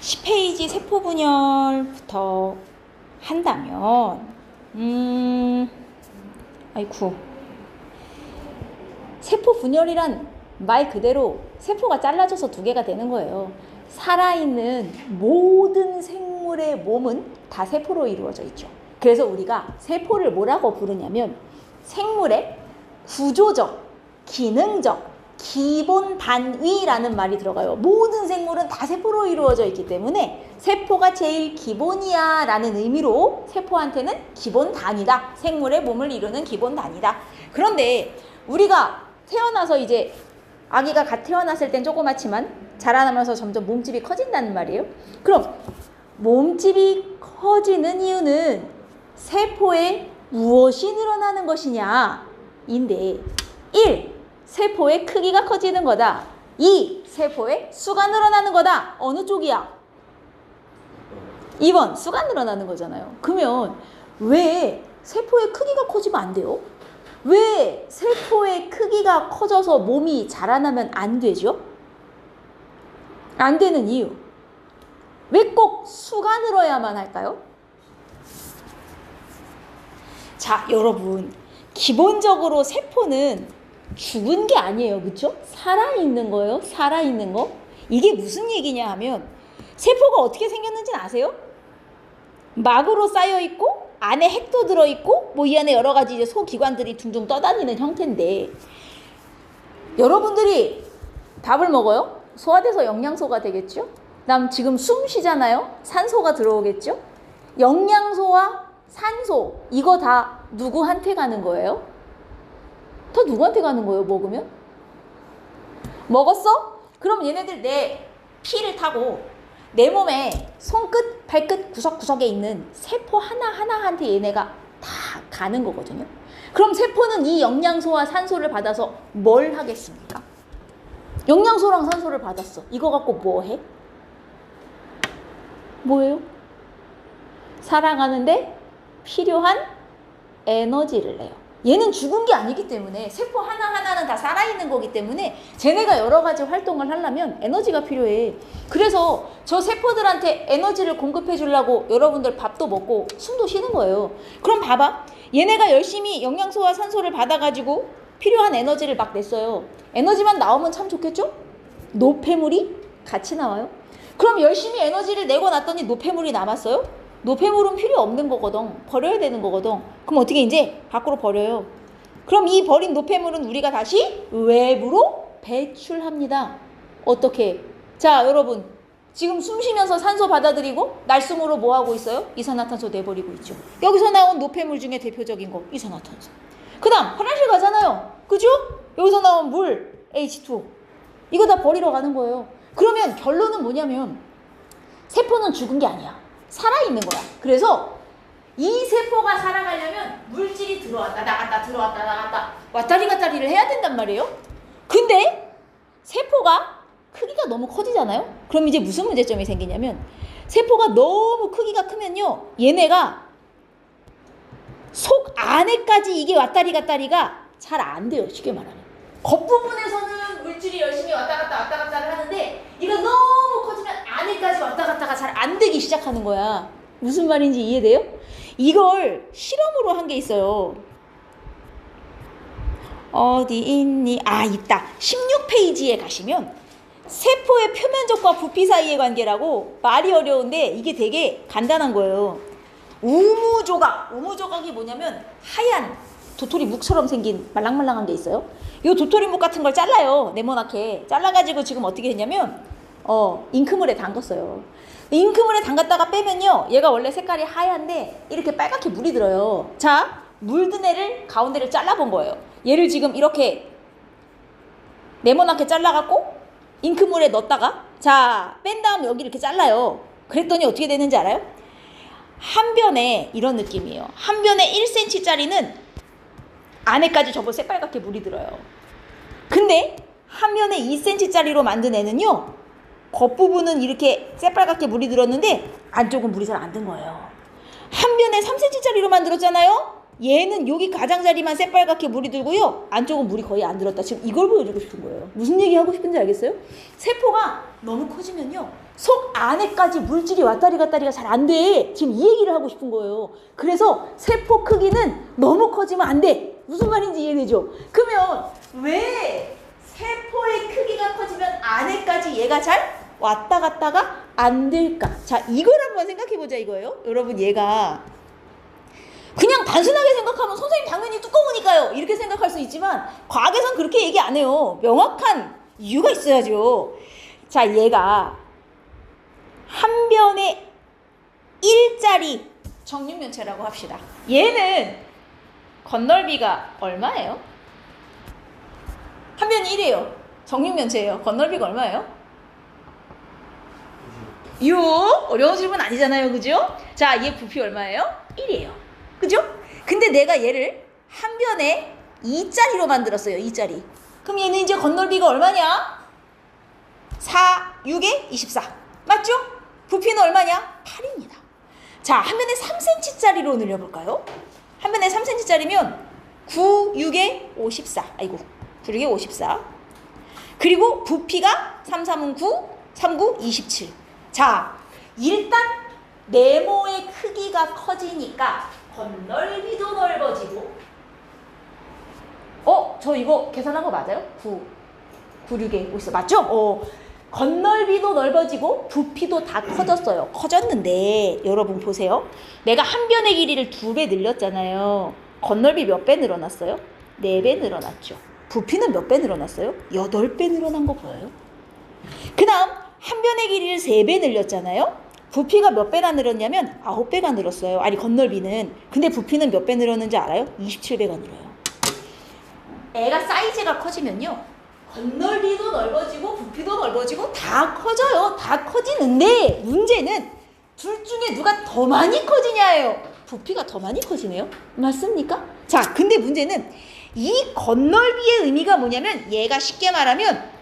10페이지 세포 분열부터 한다면 아이쿠 세포 분열이란 말 그대로 세포가 잘라져서 두 개가 되는 거예요. 살아있는 모든 생물의 몸은 다 세포로 이루어져 있죠. 그래서 우리가 세포를 뭐라고 부르냐면 생물의 구조적, 기능적, 기본 단위라는 말이 들어가요. 모든 생물은 다 세포로 이루어져 있기 때문에 세포가 제일 기본이야 라는 의미로 세포한테는 기본 단위다. 생물의 몸을 이루는 기본 단위다. 그런데 우리가 태어나서 이제 아기가 갓 태어났을 땐 조그맣지만 자라나면서 점점 몸집이 커진다는 말이에요. 그럼 몸집이 커지는 이유는 세포에 무엇이 늘어나는 것이냐 인데 1. 세포의 크기가 커지는 거다. 2. 세포의 수가 늘어나는 거다. 어느 쪽이야? 2번 수가 늘어나는 거잖아요. 그러면 왜 세포의 크기가 커지면 안 돼요? 왜 세포의 크기가 커져서 몸이 자라나면 안 되죠? 안 되는 이유. 왜 꼭 수가 늘어야만 할까요? 자, 여러분. 기본적으로 세포는 죽은 게 아니에요. 그렇죠? 살아있는 거예요. 살아있는 거. 이게 무슨 얘기냐 하면 세포가 어떻게 생겼는지는 아세요? 막으로 쌓여있고 안에 핵도 들어있고 뭐 이 안에 여러 가지 이제 소기관들이 둥둥 떠다니는 형태인데 여러분들이 밥을 먹어요? 소화돼서 영양소가 되겠죠? 그다음 지금 숨 쉬잖아요? 산소가 들어오겠죠? 영양소와 산소 이거 다 누구한테 가는 거예요? 다 누구한테 가는 거예요? 먹으면? 먹었어? 그럼 얘네들 내 피를 타고 내 몸에 손끝, 발끝 구석구석에 있는 세포 하나하나한테 얘네가 다 가는 거거든요. 그럼 세포는 이 영양소와 산소를 받아서 뭘 하겠습니까? 영양소랑 산소를 받았어. 이거 갖고 뭐 해? 뭐예요? 살아가는데 필요한 에너지를 내요. 얘는 죽은 게 아니기 때문에 세포 하나하나는 다 살아있는 거기 때문에 쟤네가 여러 가지 활동을 하려면 에너지가 필요해. 그래서 저 세포들한테 에너지를 공급해 주려고 여러분들 밥도 먹고 숨도 쉬는 거예요. 그럼 봐봐. 얘네가 열심히 영양소와 산소를 받아가지고 필요한 에너지를 막 냈어요. 에너지만 나오면 참 좋겠죠? 노폐물이 같이 나와요. 그럼 열심히 에너지를 내고 났더니 노폐물이 남았어요? 노폐물은 필요 없는 거거든. 버려야 되는 거거든. 그럼 어떻게 이제 밖으로 버려요. 그럼 이 버린 노폐물은 우리가 다시 외부로 배출합니다. 어떻게? 자, 여러분. 지금 숨 쉬면서 산소 받아들이고 날숨으로 뭐 하고 있어요? 이산화탄소 내버리고 있죠. 여기서 나온 노폐물 중에 대표적인 거 이산화탄소. 그 다음 화장실 가잖아요. 그죠? 여기서 나온 물 H2O. 이거 다 버리러 가는 거예요. 그러면 결론은 뭐냐면 세포는 죽은 게 아니야. 살아있는 거야. 그래서 이 세포가 살아가려면 물질이 들어왔다 나갔다 들어왔다 나갔다 왔다리 갔다리를 해야 된단 말이에요. 근데 세포가 크기가 너무 커지잖아요. 그럼 이제 무슨 문제점이 생기냐면 세포가 너무 크기가 크면요 얘네가 속 안에까지 이게 왔다리 갔다리가 잘 안 돼요. 쉽게 말하면 겉부분에서는 물질이 열심히 왔다 갔다를 하는데 이거 너무 커지면 안에까지 왔다 갔다가 잘 안 되기 시작하는 거야. 무슨 말인지 이해돼요? 이걸 실험으로 한 게 있어요. 어디 있니? 아, 있다. 16페이지에 가시면 세포의 표면적과 부피 사이의 관계라고 말이 어려운데 이게 되게 간단한 거예요. 우무조각이 뭐냐면 하얀 도토리 묵처럼 생긴 말랑말랑한 게 있어요. 이 도토리 묵 같은 걸 잘라요. 네모나게 잘라가지고 지금 어떻게 했냐면 잉크물에 담갔어요. 잉크물에 담갔다가 빼면요 얘가 원래 색깔이 하얀데 이렇게 빨갛게 물이 들어요. 자, 물든 애를 가운데를 잘라본 거예요. 얘를 지금 이렇게 네모나게 잘라갖고 잉크물에 넣었다가 자, 뺀 다음 여기 이렇게 잘라요. 그랬더니 어떻게 되는지 알아요? 한 변에 이런 느낌이에요. 한 변에 1cm짜리는 안에까지 저거 새빨갛게 물이 들어요. 근데 한 변에 2cm짜리로 만든 애는요 겉부분은 이렇게 새빨갛게 물이 들었는데 안쪽은 물이 잘 안 든 거예요. 한 변에 3cm짜리로 만들었잖아요. 얘는 여기 가장자리만 새빨갛게 물이 들고요. 안쪽은 물이 거의 안 들었다. 지금 이걸 보여주고 싶은 거예요. 무슨 얘기 하고 싶은지 알겠어요? 세포가 너무 커지면요. 속 안에까지 물질이 왔다리 갔다리가 잘 안 돼. 지금 이 얘기를 하고 싶은 거예요. 그래서 세포 크기는 너무 커지면 안 돼. 무슨 말인지 이해되죠? 그러면 왜 세포의 크기가 커지면 안에까지 얘가 잘 왔다 갔다가 안 될까? 자, 이걸 한번 생각해 보자 이거예요. 여러분, 얘가 그냥 단순하게 생각하면 선생님 당연히 두꺼우니까요 이렇게 생각할 수 있지만 과학에선 그렇게 얘기 안 해요. 명확한 이유가 있어야죠. 자, 얘가 한 변에 1짜리 정육면체라고 합시다. 얘는 건널비가 얼마예요? 한 변이 1이에요. 정육면체예요. 건널비가 얼마예요? 6. 어려운 질문 아니잖아요. 그죠? 자, 얘 부피 얼마예요? 1이에요. 그죠? 근데 내가 얘를 한 변에 2짜리로 만들었어요. 2짜리. 그럼 얘는 이제 건널비가 얼마냐? 4, 6에 24. 맞죠? 부피는 얼마냐? 8입니다. 자, 한 변에 3cm짜리로 늘려볼까요? 한 변에 3cm짜리면 9, 6에 54. 아이고, 9, 6에 54. 그리고 부피가 3, 3은 9, 3, 9, 27. 자, 일단 네모의 크기가 커지니까 건널비도 넓어지고, 저 이거 계산한 거 맞아요? 9, 6에 54. 맞죠? 건널비도 넓어지고 부피도 다 커졌어요. 커졌는데 여러분 보세요. 내가 한 변의 길이를 2배 늘렸잖아요. 건널비 몇 배 늘어났어요? 4배 늘어났죠. 부피는 몇 배 늘어났어요? 8배 늘어난 거 보여요? 그 다음 한 변의 길이를 3배 늘렸잖아요. 부피가 몇 배나 늘었냐면 9배가 늘었어요. 아니, 건널비는. 근데 부피는 몇 배 늘었는지 알아요? 27배가 늘어요. 애가 사이즈가 커지면요, 건널비도 넓어지고 부피도 넓어지고 다 커져요. 다 커지는데 문제는 둘 중에 누가 더 많이 커지냐예요. 부피가 더 많이 커지네요. 맞습니까? 자, 근데 문제는 이 건널비의 의미가 뭐냐면, 얘가 쉽게 말하면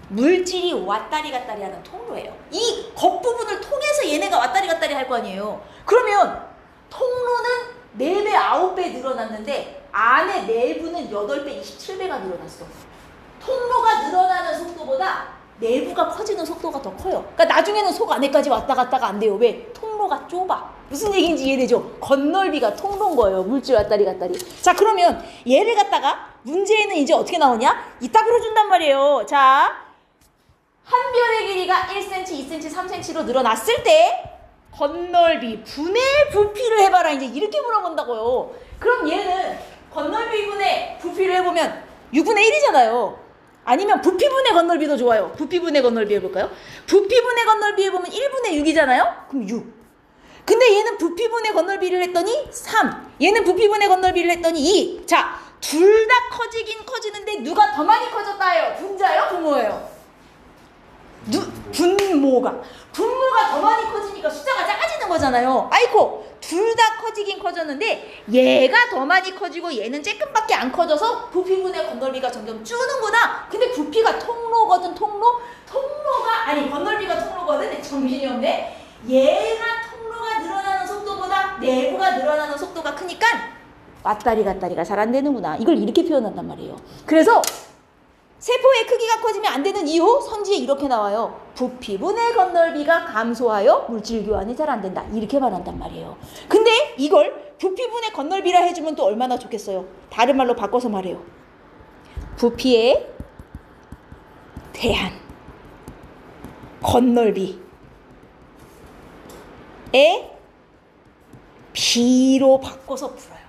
물질이 왔다리 갔다리 하는 통로예요. 이 겉부분을 통해서 얘네가 왔다리 갔다리 할 거 아니에요. 그러면 통로는 4배, 9배 늘어났는데 안에 내부는 8배, 27배가 늘어났어. 통로가 늘어나는 속도보다 내부가 커지는 속도가 더 커요. 그러니까 나중에는 속 안에까지 왔다 갔다가 안 돼요. 왜? 통로가 좁아. 무슨 얘기인지 이해되죠? 건널비가 통로인 거예요. 물질 왔다리 갔다리. 자, 그러면 얘를 갖다가 문제에는 이제 어떻게 나오냐? 이따 그려준단 말이에요. 자, 한 변의 길이가 1cm, 2cm, 3cm로 늘어났을 때 건널비 분의 부피를 해봐라. 이제 이렇게 물어본다고요. 그럼 얘는 건널비 분의 부피를 해보면 6분의 1이잖아요. 아니면 부피분의 건널비도 좋아요. 부피분의 건널비 해볼까요? 부피분의 건널비 해보면 1분의 6이잖아요. 그럼 6. 근데 얘는 부피분의 건널비를 했더니 3. 얘는 부피분의 건널비를 했더니 2. 자, 둘 다 커지긴 커지는데 누가 더 많이 커졌다예요? 분자예요? 분모예요? 분모가 더 많이 커지니까 숫자가 작아지는 거잖아요. 아이고, 둘 다 커지긴 커졌는데 얘가 더 많이 커지고 얘는 조금밖에 안 커져서 부피분의 건널비가 점점 줄는구나. 근데 부피가 통로거든. 건널비가 통로거든. 정신이 없네. 얘가 통로가 늘어나는 속도보다 내부가 늘어나는 속도가 크니까 왔다리 갔다리가 잘 안 되는구나. 이걸 이렇게 표현한단 말이에요. 그래서 세포의 크기가 커지면 안 되는 이유, 선지에 이렇게 나와요. 부피분의 건널비가 감소하여 물질 교환이 잘 안 된다. 이렇게 말한단 말이에요. 근데 이걸 부피분의 건널비라 해주면 또 얼마나 좋겠어요. 다른 말로 바꿔서 말해요. 부피에 대한 건널비의 비로 바꿔서 풀어요.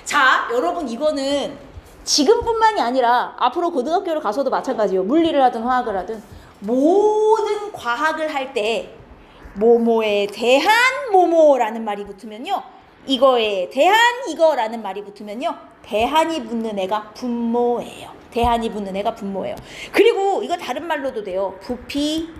자, 여러분, 이거는 지금뿐만이 아니라 앞으로 고등학교를 가서도 마찬가지예요. 물리를 하든 화학을 하든 모든 과학을 할 때 뭐뭐에 대한 뭐뭐라는 말이 붙으면요, 이거에 대한 이거라는 말이 붙으면요, 대한이 붙는 애가 분모예요. 대한이 붙는 애가 분모예요. 그리고 이거 다른 말로도 돼요. 부피,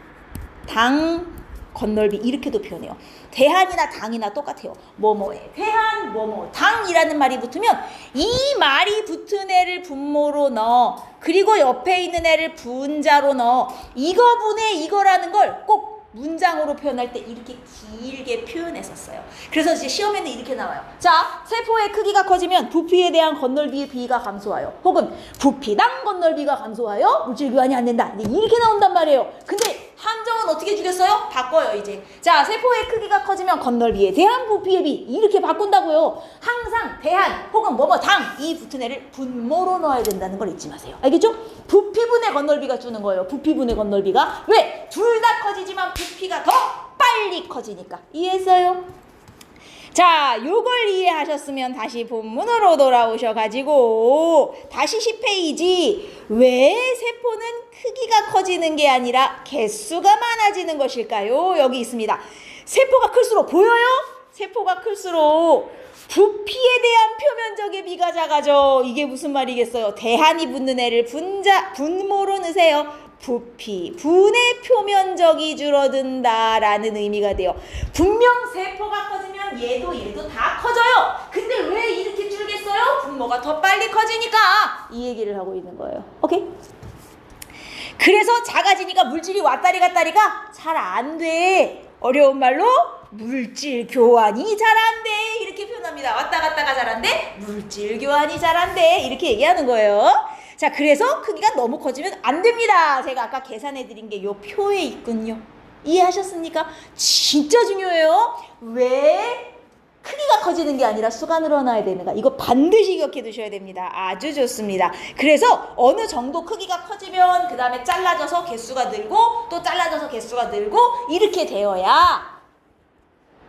당, 건널비 이렇게도 표현해요. 대한이나 당이나 똑같아요. 뭐뭐에 대한 뭐뭐 당이라는 말이 붙으면 이 말이 붙은 애를 분모로 넣어. 그리고 옆에 있는 애를 분자로 넣어. 이거 분의 이거라는 걸 꼭 문장으로 표현할 때 이렇게 길게 표현했었어요. 그래서 이제 시험에는 이렇게 나와요. 자, 세포의 크기가 커지면 부피에 대한 건널비의 비가 감소하여, 혹은 부피당 건널비가 감소하여 물질 교환이 안 된다. 이렇게 나온단 말이에요. 근데 함정은 어떻게 주겠어요? 바꿔요, 이제. 자, 세포의 크기가 커지면 건널비에 대한 부피의 비 이렇게 바꾼다고요. 항상 대한 혹은 당 이 붙은 애를 분모로 넣어야 된다는 걸 잊지 마세요. 알겠죠? 부피분의 건널비가 주는 거예요. 부피분의 건널비가. 왜? 둘 다 커지지만 부피가 더 빨리 커지니까. 이해했어요? 자, 요걸 이해하셨으면 다시 본문으로 돌아오셔가지고 다시 10페이지. 왜 세포는 크기가 커지는 게 아니라 개수가 많아지는 것일까요? 여기 있습니다. 세포가 클수록 보여요? 세포가 클수록 부피에 대한 표면적의 비가 작아져. 이게 무슨 말이겠어요? 대한이 붙는 애를 분모로 넣으세요. 부피, 분의 표면적이 줄어든다라는 의미가 돼요. 분명 세포가 커지면 얘도 다 커져요. 근데 왜 이렇게 줄겠어요? 분모가 더 빨리 커지니까. 이 얘기를 하고 있는 거예요. 오케이? 그래서 작아지니까 물질이 왔다리 갔다리가 잘 안 돼. 어려운 말로 물질 교환이 잘 안 돼. 이렇게 표현합니다. 왔다 갔다가 잘 안 돼. 물질 교환이 잘 안 돼. 이렇게 얘기하는 거예요. 자, 그래서 크기가 너무 커지면 안 됩니다. 제가 아까 계산해 드린 게 요 표에 있군요. 이해하셨습니까? 진짜 중요해요. 왜 크기가 커지는 게 아니라 수가 늘어나야 되는가? 이거 반드시 기억해 두셔야 됩니다. 아주 좋습니다. 그래서 어느 정도 크기가 커지면 그 다음에 잘라져서 개수가 늘고 또 잘라져서 개수가 늘고 이렇게 되어야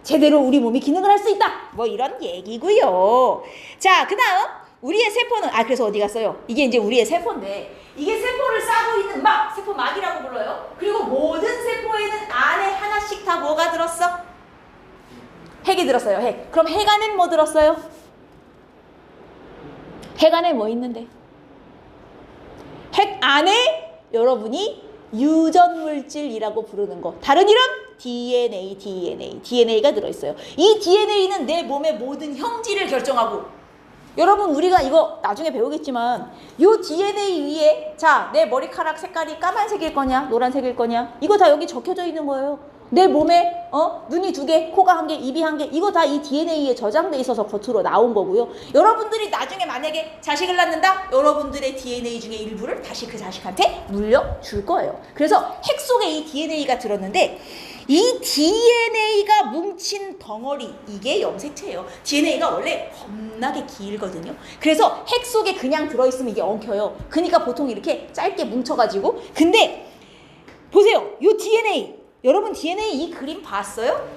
제대로 우리 몸이 기능을 할 수 있다. 뭐 이런 얘기고요. 자, 그 다음 우리의 세포는 그래서 어디 갔어요? 이게 이제 우리의 세포인데 이게 세포를 싸고 있는 막, 세포막이라고 불러요. 그리고 모든 세포에는 안에 하나씩 다 뭐가 들었어? 핵이 들었어요. 핵. 그럼 핵 안엔 뭐 들었어요? 핵 안에 뭐 있는데? 핵 안에 여러분이 유전물질이라고 부르는 거. 다른 이름? DNA가 들어있어요. 이 DNA는 내 몸의 모든 형질을 결정하고, 여러분 우리가 이거 나중에 배우겠지만 요 DNA 위에 자, 내 머리카락 색깔이 까만색일 거냐 노란색일 거냐 이거 다 여기 적혀져 있는 거예요. 내 몸에 눈이 2개, 코가 1개, 입이 1개 이거 다 이 DNA에 저장돼 있어서 겉으로 나온 거고요. 여러분들이 나중에 만약에 자식을 낳는다? 여러분들의 DNA 중에 일부를 다시 그 자식한테 물려줄 거예요. 그래서 핵 속에 이 DNA가 들었는데 이 DNA가 뭉친 덩어리, 이게 염색체예요. DNA가 원래 겁나게 길거든요. 그래서 핵 속에 그냥 들어있으면 이게 엉켜요. 그러니까 보통 이렇게 짧게 뭉쳐가지고. 근데 보세요. 이 DNA, 여러분 DNA 이 그림 봤어요?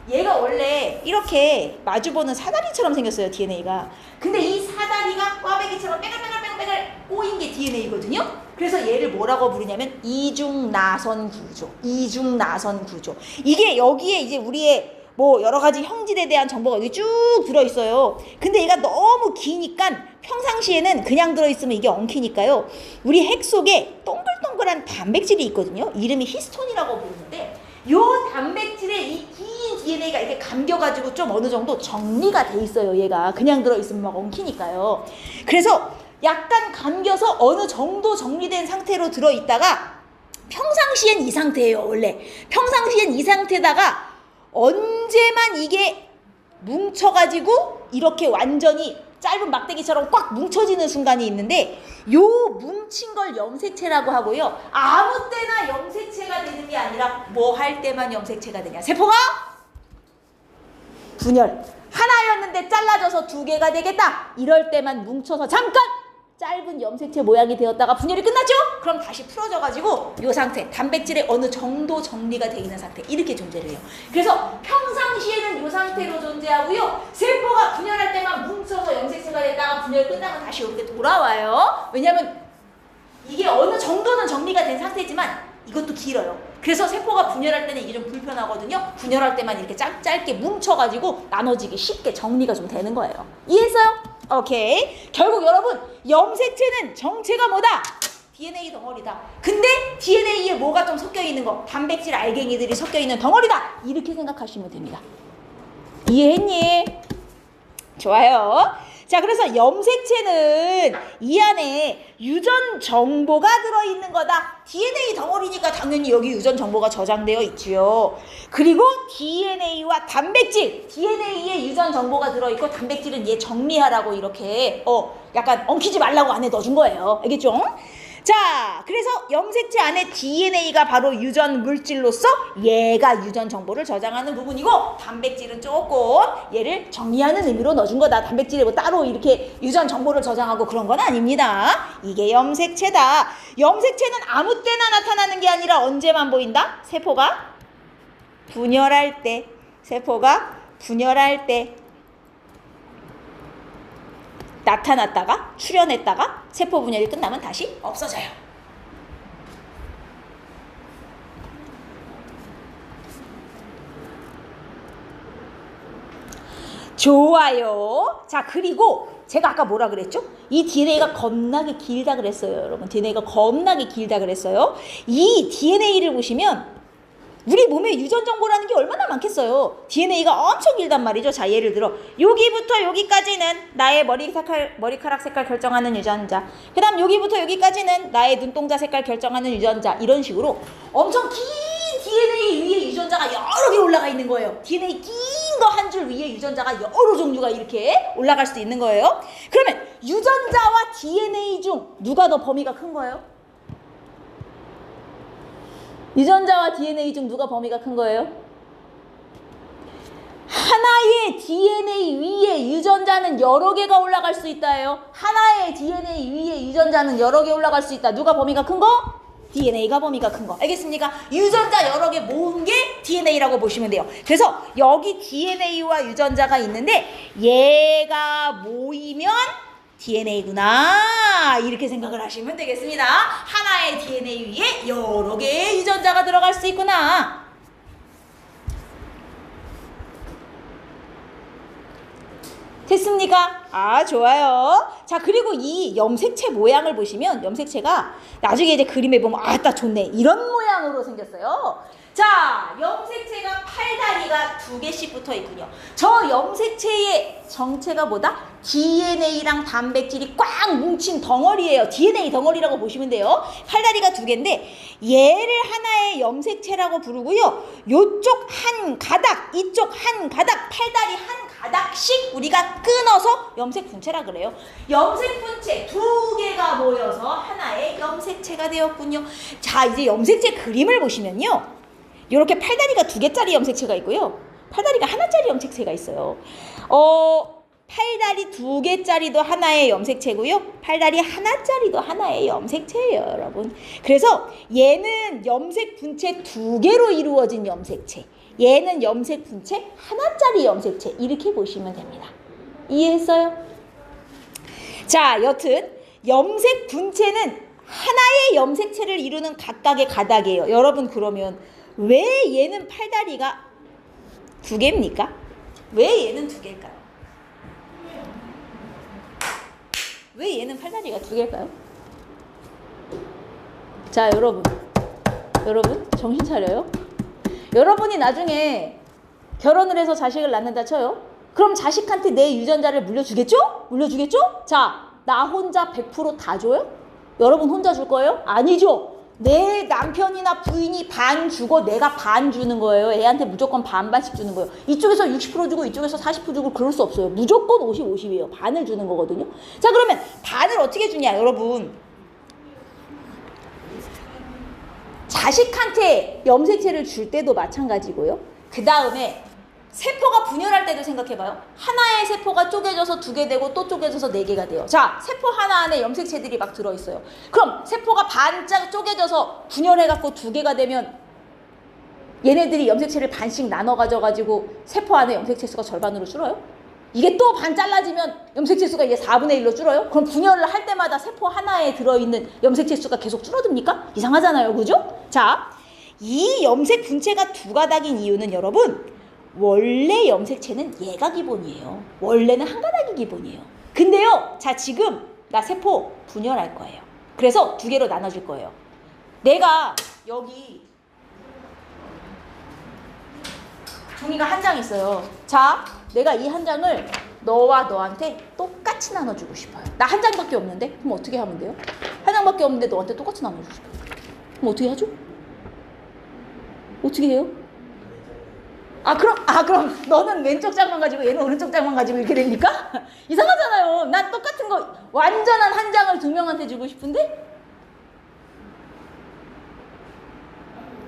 얘가 원래 이렇게 마주보는 사다리처럼 생겼어요. DNA가. 근데 이 사다리가 꽈배기처럼 빼글빼글 꼬인 게 DNA거든요. 그래서 얘를 뭐라고 부르냐면 이중나선 구조. 이게 여기에 이제 우리의 뭐 여러 가지 형질에 대한 정보가 여기 쭉 들어있어요. 근데 얘가 너무 기니까 평상시에는 그냥 들어있으면 이게 엉키니까요. 우리 핵 속에 동글동글한 단백질이 있거든요. 이름이 히스톤이라고 부르는데 요 단백질에 이 긴 DNA가 이렇게 감겨가지고 좀 어느 정도 정리가 돼 있어요. 얘가 그냥 들어있으면 막 엉키니까요. 그래서 약간 감겨서 어느 정도 정리된 상태로 들어있다가 평상시엔 이 상태예요. 원래 평상시엔 이 상태다가 언제만 이게 뭉쳐가지고 이렇게 완전히 짧은 막대기처럼 꽉 뭉쳐지는 순간이 있는데 요 뭉친 걸 염색체라고 하고요. 아무 때나 염색체가 되는 게 아니라 뭐 할 때만 염색체가 되냐. 세포가 분열. 하나였는데 잘라져서 2개가 되겠다. 이럴 때만 뭉쳐서 잠깐 짧은 염색체 모양이 되었다가 분열이 끝났죠? 그럼 다시 풀어져가지고 이 상태, 단백질의 어느 정도 정리가 돼 있는 상태, 이렇게 존재를 해요. 그래서 평상시에는 이 상태로 존재하고요. 세포가 분열할 때만 뭉쳐서 염색체가 됐다가 분열이 끝나면 다시 이렇게 돌아와요. 왜냐하면 이게 어느 정도는 정리가 된 상태지만 이것도 길어요. 그래서 세포가 분열할 때는 이게 좀 불편하거든요. 분열할 때만 이렇게 짧게 뭉쳐가지고 나눠지기 쉽게 정리가 좀 되는 거예요. 이해했어요? 오케이. 결국 여러분 염색체는 정체가 뭐다? DNA 덩어리다. 근데 DNA에 뭐가 좀 섞여 있는 거, 단백질 알갱이들이 섞여 있는 덩어리다. 이렇게 생각하시면 됩니다. 이해했니? 좋아요. 자, 그래서 염색체는 이 안에 유전 정보가 들어있는 거다. DNA 덩어리니까 당연히 여기 유전 정보가 저장되어 있지요. 그리고 DNA와 단백질, DNA에 유전 정보가 들어있고 단백질은 얘 정리하라고 이렇게 약간 엉키지 말라고 안에 넣어준 거예요. 알겠죠? 자, 그래서 염색체 안에 DNA가 바로 유전 물질로서 얘가 유전 정보를 저장하는 부분이고, 단백질은 조금 얘를 정리하는 의미로 넣어준 거다. 단백질이 뭐 따로 이렇게 유전 정보를 저장하고 그런 건 아닙니다. 이게 염색체다. 염색체는 아무 때나 나타나는 게 아니라 언제만 보인다? 세포가 분열할 때. 세포가 분열할 때 나타났다가 출현했다가 세포 분열이 끝나면 다시 없어져요. 좋아요. 자, 그리고 제가 아까 뭐라 그랬죠? 이 DNA가 겁나게 길다 그랬어요, 여러분. DNA가 겁나게 길다 그랬어요. 이 DNA를 보시면 우리 몸에 유전 정보라는 게 얼마나 많겠어요. DNA가 엄청 길단 말이죠. 자, 예를 들어 여기부터 여기까지는 나의 머리카락 색깔 결정하는 유전자, 그 다음 여기부터 여기까지는 나의 눈동자 색깔 결정하는 유전자, 이런 식으로 엄청 긴 DNA 위에 유전자가 여러 개 올라가 있는 거예요. DNA 긴 거 한 줄 위에 유전자가 여러 종류가 이렇게 올라갈 수 있는 거예요. 그러면 유전자와 DNA 중 누가 더 범위가 큰 거예요? 유전자와 DNA 중 누가 범위가 큰 거예요? 하나의 DNA 위에 유전자는 여러 개가 올라갈 수 있다예요. 하나의 DNA 위에 유전자는 여러 개 올라갈 수 있다. 누가 범위가 큰 거? DNA가 범위가 큰 거. 알겠습니까? 유전자 여러 개 모은 게 DNA라고 보시면 돼요. 그래서 여기 DNA와 유전자가 있는데 얘가 모이면 DNA구나, 이렇게 생각을 하시면 되겠습니다. 하나의 DNA 위에 여러 개의 유전자가 들어갈 수 있구나. 됐습니까? 아, 좋아요. 자, 그리고 이 염색체 모양을 보시면 염색체가 나중에 이제 그림에 보면 아따 좋네, 이런 모양으로 생겼어요. 자, 염색체가 팔다리가 2개씩 붙어 있군요. 저 염색체의 정체가 뭐다? DNA랑 단백질이 꽉 뭉친 덩어리예요. DNA 덩어리라고 보시면 돼요. 팔다리가 2개인데 얘를 하나의 염색체라고 부르고요. 요쪽 한 가닥, 이쪽 한 가닥, 팔다리 한 가닥씩 우리가 끊어서 염색 분체라 그래요. 염색 분체 2개가 모여서 하나의 염색체가 되었군요. 자, 이제 염색체 그림을 보시면요, 이렇게 팔다리가 2개짜리 염색체가 있고요, 팔다리가 하나짜리 염색체가 있어요. 팔다리 2개짜리도 하나의 염색체고요, 팔다리 하나짜리도 하나의 염색체예요, 여러분. 그래서 얘는 염색 분체 2개로 이루어진 염색체, 얘는 염색 분체 하나짜리 염색체, 이렇게 보시면 됩니다. 이해했어요? 자, 여튼 염색 분체는 하나의 염색체를 이루는 각각의 가닥이에요. 여러분, 그러면 왜 얘는 팔다리가 2개입니까? 왜 얘는 2개일까요? 왜 얘는 팔다리가 2개일까요? 자, 여러분 정신 차려요. 여러분이 나중에 결혼을 해서 자식을 낳는다 쳐요. 그럼 자식한테 내 유전자를 물려주겠죠? 물려주겠죠? 자, 나 혼자 100% 다 줘요? 여러분 혼자 줄 거예요? 아니죠. 내 남편이나 부인이 반 주고 내가 반 주는 거예요. 애한테 무조건 반씩 주는 거예요. 이쪽에서 60% 주고 이쪽에서 40% 주고 그럴 수 없어요. 무조건 50-50이에요. 반을 주는 거거든요. 자, 그러면 반을 어떻게 주냐, 여러분. 자식한테 염색체를 줄 때도 마찬가지고요. 그 다음에 세포가 분열할 때도 생각해봐요. 하나의 세포가 쪼개져서 2개 되고 또 쪼개져서 4개가 돼요. 자, 세포 하나 안에 염색체들이 막 들어있어요. 그럼 세포가 반짝 쪼개져서 분열해갖고 2개가 되면 얘네들이 염색체를 반씩 나눠 가져가지고 세포 안에 염색체 수가 절반으로 줄어요? 이게 또 반 잘라지면 염색체 수가 이제 4분의 1로 줄어요? 그럼 분열을 할 때마다 세포 하나에 들어있는 염색체 수가 계속 줄어듭니까? 이상하잖아요, 그죠? 자, 이 염색 분체가 2가닥인 이유는 여러분, 원래 염색체는 얘가 기본이에요. 원래는 한 가닥이 기본이에요. 근데요, 자, 지금 나 세포 분열할 거예요. 그래서 2개로 나눠줄 거예요. 내가 여기 종이가 한 장 있어요. 자, 내가 이 한 장을 너와 너한테 똑같이 똑같이 나눠주고 싶어요. 나 한 장밖에 없는데? 그럼 어떻게 하면 돼요? 한 장밖에 없는데 너한테 똑같이 나눠주고 싶어요. 그럼 어떻게 하죠? 어떻게 해요? 그럼 너는 왼쪽 장만 가지고 얘는 오른쪽 장만 가지고 이렇게 됩니까? 이상하잖아요. 난 똑같은 거 완전한 한 장을 두 명한테 주고 싶은데?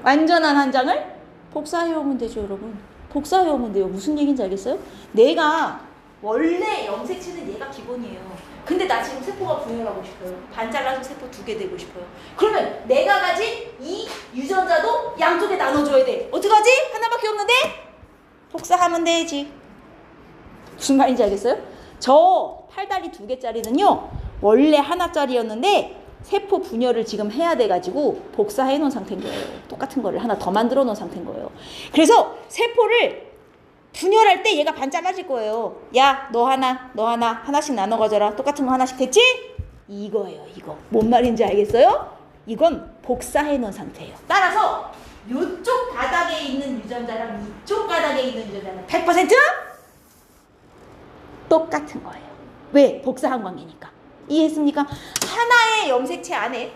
완전한 한 장을 복사해오면 되죠, 여러분. 복사해오면 돼요. 무슨 얘기인지 알겠어요? 내가 원래 염색체는 얘가 기본이에요. 근데 나 지금 세포가 분열하고 싶어요. 반 잘라서 세포 2개 되고 싶어요. 그러면 내가 가진 이 유전자도 양쪽에 나눠줘야 돼. 어떡하지? 하나밖에 없는데? 복사하면 되지. 무슨 말인지 알겠어요? 저 팔다리 2개짜리는요 원래 하나짜리였는데 세포 분열을 지금 해야 돼가지고 복사해 놓은 상태인 거예요. 똑같은 거를 하나 더 만들어 놓은 상태인 거예요. 그래서 세포를 분열할 때 얘가 반 잘라질 거예요. 야, 너 하나 하나씩 나눠 가져라. 똑같은 거 하나씩 됐지? 이거예요, 이거. 뭔 말인지 알겠어요? 이건 복사해 놓은 상태예요. 따라서 이쪽 가닥에 있는 유전자랑 이쪽 가닥에 있는 유전자는 100% 똑같은 거예요. 왜? 복사한 관계니까. 이해했습니까? 하나의 염색체 안에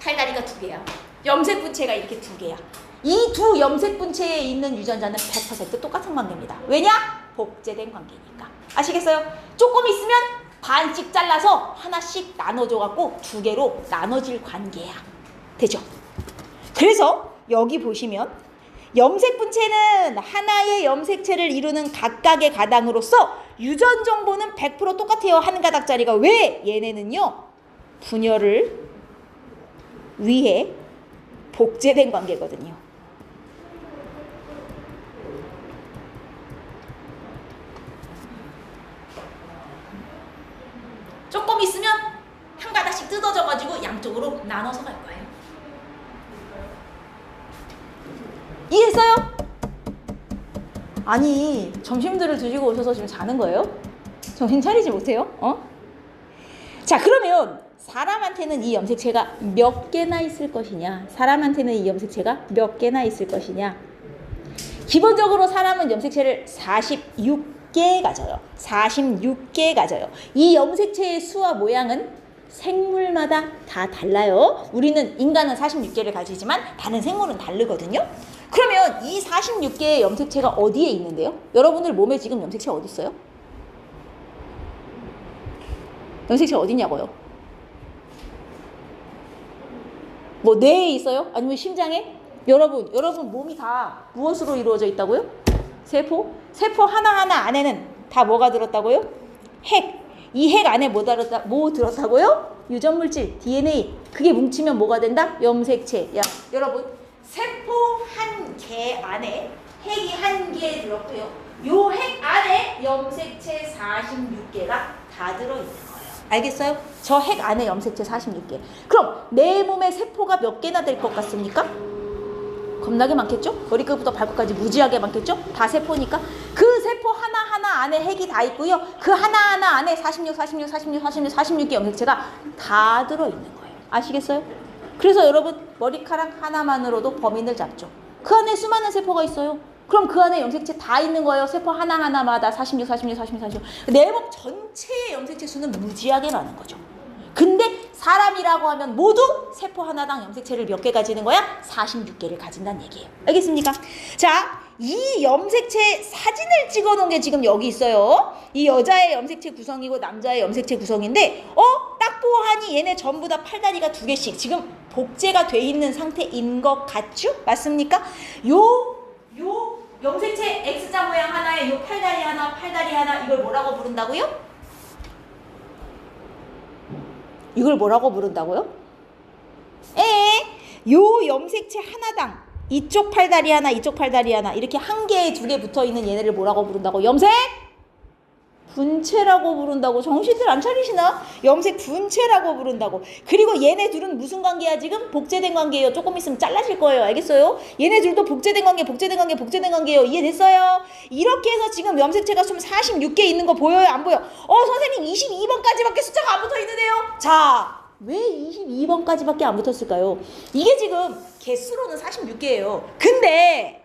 팔다리가 2개야. 염색 분체가 이렇게 2개야. 이 두 염색 분체에 있는 유전자는 100% 똑같은 관계입니다. 왜냐? 복제된 관계니까. 아시겠어요? 조금 있으면 반씩 잘라서 하나씩 나눠줘갖고 2개로 나눠질 관계야. 되죠? 그래서 여기 보시면 염색 분체는 하나의 염색체를 이루는 각각의 가당으로서 유전 정보는 100% 똑같아요. 한 가닥짜리가. 왜? 얘네는요 분열을 위해 복제된 관계거든요. 조금 있으면 한 가닥씩 뜯어져가지고 양쪽으로 나눠서 갈 거예요. 이해했어요? 아니, 점심들을 드시고 오셔서 지금 자는 거예요? 정신 차리지 못해요? 자, 그러면 사람한테는 이 염색체가 몇 개나 있을 것이냐? 사람한테는 이 염색체가 몇 개나 있을 것이냐? 기본적으로 사람은 염색체를 46개 가져요. 46개 가져요. 이 염색체의 수와 모양은 생물마다 다 달라요. 우리는 인간은 46개를 가지지만 다른 생물은 다르거든요. 그러면 이 46개의 염색체가 어디에 있는데요? 여러분들 몸에 지금 염색체 어디 있어요? 염색체 어디냐고요? 뭐 뇌에 있어요? 아니면 심장에? 여러분 몸이 다 무엇으로 이루어져 있다고요? 세포? 세포 하나하나 안에는 다 뭐가 들었다고요? 핵. 이 핵 안에 뭐 들었다고요? 유전물질, DNA. 그게 뭉치면 뭐가 된다? 염색체. 야, 여러분 세포 한 개 안에 핵이 한 개 들었고요. 요 핵 안에 염색체 46개가 다 들어있는 거예요. 알겠어요? 저 핵 안에 염색체 46개. 그럼 내 몸에 세포가 몇 개나 될 것 같습니까? 겁나게 많겠죠? 머리끝부터 발끝까지 무지하게 많겠죠? 다 세포니까. 그 세포 하나하나 안에 핵이 다 있고요. 그 하나하나 안에 46개 염색체가 다 들어있는 거예요. 아시겠어요? 그래서 여러분 머리카락 하나만으로도 범인을 잡죠. 그 안에 수많은 세포가 있어요. 그럼 그 안에 염색체 다 있는 거예요. 세포 하나하나마다 46. 내 몸 전체의 염색체 수는 무지하게 많은 거죠. 근데 사람이라고 하면 모두 세포 하나당 염색체를 몇 개 가지는 거야? 46개를 가진다는 얘기예요. 알겠습니까? 자, 이 염색체 사진을 찍어 놓은 게 지금 여기 있어요. 이 여자의 염색체 구성이고 남자의 염색체 구성인데 딱 보아하니 얘네 전부 다 팔다리가 2개씩 지금 복제가 돼 있는 상태인 것 같죠? 맞습니까? 요 염색체 X자 모양 하나에 요 팔다리 하나 이걸 뭐라고 부른다고요? 이걸 뭐라고 부른다고요? 요 염색체 하나당 이쪽 팔다리 하나 이쪽 팔다리 하나 이렇게 한 개에 2개 붙어있는 얘네를 뭐라고 부른다고? 염색 분체라고 부른다고. 정신들 안 차리시나? 염색 분체라고 부른다고. 그리고 얘네 둘은 무슨 관계야 지금? 복제된 관계예요. 조금 있으면 잘라질 거예요. 알겠어요? 얘네 둘도 복제된 관계예요. 이해됐어요? 이렇게 해서 지금 염색체가 좀 46개 있는 거 보여요? 안 보여? 선생님 22번까지밖에 숫자가 안 붙어 있는데요. 자, 왜 22번까지밖에 안 붙었을까요? 이게 지금 개수로는 46개예요. 근데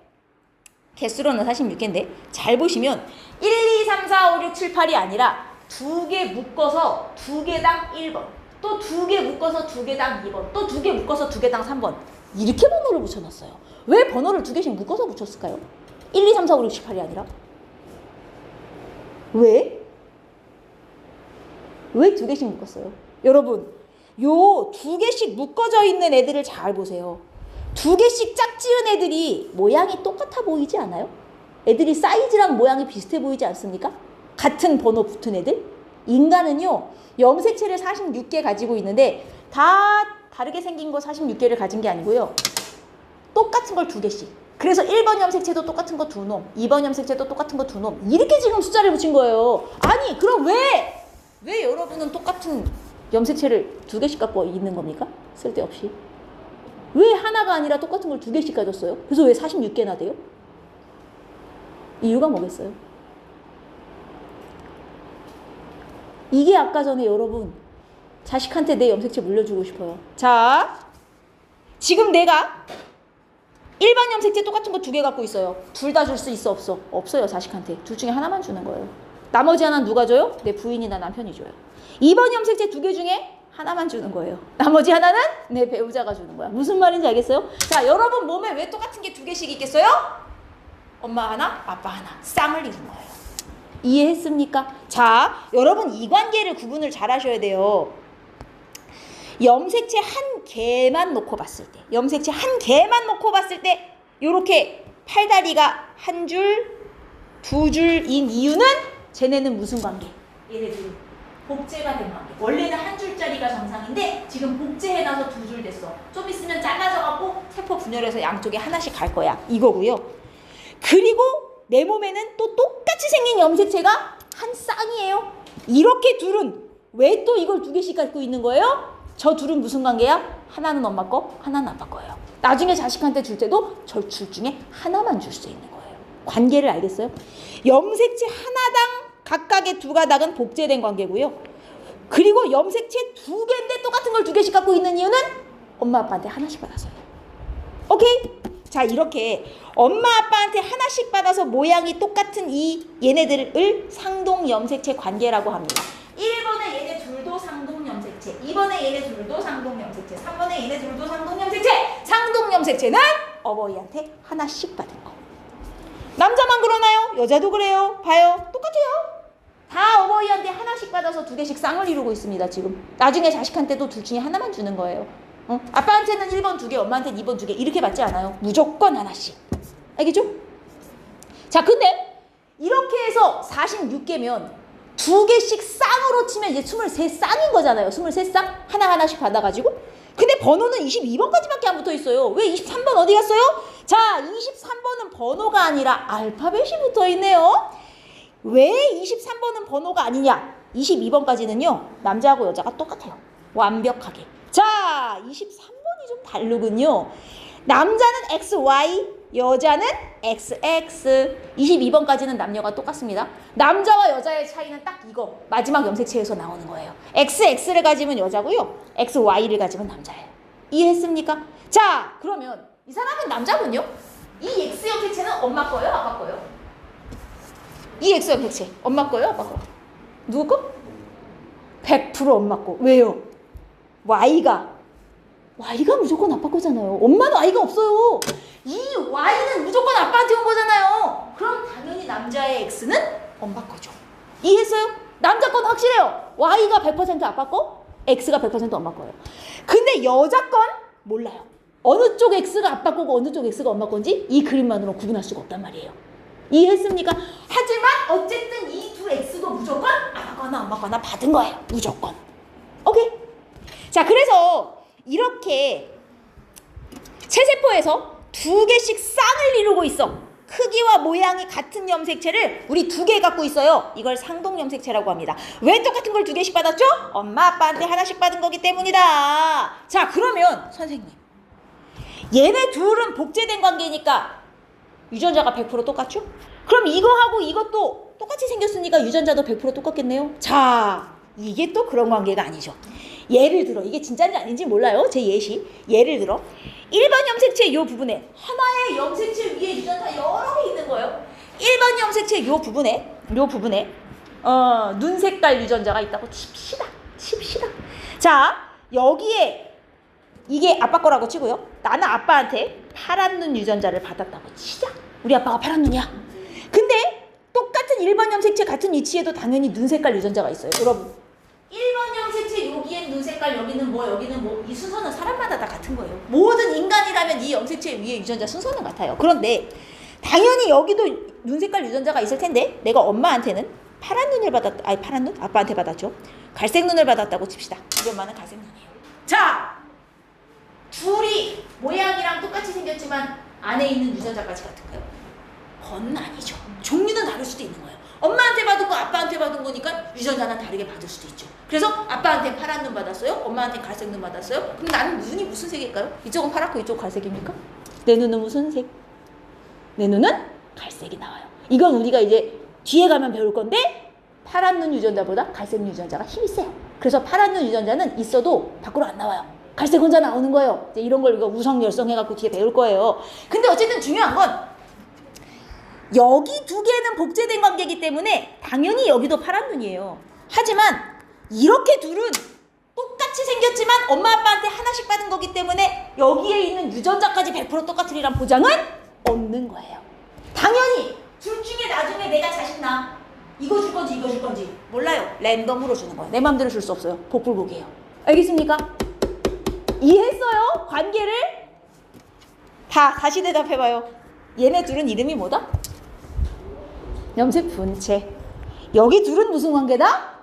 개수로는 46개인데 잘 보시면 1, 2, 3, 4, 5, 6, 7, 8이 아니라 두 개 묶어서 두 개당 1번, 또 두 개 묶어서 두 개당 2번, 또 두 개 묶어서 두 개당 3번. 이렇게 번호를 붙여놨어요. 왜 번호를 두 개씩 묶어서 붙였을까요? 1, 2, 3, 4, 5, 6, 7, 8이 아니라? 왜? 왜 두 개씩 묶었어요? 여러분, 요 두 개씩 묶어져 있는 애들을 잘 보세요. 두 개씩 짝지은 애들이 모양이 똑같아 보이지 않아요? 애들이 사이즈랑 모양이 비슷해 보이지 않습니까? 같은 번호 붙은 애들? 인간은요, 염색체를 46개 가지고 있는데 다 다르게 생긴 거 46개를 가진 게 아니고요. 똑같은 걸 두 개씩. 그래서 1번 염색체도 똑같은 거 두 놈, 2번 염색체도 똑같은 거 두 놈. 이렇게 지금 숫자를 붙인 거예요. 아니, 그럼 왜 여러분은 똑같은 염색체를 두 개씩 갖고 있는 겁니까? 쓸데없이. 왜 하나가 아니라 똑같은 걸 두 개씩 가졌어요? 그래서 왜 46개나 돼요? 이유가 뭐겠어요? 이게 아까 전에 여러분, 자식한테 내 염색체 물려주고 싶어요. 자, 지금 내가 1번 염색체 똑같은 거 두 개 갖고 있어요. 둘 다 줄 수 있어, 없어? 없어요, 자식한테. 둘 중에 하나만 주는 거예요. 나머지 하나는 누가 줘요? 내 부인이나 남편이 줘요. 2번 염색체 두 개 중에 하나만 주는 거예요. 나머지 하나는 내 배우자가 주는 거야. 무슨 말인지 알겠어요? 자, 여러분 몸에 왜 똑같은 게 두 개씩 있겠어요? 엄마 하나, 아빠 하나. 쌍을 이룬 거예요. 이해했습니까? 자, 여러분 이 관계를 구분을 잘 하셔야 돼요. 염색체 한 개만 놓고 봤을 때, 염색체 한 개만 놓고 봤을 때 요렇게 팔다리가 한 줄, 두 줄인 이유는 쟤네는 무슨 관계? 얘네들 복제가 된 관계. 원래는 한 줄짜리가 정상인데 지금 복제해놔서 두 줄 됐어. 좀 있으면 작아져갖고 세포 분열해서 양쪽에 하나씩 갈 거야. 이거고요. 그리고 내 몸에는 또 똑같이 생긴 염색체가 한 쌍이에요. 이렇게 둘은 왜 또 이걸 두 개씩 갖고 있는 거예요? 저 둘은 무슨 관계야? 하나는 엄마 거, 하나는 아빠 거예요. 나중에 자식한테 줄 때도 저 둘 중에 하나만 줄 수 있는 거예요. 관계를 알겠어요? 염색체 하나당 각각의 두 가닥은 복제된 관계고요. 그리고 염색체 두 개인데 똑같은 걸 두 개씩 갖고 있는 이유는 엄마 아빠한테 하나씩 받아서요. 오케이? 자, 이렇게 엄마 아빠한테 하나씩 받아서 모양이 똑같은 이 얘네들을 상동 염색체 관계라고 합니다. 1번에 얘네 둘도 상동 염색체, 2번에 얘네 둘도 상동 염색체, 3번에 얘네 둘도 상동 염색체. 상동 염색체는 어버이한테 하나씩 받은 거. 남자만 그러나요? 여자도 그래요? 봐요. 똑같아요. 다 어버이한테 하나씩 받아서 두 개씩 쌍을 이루고 있습니다. 지금 나중에 자식한테도 둘 중에 하나만 주는 거예요. 아빠한테는 1번 두 개, 엄마한테는 2번 두 개 이렇게 받지 않아요. 무조건 하나씩. 알겠죠? 자, 근데 이렇게 해서 46개면 두 개씩 쌍으로 치면 이제 23쌍인 거잖아요. 23쌍? 하나하나씩 받아가지고. 근데 번호는 22번까지밖에 안 붙어 있어요. 왜 23번 어디 갔어요? 자, 23번은 번호가 아니라 알파벳이 붙어 있네요. 왜 23번은 번호가 아니냐? 22번까지는요, 남자하고 여자가 똑같아요. 완벽하게. 자, 23번이 좀 다르군요. 남자는 XY, 여자는 XX. 22번까지는 남녀가 똑같습니다. 남자와 여자의 차이는 딱 이거. 마지막 염색체에서 나오는 거예요. XX를 가지면 여자고요. XY를 가지면 남자예요. 이해했습니까? 자, 그러면 이 사람은 남자군요. 이 X 염색체는 엄마 거예요? 아빠 거예요? 이 X 염색체. 엄마 거예요? 아빠 거? 누구 거? 100% 엄마 거. 왜요? Y가 무조건 아빠 거잖아요. 엄마는 Y가 없어요. 이 Y는 무조건 아빠한테 온 거잖아요. 그럼 당연히 남자의 X는 엄마 거죠. 이해했어요? 남자 건 확실해요. Y가 100% 아빠 거, X가 100% 엄마 거예요. 근데 여자 건 몰라요. 어느 쪽 X가 아빠 거고 어느 쪽 X가 엄마 건지 이 그림만으로 구분할 수가 없단 말이에요. 이해했습니까? 하지만 어쨌든 이 두 X도 무조건 아빠거나 엄마거나 받은 거예요. 무조건. 오케이? 자, 그래서 이렇게 체세포에서 두 개씩 쌍을 이루고 있어. 크기와 모양이 같은 염색체를 우리 두 개 갖고 있어요. 이걸 상동 염색체라고 합니다. 왜 똑같은 걸 두 개씩 받았죠? 엄마 아빠한테 하나씩 받은 거기 때문이다. 자, 그러면 선생님, 얘네 둘은 복제된 관계니까 유전자가 100% 똑같죠? 그럼 이거하고 이것도 똑같이 생겼으니까 유전자도 100% 똑같겠네요. 자, 이게 또 그런 관계가 아니죠. 예를 들어, 이게 진짜인지 아닌지 몰라요. 제 예시. 예를 들어 1번 염색체 요 부분에 하나의 염색체 위에 유전자 여러 개 있는 거예요. 1번 염색체 요 부분에 눈 색깔 유전자가 있다고 칩시다. 자, 여기에 이게 아빠 거라고 치고요. 나는 아빠한테 파란 눈 유전자를 받았다고 치자. 우리 아빠가 파란 눈이야. 근데 똑같은 1번 염색체 같은 위치에도 당연히 눈 색깔 유전자가 있어요. 여러분, 1번 염색체 여기엔 눈 색깔, 여기는 뭐, 이 순서는 사람마다 다 같은 거예요. 모든 인간이라면 이 염색체 위에 유전자 순서는 같아요. 그런데 당연히 여기도 눈 색깔 유전자가 있을 텐데 내가 엄마한테는 파란 눈을 파란 눈? 아빠한테 받았죠. 갈색 눈을 받았다고 칩시다. 우리 엄마는 갈색 눈이에요. 자, 둘이 모양이랑 똑같이 생겼지만 안에 있는 유전자까지 같은가요? 그건 아니죠. 종류는 다를 수도 있는 거예요. 엄마한테 받은 거 아빠한테 받은 거니까 유전자는 다르게 받을 수도 있죠. 그래서 아빠한테 파란 눈 받았어요. 엄마한테 갈색 눈 받았어요. 그럼 나는 눈이 무슨 색일까요? 이쪽은 파랗고 이쪽은 갈색입니까? 내 눈은 무슨 색? 내 눈은 갈색이 나와요. 이건 우리가 이제 뒤에 가면 배울 건데 파란 눈 유전자보다 갈색 눈 유전자가 힘이 세요. 그래서 파란 눈 유전자는 있어도 밖으로 안 나와요. 갈색 혼자 나오는 거예요. 이제 이런 걸 우리가 우성열성 해갖고 뒤에 배울 거예요. 근데 어쨌든 중요한 건 여기 두 개는 복제된 관계이기 때문에 당연히 여기도 파란 눈이에요. 하지만 이렇게 둘은 똑같이 생겼지만 엄마 아빠한테 하나씩 받은 거기 때문에 여기에 있는 유전자까지 100% 똑같으리란 보장은 없는 거예요. 당연히 둘 중에 나중에 내가 자신나 이거 줄 건지 이거 줄 건지 몰라요. 랜덤으로 주는 거예요. 내 마음대로 줄 수 없어요. 복불복이에요. 알겠습니까? 이해했어요? 관계를? 다시 대답해봐요. 얘네 둘은 이름이 뭐다? 염색 분체. 여기 둘은 무슨 관계다?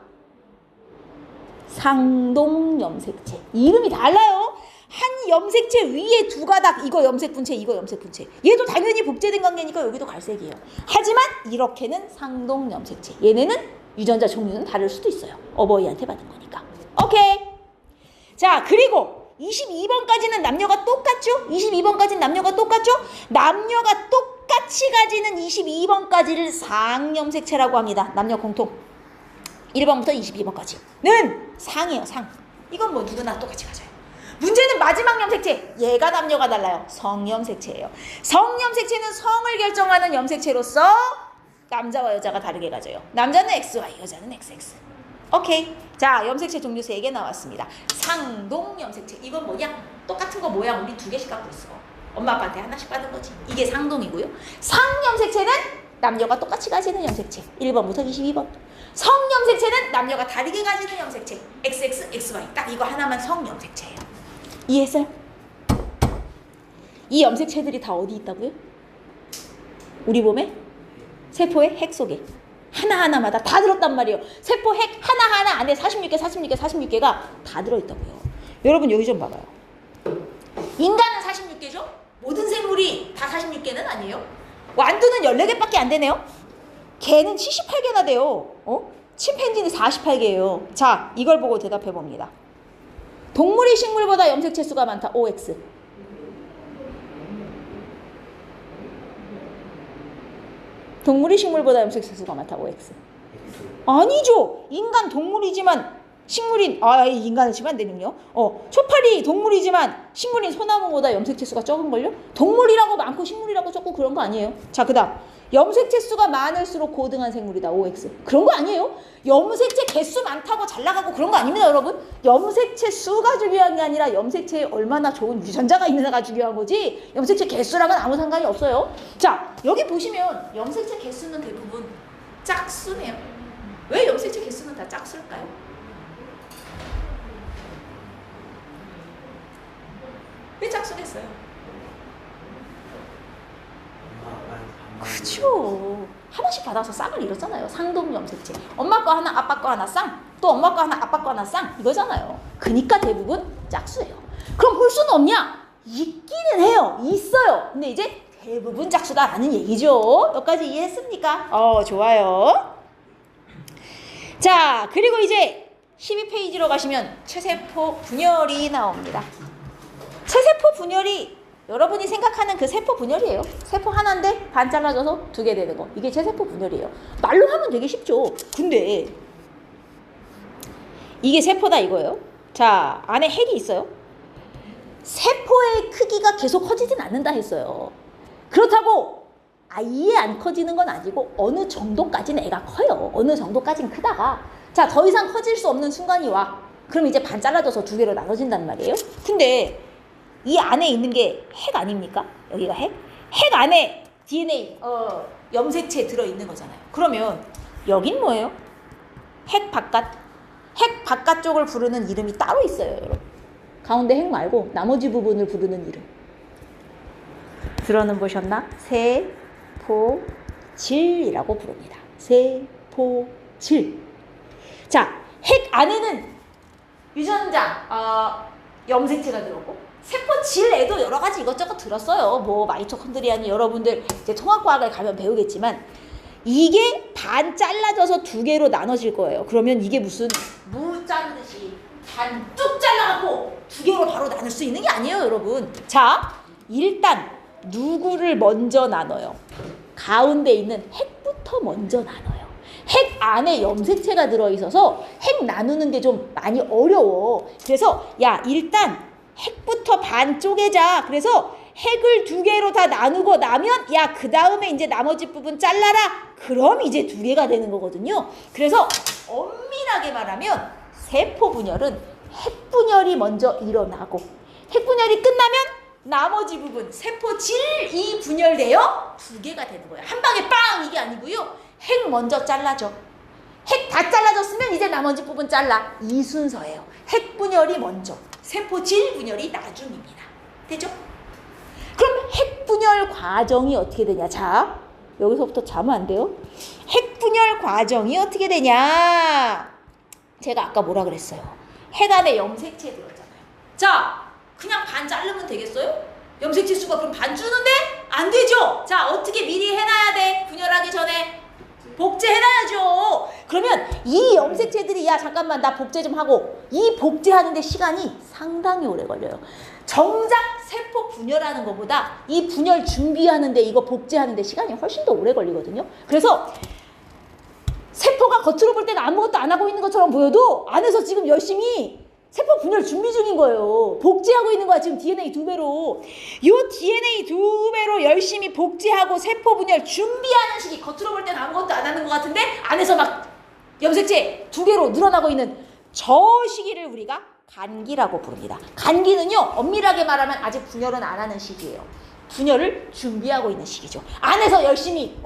상동 염색체. 이름이 달라요. 한 염색체 위에 두 가닥. 이거 염색 분체, 이거 염색 분체. 얘도 당연히 복제된 관계니까 여기도 갈색이에요. 하지만 이렇게는 상동 염색체. 얘네는 유전자 종류는 다를 수도 있어요. 어버이한테 받은 거니까. 오케이. 자, 그리고 22번까지는 남녀가 똑같죠? 22번까지는 남녀가 똑같죠? 남녀가 똑같이 가지는 22번까지를 상염색체라고 합니다. 남녀 공통. 1번부터 22번까지는 상이에요. 상. 이건 뭐 누구나 똑같이 가져요. 문제는 마지막 염색체. 얘가 남녀가 달라요. 성염색체예요. 성염색체는 성을 결정하는 염색체로서 남자와 여자가 다르게 가져요. 남자는 XY, 여자는 XX. 오케이. 자, 염색체 종류 3개 나왔습니다. 상동 염색체. 이건 뭐냐? 똑같은 거 모양 우리 2개씩 갖고 있어. 엄마 아빠한테 하나씩 받은 거지. 이게 상동이고요. 상염색체는 남녀가 똑같이 가지는 염색체. 1번부터 22번. 성염색체는 남녀가 다르게 가지는 염색체. XX, XY. 딱 이거 하나만 성염색체예요. 이해했어요? 이 염색체들이 다 어디 있다고요? 우리 몸에? 세포의 핵 속에. 하나하나마다 다 들었단 말이에요. 세포 핵 하나하나 안에 46개가 다 들어있다고요. 여러분 여기 좀 봐봐요. 인간은 46개죠? 모든 생물이 다 46개는 아니에요. 완두는 14개밖에 안 되네요. 개는 78개나 돼요. 침팬지는 48개예요. 자, 이걸 보고 대답해 봅니다. 동물이 식물보다 염색체 수가 많다. OX. 동물이 식물보다 염색체 수가 많다. OX. 아니죠. 인간 동물이지만 식물인 인간을 치면 안 되는요. 초파리 동물이지만 식물인 소나무보다 염색체 수가 적은걸요? 동물이라고 많고 식물이라고 적고 그런 거 아니에요. 자, 그 다음 염색체 수가 많을수록 고등한 생물이다. OX. 그런 거 아니에요. 염색체 개수 많다고 잘 나가고 그런 거 아닙니다, 여러분. 염색체 수가 중요한 게 아니라 염색체에 얼마나 좋은 유전자가 있느냐가 중요한 거지 염색체 개수랑은 아무 상관이 없어요. 자, 여기 보시면 염색체 개수는 대부분 짝수네요. 왜 염색체 개수는 다 짝수일까요? 왜 짝수겠어요? 그죠. 하나씩 받아서 쌍을 이뤘잖아요. 상동 염색체. 엄마 거 하나, 아빠 거 하나 쌍. 또 엄마 거 하나, 아빠 거 하나 쌍. 이거잖아요. 그니까 대부분 짝수예요. 그럼 볼 수는 없냐? 있기는 해요. 있어요. 근데 이제 대부분 짝수다라는 얘기죠. 여기까지 이해했습니까? 좋아요. 자, 그리고 이제 12페이지로 가시면 체세포 분열이 나옵니다. 체세포 분열이 여러분이 생각하는 그 세포 분열이에요. 세포 하나인데 반 잘라져서 2개 되는 거. 이게 체세포 분열이에요. 말로 하면 되게 쉽죠. 근데 이게 세포다 이거예요. 자, 안에 핵이 있어요. 세포의 크기가 계속 커지진 않는다 했어요. 그렇다고 아예 안 커지는 건 아니고 어느 정도까지는 애가 커요. 어느 정도까지는 크다가 자, 더 이상 커질 수 없는 순간이 와. 그럼 이제 반 잘라져서 두 개로 나눠진단 말이에요. 근데 이 안에 있는 게 핵 아닙니까? 여기가 핵? 핵 안에 DNA 염색체 들어있는 거잖아요. 그러면 여긴 뭐예요? 핵 바깥 쪽을 부르는 이름이 따로 있어요, 여러분. 가운데 핵 말고 나머지 부분을 부르는 이름. 들어는 보셨나? 세포질이라고 부릅니다. 세포질. 자, 핵 안에는 유전자, 염색체가 들었고 세포질에도 여러 가지 이것저것 들었어요. 뭐 마이토콘드리아는 여러분들 이제 통합과학을 가면 배우겠지만 이게 반 잘라져서 두 개로 나눠질 거예요. 그러면 이게 무슨 무 자르듯이 반 쭉 잘라갖고 두 개로 바로 나눌 수 있는 게 아니에요, 여러분. 자, 일단 누구를 먼저 나눠요? 가운데 있는 핵부터 먼저 나눠요. 핵 안에 염색체가 들어있어서 핵 나누는 게 좀 많이 어려워. 그래서 야, 일단 핵부터 반 쪼개자. 그래서 핵을 두 개로 다 나누고 나면 야, 그 다음에 이제 나머지 부분 잘라라. 그럼 이제 두 개가 되는 거거든요. 그래서 엄밀하게 말하면 세포 분열은 핵 분열이 먼저 일어나고 핵 분열이 끝나면 나머지 부분 세포질이 분열되어 두 개가 되는 거예요. 한 방에 빵 이게 아니고요. 핵 먼저 잘라줘. 핵 다 잘라졌으면 이제 나머지 부분 잘라. 이 순서예요. 핵 분열이 먼저, 세포질 분열이 나중입니다. 되죠? 그럼 핵 분열 과정이 어떻게 되냐? 자, 여기서부터 자면 안 돼요. 핵 분열 과정이 어떻게 되냐? 제가 아까 뭐라 그랬어요? 핵 안에 염색체 들었잖아요. 자, 그냥 반 자르면 되겠어요? 염색체 수가 그럼 반 주는데? 안 되죠? 자, 어떻게 미리 해놔야 돼? 분열하기 전에 복제해놔야죠. 그러면 이 염색체들이 야, 잠깐만 나 복제 좀 하고 이 복제하는데 시간이 상당히 오래 걸려요. 정작 세포 분열하는 것보다 이 분열 준비하는데 이거 복제하는데 시간이 훨씬 더 오래 걸리거든요. 그래서 세포가 겉으로 볼 때는 아무것도 안 하고 있는 것처럼 보여도 안에서 지금 열심히 세포 분열 준비 중인 거예요. 복제하고 있는 거야, 지금 DNA 두 배로. 요 DNA 두 배로 열심히 복제하고 세포 분열 준비하는 시기. 겉으로 볼 때는 아무것도 안 하는 것 같은데 안에서 막 염색체 두 개로 늘어나고 있는 저 시기를 우리가 간기라고 부릅니다. 간기는요, 엄밀하게 말하면 아직 분열은 안 하는 시기예요. 분열을 준비하고 있는 시기죠. 안에서 열심히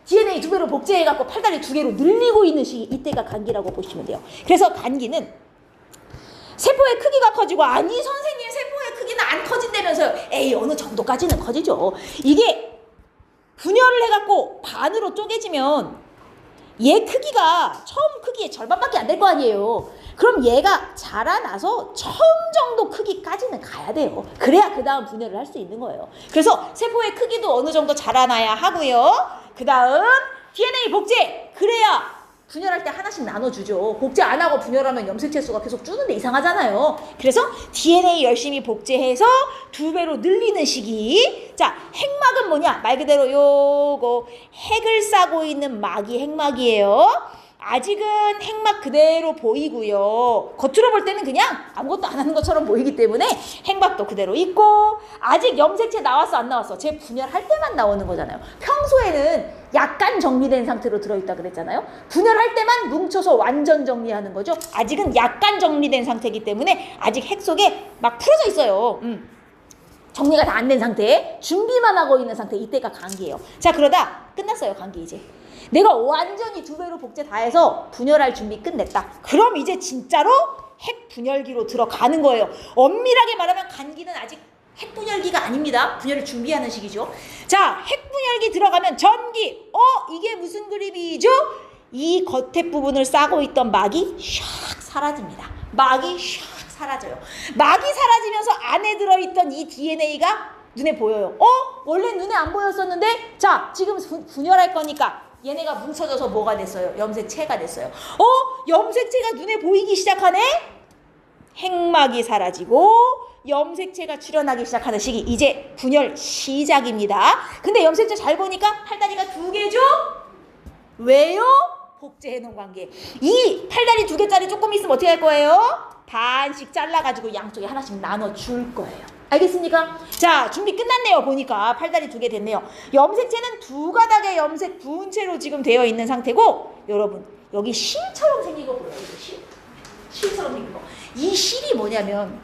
DNA 두 배로 복제해갖고 팔다리 두 개로 늘리고 있는 시기. 이때가 간기라고 보시면 돼요. 그래서 간기는 세포의 크기가 커지고 아니 선생님 세포의 크기는 안 커진다면서요. 에이, 어느 정도까지는 커지죠. 이게 분열을 해갖고 반으로 쪼개지면 얘 크기가 처음 크기의 절반밖에 안 될 거 아니에요. 그럼 얘가 자라나서 처음 정도 크기까지는 가야 돼요. 그래야 그 다음 분열을 할 수 있는 거예요. 그래서 세포의 크기도 어느 정도 자라나야 하고요. 그 다음 DNA 복제. 그래야 분열할 때 하나씩 나눠주죠. 복제 안 하고 분열하면 염색체 수가 계속 줄는데 이상하잖아요. 그래서 DNA 열심히 복제해서 두 배로 늘리는 시기. 자, 핵막은 뭐냐? 말 그대로 요거 핵을 싸고 있는 막이 핵막이에요. 아직은 핵막 그대로 보이고요. 겉으로 볼 때는 그냥 아무것도 안 하는 것처럼 보이기 때문에 핵막도 그대로 있고 아직 염색체 나왔어 안 나왔어? 제 분열할 때만 나오는 거잖아요. 평소에는 약간 정리된 상태로 들어있다 그랬잖아요. 분열할 때만 뭉쳐서 완전 정리하는 거죠. 아직은 약간 정리된 상태이기 때문에 아직 핵 속에 막 풀어져 있어요. 정리가 다 안 된 상태에 준비만 하고 있는 상태. 이때가 간기예요. 자, 그러다 끝났어요. 간기 이제. 내가 완전히 두 배로 복제 다 해서 분열할 준비 끝냈다. 그럼 이제 진짜로 핵 분열기로 들어가는 거예요. 엄밀하게 말하면 간기는 아직 핵 분열기가 아닙니다. 분열을 준비하는 시기죠. 자, 핵 분열기 들어가면 전기. 이게 무슨 그림이죠? 이 겉에 부분을 싸고 있던 막이 샥 사라집니다. 막이 샥 사라져요. 막이 사라지면서 안에 들어있던 이 DNA가 눈에 보여요. 원래 눈에 안 보였었는데 자, 지금 분열할 거니까 얘네가 뭉쳐져서 뭐가 됐어요? 염색체가 됐어요. 염색체가 눈에 보이기 시작하네? 핵막이 사라지고 염색체가 출현하기 시작하는 시기. 이제 분열 시작입니다. 근데 염색체 잘 보니까 팔다리가 두 개죠? 왜요? 복제해놓은 관계. 이 팔다리 두 개짜리 조금 있으면 어떻게 할 거예요? 반씩 잘라가지고 양쪽에 하나씩 나눠줄 거예요. 알겠습니까? 자, 준비 끝났네요. 보니까 팔다리 2개 됐네요. 염색체는 2가닥의 염색 부은체로 지금 되어 있는 상태고, 여러분 여기 실처럼 생긴 거 보여요. 실처럼 생긴 거. 이 실이 뭐냐면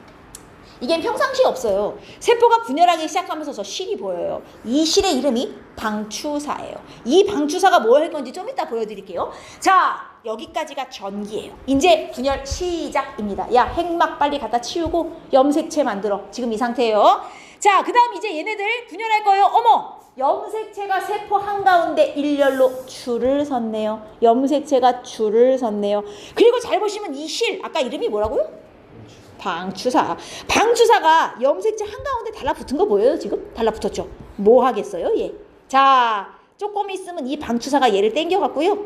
이게 평상시에 없어요. 세포가 분열하기 시작하면서 저 실이 보여요. 이 실의 이름이 방추사예요. 이 방추사가 뭐 할 건지 좀 이따 보여드릴게요. 자, 여기까지가 전기예요. 이제 분열 시작입니다. 야, 핵막 빨리 갖다 치우고 염색체 만들어. 지금 이 상태예요. 자, 그 다음 이제 얘네들 분열할 거예요. 어머! 염색체가 세포 한가운데 일렬로 줄을 섰네요. 염색체가 줄을 섰네요. 그리고 잘 보시면 이 실, 아까 이름이 뭐라고요? 방추사. 방추사가 염색체 한가운데 달라붙은 거 보여요? 지금? 달라붙었죠? 뭐 하겠어요? 얘. 자, 조금 있으면 이 방추사가 얘를 당겨갖고요.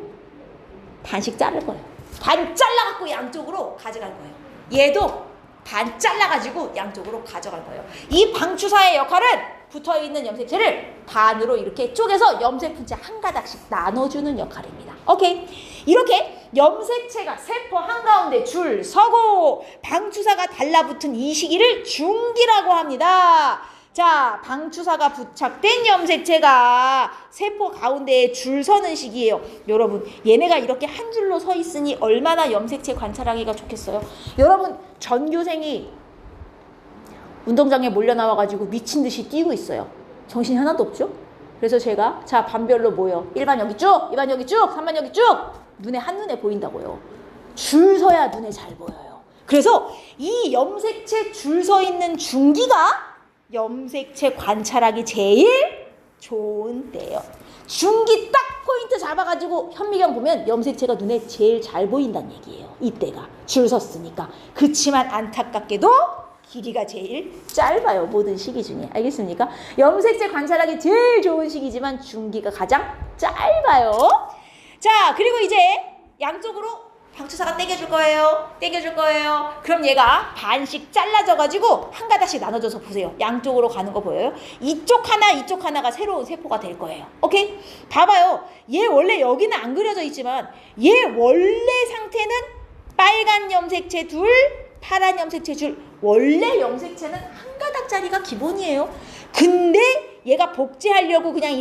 반씩 자를 거예요. 반 잘라갖고 양쪽으로 가져갈 거예요. 얘도 반 잘라가지고 양쪽으로 가져갈 거예요. 이 방추사의 역할은 붙어있는 염색체를 반으로 이렇게 쪼개서 염색 분체 한 가닥씩 나눠주는 역할입니다. 오케이. 이렇게 염색체가 세포 한가운데 줄 서고 방추사가 달라붙은 이 시기를 중기라고 합니다. 자, 방추사가 부착된 염색체가 세포 가운데에 줄 서는 시기예요. 여러분, 얘네가 이렇게 한 줄로 서 있으니 얼마나 염색체 관찰하기가 좋겠어요. 여러분, 전교생이 운동장에 몰려 나와가지고 미친 듯이 뛰고 있어요. 정신이 하나도 없죠? 그래서 제가 자, 반별로 모여. 1반 여기 쭉, 2반 여기 쭉, 3반 여기 쭉. 눈에 한눈에 보인다고요. 줄 서야 눈에 잘 보여요. 그래서 이 염색체 줄 서 있는 중기가 염색체 관찰하기 제일 좋은 때예요. 중기 딱 포인트 잡아가지고 현미경 보면 염색체가 눈에 제일 잘 보인다는 얘기예요. 이때가 줄 섰으니까. 그치만 안타깝게도 길이가 제일 짧아요. 모든 시기 중에. 알겠습니까? 염색체 관찰하기 제일 좋은 시기지만 중기가 가장 짧아요. 자, 그리고 이제 양쪽으로 방추사가 땡겨줄 거예요. 땡겨줄 거예요. 그럼 얘가 반씩 잘라져가지고 한 가닥씩 나눠져서 보세요. 양쪽으로 가는 거 보여요? 이쪽 하나, 이쪽 하나가 새로운 세포가 될 거예요. 오케이? 봐봐요. 얘 원래 여기는 안 그려져 있지만 얘 원래 상태는 빨간 염색체 둘, 파란 염색체 줄. 원래 염색체는 한 가닥짜리가 기본이에요. 근데 얘가 복제하려고 그냥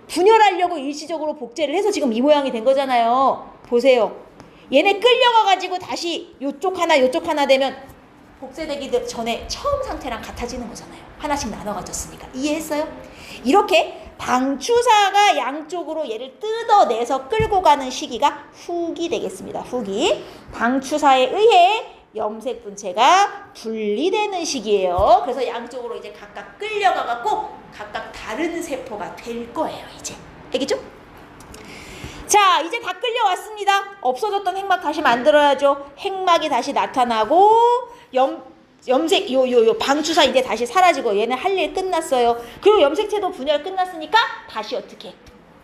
분열하려고 일시적으로 복제를 해서 지금 이 모양이 된 거잖아요. 보세요. 얘네 끌려가가지고 다시 요쪽 하나 되면 복제되기 전에 처음 상태랑 같아지는 거잖아요. 하나씩 나눠가졌으니까. 이해했어요? 이렇게 방추사가 양쪽으로 얘를 뜯어내서 끌고 가는 시기가 후기 되겠습니다. 후기. 방추사에 의해 염색 분체가 분리되는 시기예요. 그래서 양쪽으로 이제 각각 끌려가갖고 각각 다른 세포가 될 거예요. 이제. 알겠죠? 자, 이제 다 끌려왔습니다. 없어졌던 핵막 다시 만들어야죠. 핵막이 다시 나타나고 염색 방추사 이제 다시 사라지고 얘는 할 일 끝났어요. 그리고 염색체도 분열 끝났으니까 다시 어떻게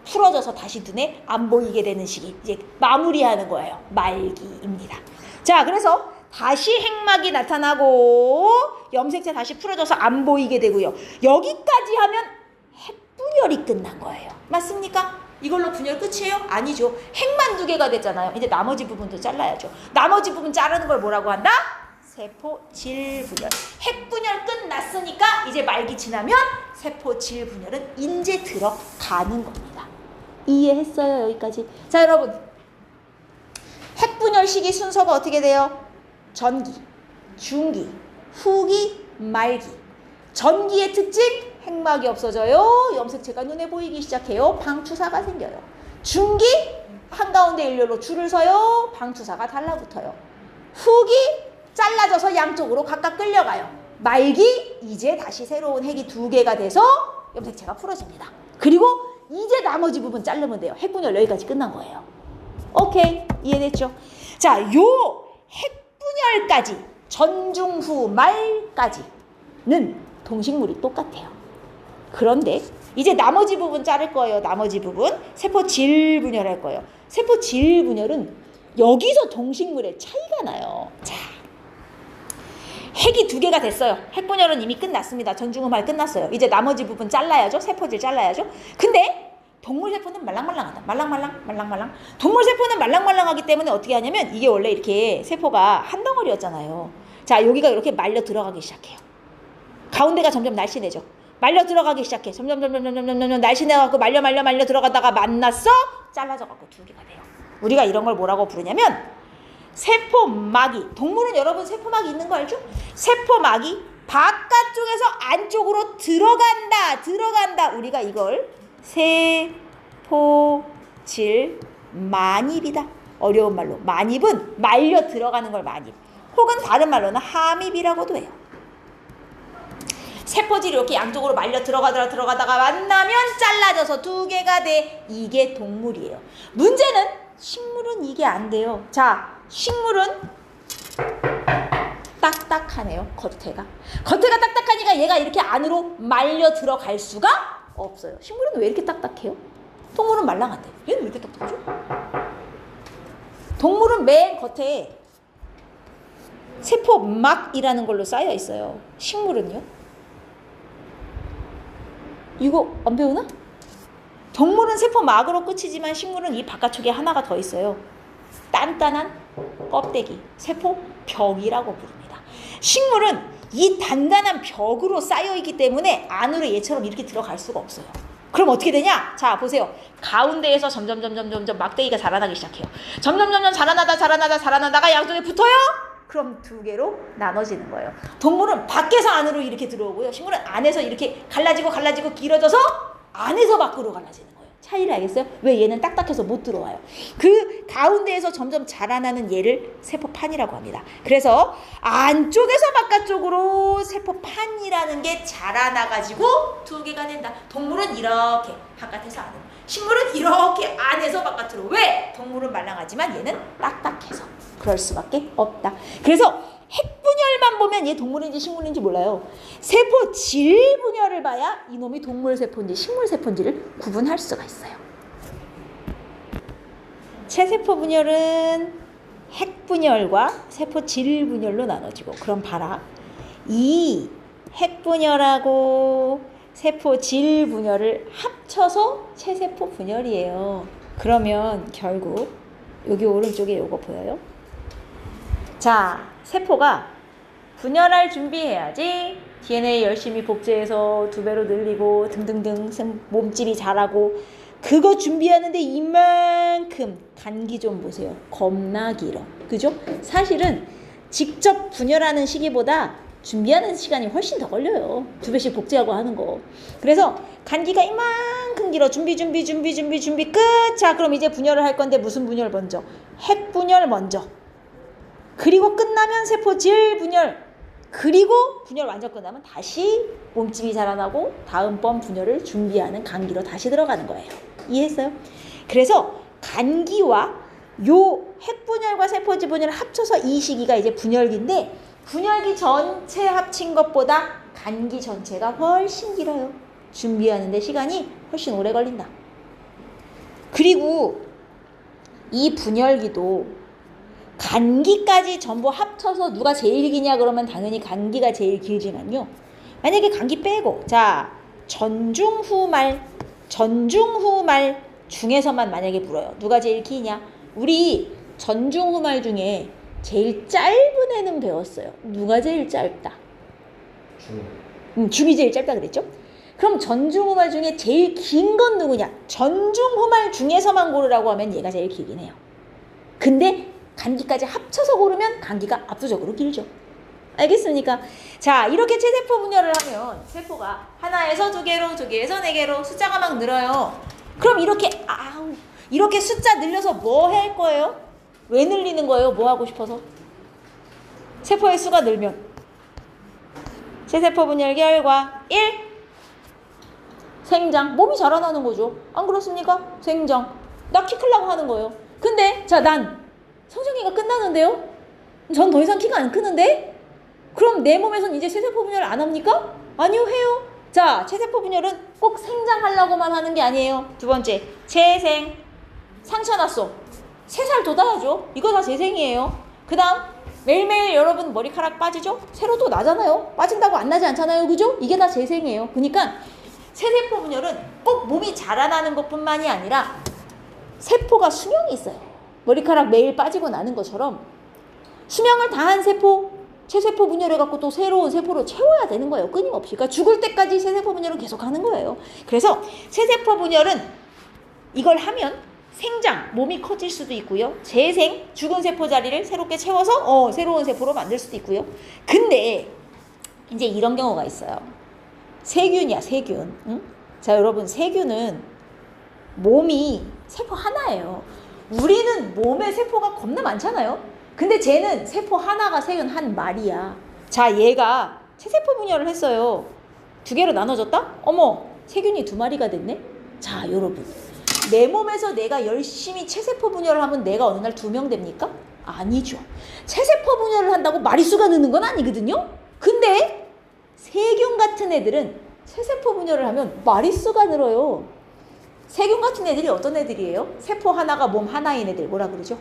풀어져서 다시 눈에 안 보이게 되는 시기. 이제 마무리하는 거예요. 말기입니다. 자, 그래서 다시 핵막이 나타나고 염색체 다시 풀어져서 안 보이게 되고요. 여기까지 하면 핵분열이 끝난 거예요. 맞습니까? 이걸로 분열 끝이에요? 아니죠. 핵만 2개가 됐잖아요. 이제 나머지 부분도 잘라야죠. 나머지 부분 자르는 걸 뭐라고 한다? 세포 질분열. 핵분열 끝났으니까 이제 말기 지나면 세포 질분열은 이제 들어가는 겁니다. 이해했어요? 여기까지. 자, 여러분. 핵분열 시기 순서가 어떻게 돼요? 전기, 중기, 후기, 말기. 전기의 특징, 핵막이 없어져요. 염색체가 눈에 보이기 시작해요. 방추사가 생겨요. 중기, 한가운데 일렬로 줄을 서요. 방추사가 달라붙어요. 후기, 잘라져서 양쪽으로 각각 끌려가요. 말기, 이제 다시 새로운 핵이 2개가 돼서 염색체가 풀어집니다. 그리고 이제 나머지 부분 자르면 돼요. 핵분열 여기까지 끝난 거예요. 오케이, 이해됐죠? 자, 요 핵분열까지, 전중후 말까지는 동식물이 똑같아요. 그런데 이제 나머지 부분 자를 거예요. 나머지 부분. 세포 질분열할 거예요. 세포 질분열은 여기서 동식물의 차이가 나요. 자, 핵이 2개가 됐어요. 핵분열은 이미 끝났습니다. 전중후 말 끝났어요. 이제 나머지 부분 잘라야죠. 세포질 잘라야죠. 근데 동물 세포는 말랑말랑하다. 말랑말랑. 동물 세포는 말랑말랑하기 때문에 어떻게 하냐면 이게 원래 이렇게 세포가 한 덩어리였잖아요. 자, 여기가 이렇게 말려 들어가기 시작해요. 가운데가 점점 날씬해져. 말려 들어가기 시작해. 점점 날씬해갖고 말려 들어가다가 만났어. 잘라져갖고 두 개가 돼요. 우리가 이런 걸 뭐라고 부르냐면 세포막이. 동물은 여러분 세포막이 있는 거 알죠? 세포막이 바깥쪽에서 안쪽으로 들어간다. 우리가 이걸 세포질 만입이다. 어려운 말로. 만입은 말려 들어가는 걸 만입. 혹은 다른 말로는 함입이라고도 해요. 세포질이 이렇게 양쪽으로 말려 들어가다가 만나면 잘라져서 두 개가 돼. 이게 동물이에요. 문제는 식물은 이게 안 돼요. 자, 식물은 딱딱하네요. 겉에가 딱딱하니까 얘가 이렇게 안으로 말려 들어갈 수가 없어요. 식물은 왜 이렇게 딱딱해요? 동물은 말랑한데 얘는 왜 이렇게 딱딱하죠? 동물은 맨 겉에 세포막이라는 걸로 쌓여 있어요. 식물은요? 이거 안 배우나? 동물은 세포막으로 끝이지만 식물은 이 바깥쪽에 하나가 더 있어요. 단단한 껍데기, 세포벽이라고 부릅니다. 식물은 이 단단한 벽으로 쌓여있기 때문에 안으로 얘처럼 이렇게 들어갈 수가 없어요. 그럼 어떻게 되냐? 자, 보세요. 가운데에서 점점 막대기가 자라나기 시작해요. 점점 자라나다가 양쪽에 붙어요? 그럼 두 개로 나눠지는 거예요. 동물은 밖에서 안으로 이렇게 들어오고요. 식물은 안에서 이렇게 갈라지고 길어져서 안에서 밖으로 갈라지는 거예요. 차이를 알겠어요? 왜 얘는 딱딱해서 못 들어와요? 그 가운데에서 점점 자라나는 얘를 세포판이라고 합니다. 그래서 안쪽에서 바깥쪽으로 세포판이라는 게 자라나가지고 두 개가 된다. 동물은 이렇게 바깥에서 안으로, 식물은 이렇게 안에서 바깥으로. 왜? 동물은 말랑하지만 얘는 딱딱해서. 그럴 수밖에 없다. 그래서 핵분열만 보면 얘 동물인지 식물인지 몰라요. 세포질 분열을 봐야 이놈이 동물세포인지 식물세포인지를 구분할 수가 있어요. 체세포 분열은 핵분열과 세포질 분열로 나눠지고, 그럼 봐라. 이 핵분열하고 세포질 분열을 합쳐서 체세포 분열이에요. 그러면 결국 여기 오른쪽에 요거 보여요? 자, 세포가 분열할 준비해야지 DNA 열심히 복제해서 2배로 늘리고 등등등 몸집이 자라고, 그거 준비하는데 이만큼 간기 좀 보세요. 겁나 길어. 그죠? 사실은 직접 분열하는 시기보다 준비하는 시간이 훨씬 더 걸려요. 2배씩 복제하고 하는 거. 그래서 간기가 이만큼 길어. 준비 끝. 자, 그럼 이제 분열을 할 건데 무슨 분열 먼저? 핵분열 먼저. 그리고 끝나면 세포질 분열. 그리고 분열 완전 끝나면 다시 몸집이 자라나고 다음번 분열을 준비하는 간기로 다시 들어가는 거예요. 이해했어요? 그래서 간기와 요 핵분열과 세포질 분열을 합쳐서 이 시기가 이제 분열기인데, 분열기 전체 합친 것보다 간기 전체가 훨씬 길어요. 준비하는데 시간이 훨씬 오래 걸린다. 그리고 이 분열기도 간기까지 전부 합쳐서 누가 제일 기냐 그러면 당연히 간기가 제일 길지만요. 만약에 간기 빼고, 자, 전중후말 중에서만 만약에 물어요. 누가 제일 기냐? 우리 전중후말 중에 제일 짧은 애는 배웠어요. 누가 제일 짧다? 중이 제일 짧다 그랬죠? 그럼 전중후말 중에 제일 긴 건 누구냐? 전중후말 중에서만 고르라고 하면 얘가 제일 길긴 해요. 근데 간기까지 합쳐서 고르면 간기가 압도적으로 길죠. 알겠습니까? 자, 이렇게 체세포 분열을 하면 세포가 하나에서 2개로, 2개에서 4개로 숫자가 막 늘어요. 그럼 이렇게 숫자 늘려서 뭐 할 거예요? 왜 늘리는 거예요? 뭐 하고 싶어서? 세포의 수가 늘면 체세포 분열 결과 1. 생장. 몸이 자라나는 거죠. 안 그렇습니까? 생장. 나 키 크려고 하는 거예요. 근데 자, 난 성장기가 끝나는데요? 전 더 이상 키가 안 크는데? 그럼 내 몸에선 이제 체세포 분열을 안 합니까? 아니요, 해요. 자, 체세포 분열은 꼭 생장하려고만 하는 게 아니에요. 두 번째, 재생. 상처 났어. 3살 돋아야죠. 이거 다 재생이에요. 그 다음, 매일매일 여러분 머리카락 빠지죠? 새로 또 나잖아요. 빠진다고 안 나지 않잖아요. 그죠? 이게 다 재생이에요. 그러니까 체세포 분열은 꼭 몸이 자라나는 것뿐만이 아니라 세포가 수명이 있어요. 머리카락 매일 빠지고 나는 것처럼 수명을 다한 세포, 체세포 분열해갖고 또 새로운 세포로 채워야 되는 거예요. 끊임없이. 그러니까 죽을 때까지 체세포 분열은 계속 하는 거예요. 그래서 체세포 분열은 이걸 하면 생장, 몸이 커질 수도 있고요. 재생, 죽은 세포 자리를 새롭게 채워서 새로운 세포로 만들 수도 있고요. 근데 이제 이런 경우가 있어요. 세균이야, 세균. 응? 자, 여러분, 세균은 몸이 세포 하나예요. 우리는 몸에 세포가 겁나 많잖아요. 근데 쟤는 세포 하나가 세균 한 마리야. 자, 얘가 체세포 분열을 했어요. 2개로 나눠졌다? 어머, 세균이 2마리가 됐네? 자, 여러분, 내 몸에서 내가 열심히 체세포 분열을 하면 내가 어느 날 2명 됩니까? 아니죠. 체세포 분열을 한다고 마리수가 느는 건 아니거든요? 근데 세균 같은 애들은 체세포 분열을 하면 마리수가 늘어요. 세균 같은 애들이 어떤 애들이에요? 세포 하나가 몸 하나인 애들 뭐라 그러죠?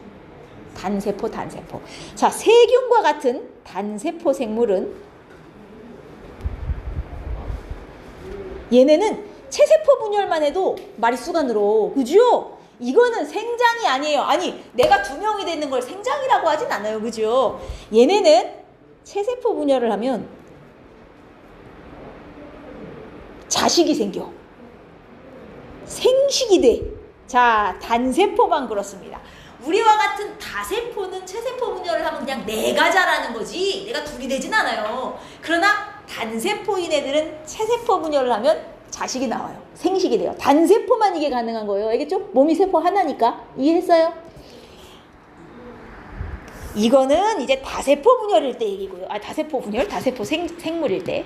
단세포, 단세포. 자, 세균과 같은 단세포 생물은 얘네는 체세포 분열만 해도 마리수가 늘어. 그죠? 이거는 생장이 아니에요. 아니, 내가 2명이 되는 걸 생장이라고 하진 않아요. 그죠? 얘네는 체세포 분열을 하면 자식이 생겨. 생식이 돼. 자, 단세포만 그렇습니다. 우리와 같은 다세포는 체세포 분열을 하면 그냥 내가 자라는 거지 내가 둘이 되진 않아요. 그러나 단세포인 애들은 체세포 분열을 하면 자식이 나와요. 생식이 돼요. 단세포만 이게 가능한 거예요. 알겠죠? 몸이 세포 하나니까. 이해했어요? 이거는 이제 다세포 분열일 때 얘기고요. 아, 다세포 분열, 다세포 생물일 때.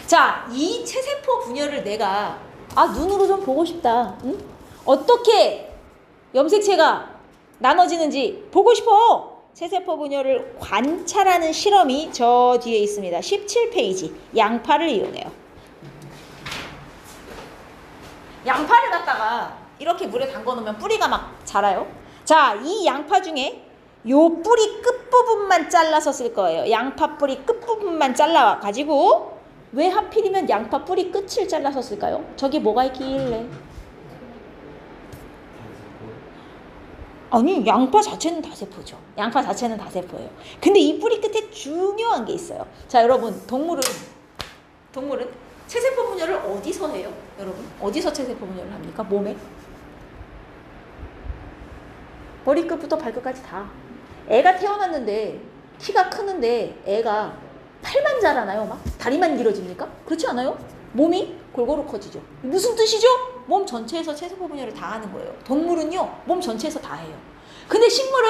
자, 이 체세포 분열을 내가 눈으로 좀 보고 싶다. 응? 어떻게 염색체가 나눠지는지 보고 싶어. 체세포 분열을 관찰하는 실험이 저 뒤에 있습니다. 17페이지. 양파를 이용해요. 양파를 갖다가 이렇게 물에 담궈 놓으면 뿌리가 막 자라요. 자, 이 양파 중에 요 뿌리 끝부분만 잘라서 쓸 거예요. 양파 뿌리 끝부분만 잘라가지고 왜 하필이면 양파 뿌리 끝을 잘라서 쓸까요? 저기 뭐가 있길래? 아니, 양파 자체는 다세포죠. 양파 자체는 다세포예요. 근데 이 뿌리 끝에 중요한 게 있어요. 자, 여러분, 동물은 체세포 분열을 어디서 해요? 여러분, 어디서 체세포 분열을 합니까? 몸에? 머리끝부터 발끝까지 다. 애가 태어났는데 키가 크는데 애가 팔만 자라나요? 막 다리만 길어집니까? 그렇지 않아요? 몸이 골고루 커지죠. 무슨 뜻이죠? 몸 전체에서 체세포 분열을 다 하는 거예요. 동물은요, 몸 전체에서 다 해요. 근데 식물은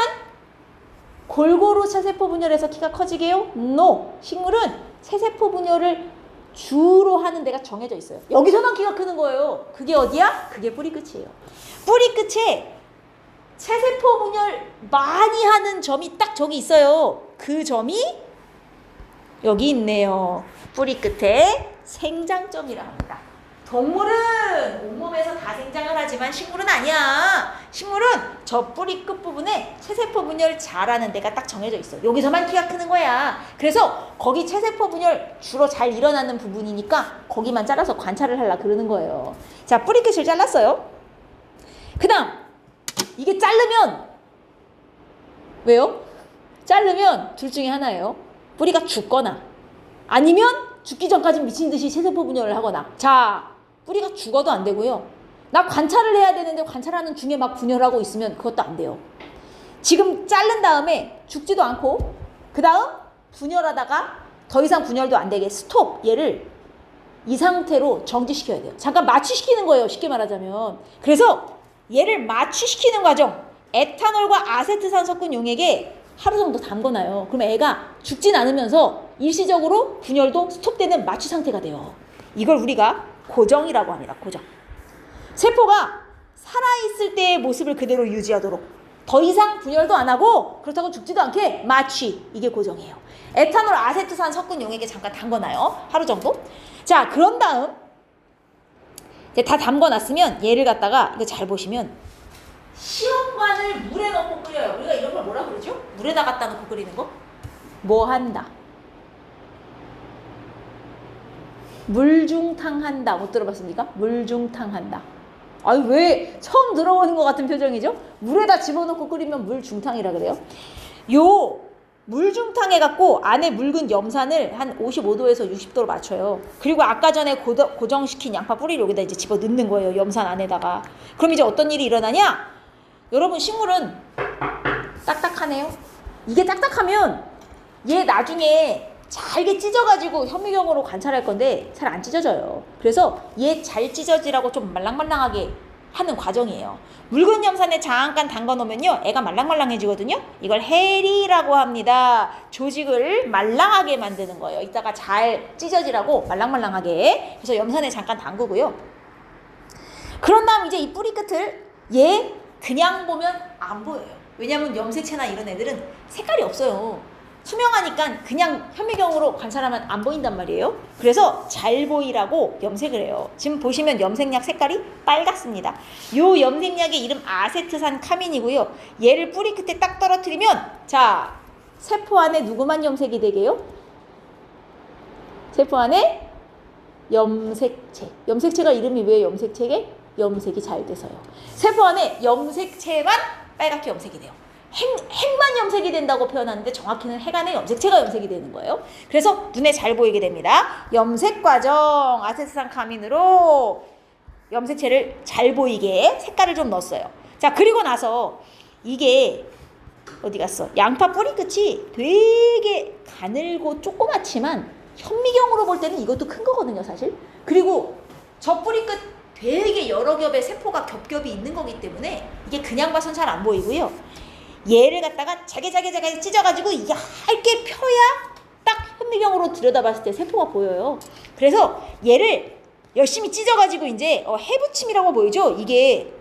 골고루 체세포 분열해서 키가 커지게요? No! 식물은 체세포 분열을 주로 하는 데가 정해져 있어요. 여기서만 키가 크는 거예요. 그게 어디야? 그게 뿌리 끝이에요. 뿌리 끝에 체세포 분열 많이 하는 점이 딱 저기 있어요. 그 점이 여기 있네요. 뿌리 끝에 생장점이라 합니다. 동물은 온몸에서 다 생장을 하지만 식물은 아니야. 식물은 저 뿌리 끝부분에 체세포 분열 잘하는 데가 딱 정해져 있어. 여기서만 키가 크는 거야. 그래서 거기 체세포 분열 주로 잘 일어나는 부분이니까 거기만 잘라서 관찰을 하려고 그러는 거예요. 자, 뿌리 끝을 잘랐어요. 그 다음 이게 자르면 왜요? 자르면 둘 중에 하나예요. 뿌리가 죽거나 아니면 죽기 전까지 미친 듯이 체세포 분열을 하거나. 자, 뿌리가 죽어도 안 되고요. 나 관찰을 해야 되는데 관찰하는 중에 막 분열하고 있으면 그것도 안 돼요. 지금 자른 다음에 죽지도 않고 그 다음 분열하다가 더 이상 분열도 안 되게 스톱. 얘를 이 상태로 정지시켜야 돼요. 잠깐 마취시키는 거예요. 쉽게 말하자면. 그래서 얘를 마취시키는 과정. 에탄올과 아세트산 섞은 용액에 하루 정도 담궈놔요. 그러면 애가 죽진 않으면서 일시적으로 분열도 스톱되는 마취 상태가 돼요. 이걸 우리가 고정이라고 합니다. 고정. 세포가 살아있을 때의 모습을 그대로 유지하도록 더 이상 분열도 안 하고 그렇다고 죽지도 않게 마취. 이게 고정이에요. 에탄올, 아세트산 섞은 용액에 잠깐 담궈놔요. 하루 정도. 자, 그런 다음 이제 다 담궈놨으면 얘를 갖다가 이거 잘 보시면 시험관을 물에 넣고 끓여요. 우리가 이런 걸 뭐라 그러죠? 물에다 갖다 놓고 끓이는 거? 뭐 한다? 물중탕 한다. 못 들어봤습니까? 물중탕 한다. 아유, 왜 처음 들어보는 것 같은 표정이죠? 물에다 집어넣고 끓이면 물중탕이라 그래요. 요 물중탕 해갖고 안에 묽은 염산을 한 55도에서 60도로 맞춰요. 그리고 아까 전에 고정시킨 양파 뿌리를 여기다 이제 집어 넣는 거예요. 염산 안에다가. 그럼 이제 어떤 일이 일어나냐? 여러분, 식물은 딱딱하네요. 이게 딱딱하면 얘 나중에 잘게 찢어가지고 현미경으로 관찰할 건데 잘 안 찢어져요. 그래서 얘 잘 찢어지라고 좀 말랑말랑하게 하는 과정이에요. 묽은 염산에 잠깐 담가 놓으면요, 애가 말랑말랑해지거든요. 이걸 해리라고 합니다. 조직을 말랑하게 만드는 거예요. 이따가 잘 찢어지라고 말랑말랑하게. 그래서 염산에 잠깐 담그고요. 그런 다음 이제 이 뿌리 끝을 얘 그냥 보면 안 보여요. 왜냐면 염색체나 이런 애들은 색깔이 없어요. 투명하니까 그냥 현미경으로 관찰하면 안 보인단 말이에요. 그래서 잘 보이라고 염색을 해요. 지금 보시면 염색약 색깔이 빨갛습니다. 요 염색약의 이름 아세트산 카민이고요. 얘를 뿌리 끝에 딱 떨어뜨리면, 자, 세포 안에 누구만 염색이 되게요? 세포 안에 염색체. 염색체가 이름이 왜 염색체게? 염색이 잘 돼서요. 세포 안에 염색체만 빨갛게 염색이 돼요. 핵만 염색이 된다고 표현하는데 정확히는 핵 안에 염색체가 염색이 되는 거예요. 그래서 눈에 잘 보이게 됩니다. 염색 과정, 아세트산 카민으로 염색체를 잘 보이게 색깔을 좀 넣었어요. 자, 그리고 나서 이게 어디 갔어? 양파 뿌리 끝이 되게 가늘고 조그맣지만 현미경으로 볼 때는 이것도 큰 거거든요, 사실. 그리고 저 뿌리 끝 되게 여러 겹의 세포가 겹겹이 있는 거기 때문에 이게 그냥 봐선 잘 안 보이고요. 얘를 갖다가 자게 찢어가지고 얇게 펴야 딱 현미경으로 들여다봤을 때 세포가 보여요. 그래서 얘를 열심히 찢어가지고 이제 해부침이라고 보이죠? 이게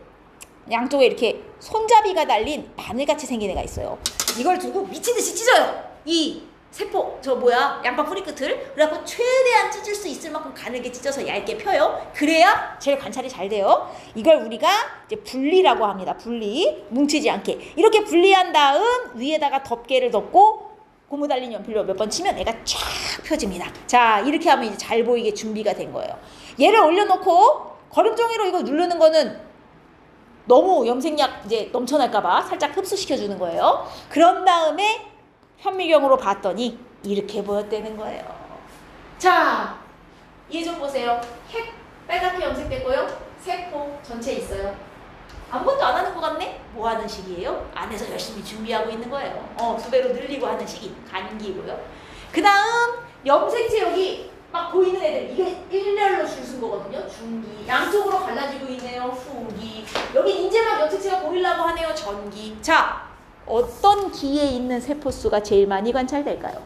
양쪽에 이렇게 손잡이가 달린 바늘같이 생긴 애가 있어요. 이걸 두고 미친듯이 찢어요. 이 세포, 양파 뿌리 끝을. 그래갖고 최대한 찢을 수 있을 만큼 가늘게 찢어서 얇게 펴요. 그래야 제일 관찰이 잘 돼요. 이걸 우리가 이제 분리라고 합니다. 분리. 뭉치지 않게. 이렇게 분리한 다음 위에다가 덮개를 덮고 고무 달린 연필로 몇 번 치면 애가 쫙 펴집니다. 자, 이렇게 하면 이제 잘 보이게 준비가 된 거예요. 얘를 올려놓고 거름종이로 이거 누르는 거는 너무 염색약 이제 넘쳐날까봐 살짝 흡수시켜주는 거예요. 그런 다음에 현미경으로 봤더니 이렇게 보였다는 거예요. 자, 얘 좀 보세요. 핵 빨갛게 염색됐고요. 세포 전체 있어요. 아무것도 안 하는 것 같네? 뭐 하는 시기예요? 안에서 열심히 준비하고 있는 거예요. 2배로 늘리고 하는 시기. 간기고요. 그 다음 염색체 여기 막 보이는 애들, 이게 일렬로 줄 쓴 거거든요. 중기. 양쪽으로 갈라지고 있네요. 후기. 여기 이제 막 염색체가 보이려고 하네요. 전기. 자, 어떤 기에 있는 세포수가 제일 많이 관찰될까요?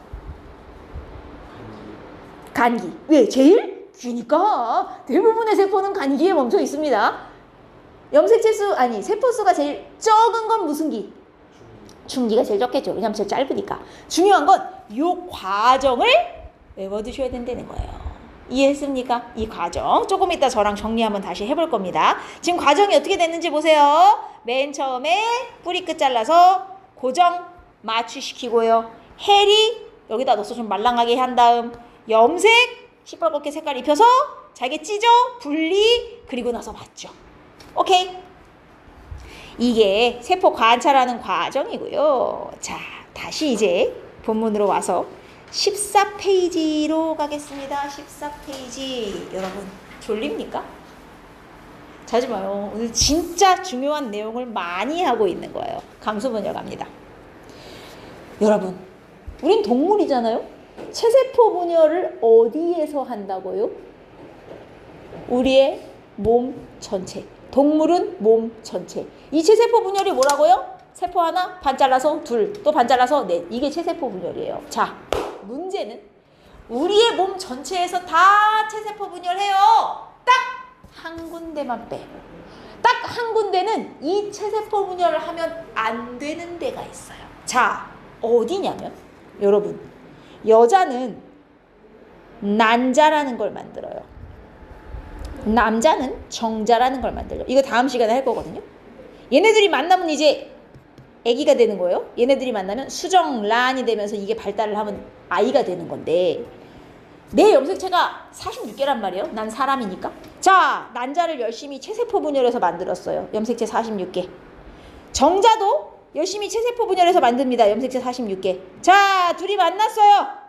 간기. 왜? 제일? 그러니까 대부분의 세포는 간기에 멈춰 있습니다. 세포수가 제일 적은 건 무슨 기? 중기가 제일 적겠죠. 왜냐면 제일 짧으니까. 중요한 건 이 과정을 외워두셔야 된다는 거예요. 이해했습니까? 이 과정. 조금 이따 저랑 정리 한번 다시 해볼 겁니다. 지금 과정이 어떻게 됐는지 보세요. 맨 처음에 뿌리 끝 잘라서 고정 마취시키고요. 해리 여기다 넣어서 좀 말랑하게 한 다음 염색 시뻘겋게 색깔 입혀서 잘게 찢어 분리 그리고 나서 맞죠. 오케이. 이게 세포 관찰하는 과정이고요. 자, 다시 이제 본문으로 와서 14페이지로 가겠습니다. 14페이지. 여러분 졸립니까? 자지 마요. 오늘 진짜 중요한 내용을 많이 하고 있는 거예요. 감수분열 갑니다. 여러분, 우린 동물이잖아요. 체세포 분열을 어디에서 한다고요? 우리의 몸 전체. 동물은 몸 전체. 이 체세포 분열이 뭐라고요? 세포 하나 반 잘라서 둘, 또 반 잘라서 넷. 이게 체세포 분열이에요. 자, 문제는 우리의 몸 전체에서 다 체세포 분열해요. 딱 한 군데만 빼고. 딱 한 군데는 이 체세포 분열을 하면 안 되는 데가 있어요. 자, 어디냐면 여러분, 여자는 난자라는 걸 만들어요. 남자는 정자라는 걸 만들어요. 이거 다음 시간에 할 거거든요. 얘네들이 만나면 이제 아기가 되는 거예요. 얘네들이 만나면 수정란이 되면서 이게 발달을 하면 아이가 되는 건데, 내 염색체가 46개란 말이에요. 난 사람이니까. 자, 난자를 열심히 체세포 분열해서 만들었어요. 염색체 46개. 정자도 열심히 체세포 분열해서 만듭니다. 염색체 46개. 자, 둘이 만났어요.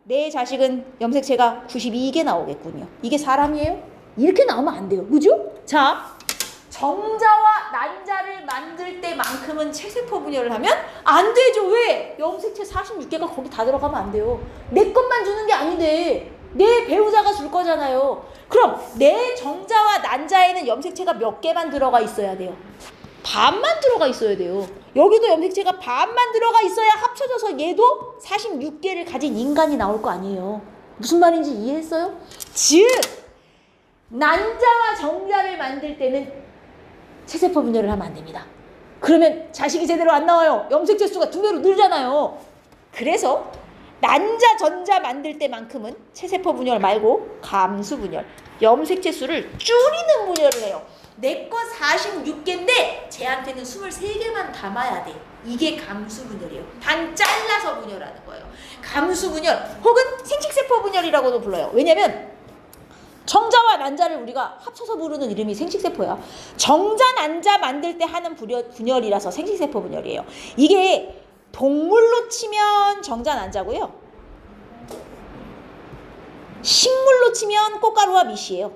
내 자식은 염색체가 92개 나오겠군요. 이게 사람이에요? 이렇게 나오면 안 돼요. 그죠? 자, 정자와 난자를 만들 때만큼은 체세포 분열을 하면 안 되죠. 왜? 염색체 46개가 거기 다 들어가면 안 돼요. 내 것만 주는 게 아닌데 내 배우자가 줄 거잖아요. 그럼 내 정자와 난자에는 염색체가 몇 개만 들어가 있어야 돼요? 반만 들어가 있어야 돼요. 여기도 염색체가 반만 들어가 있어야 합쳐져서 얘도 46개를 가진 인간이 나올 거 아니에요. 무슨 말인지 이해했어요? 즉 난자와 정자를 만들 때는 체세포 분열을 하면 안 됩니다. 그러면 자식이 제대로 안 나와요. 염색체 수가 2배로 늘잖아요. 그래서 난자 전자 만들 때만큼은 체세포 분열 말고 감수 분열, 염색체 수를 줄이는 분열을 해요. 내 거 46개인데 쟤한테는 23개만 담아야 돼. 이게 감수 분열이에요. 반 잘라서 분열하는 거예요. 감수 분열 혹은 생식세포 분열이라고도 불러요. 왜냐면 정자와 난자를 우리가 합쳐서 부르는 이름이 생식세포야. 정자, 난자 만들 때 하는 분열이라서 생식세포 분열이에요. 이게 동물로 치면 정자, 난자고요. 식물로 치면 꽃가루와 밑이에요.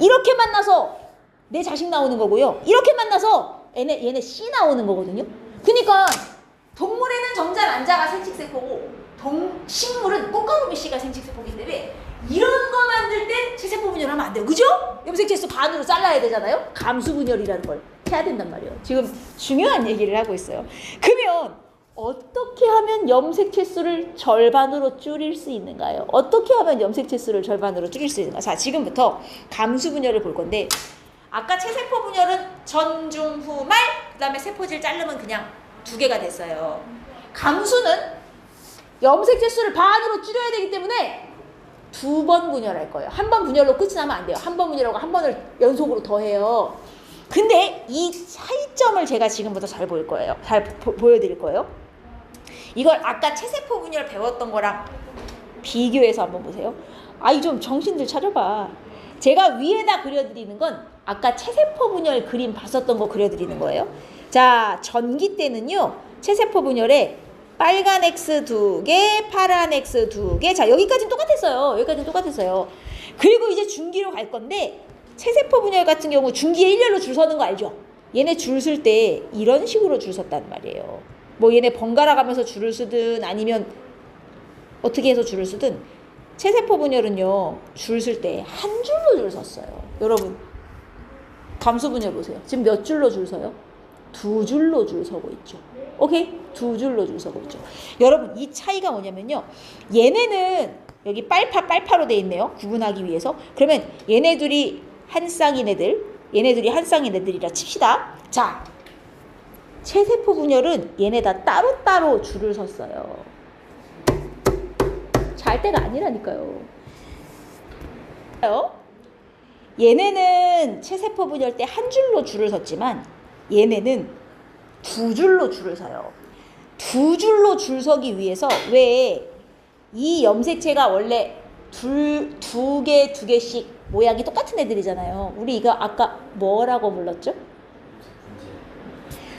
이렇게 만나서 내 자식 나오는 거고요. 이렇게 만나서 얘네 씨 나오는 거거든요. 그러니까 동물에는 정자, 난자가 생식세포고 식물은 꽃가루 밑씨가 생식세포이기 때문에 이런 거 만들 땐 체세포 분열하면 안 돼요. 그죠? 염색체 수 반으로 잘라야 되잖아요. 감수 분열이라는 걸 해야 된단 말이에요. 지금 중요한 얘기를 하고 있어요. 그러면 어떻게 하면 염색체 수를 절반으로 줄일 수 있는가요? 어떻게 하면 염색체 수를 절반으로 줄일 수 있는가? 자, 지금부터 감수 분열을 볼 건데 아까 체세포 분열은 전, 중, 후, 말 그다음에 세포질 자르면 그냥 2개가 됐어요. 감수는 염색체 수를 반으로 줄여야 되기 때문에 2번 분열할 거예요. 한 번 분열로 끝이 나면 안 돼요. 한 번 분열하고 한 번을 연속으로 더 해요. 근데 이 차이점을 제가 지금부터 잘 보일 거예요. 잘 보여드릴 거예요. 이걸 아까 체세포 분열 배웠던 거랑 비교해서 한번 보세요. 아이 좀 정신들 차려봐. 제가 위에다 그려드리는 건 아까 체세포 분열 그림 봤었던 거 그려드리는 거예요. 자, 전기 때는요. 체세포 분열에 빨간 X 2개, 파란 X 2개. 자, 여기까지는 똑같았어요. 여기까지는 똑같았어요. 그리고 이제 중기로 갈 건데 체세포 분열 같은 경우 중기에 일렬로 줄 서는 거 알죠? 얘네 줄 쓸 때 이런 식으로 줄 섰단 말이에요. 뭐 얘네 번갈아 가면서 줄을 쓰든 아니면 어떻게 해서 줄을 쓰든 체세포 분열은요. 줄 쓸 때 한 줄로 줄 섰어요. 여러분 감수 분열 보세요. 지금 몇 줄로 줄 서요? 2줄로 줄 서고 있죠. 오케이? 2줄로 줄 서고 있죠. 여러분 이 차이가 뭐냐면요. 얘네는 여기 빨파로 돼 있네요. 구분하기 위해서. 그러면 얘네들이 한 쌍인 애들, 얘네들이 한 쌍인 애들이라 칩시다. 자, 체세포 분열은 얘네 다 따로따로 줄을 섰어요. 잘 때가 아니라니까요. 얘네는 체세포 분열 때 한 줄로 줄을 섰지만 얘네는 2줄로 줄을 서요. 2줄로 줄 서기 위해서 왜 이 염색체가 원래 두 개씩 모양이 똑같은 애들이잖아요. 우리 이거 아까 뭐라고 불렀죠?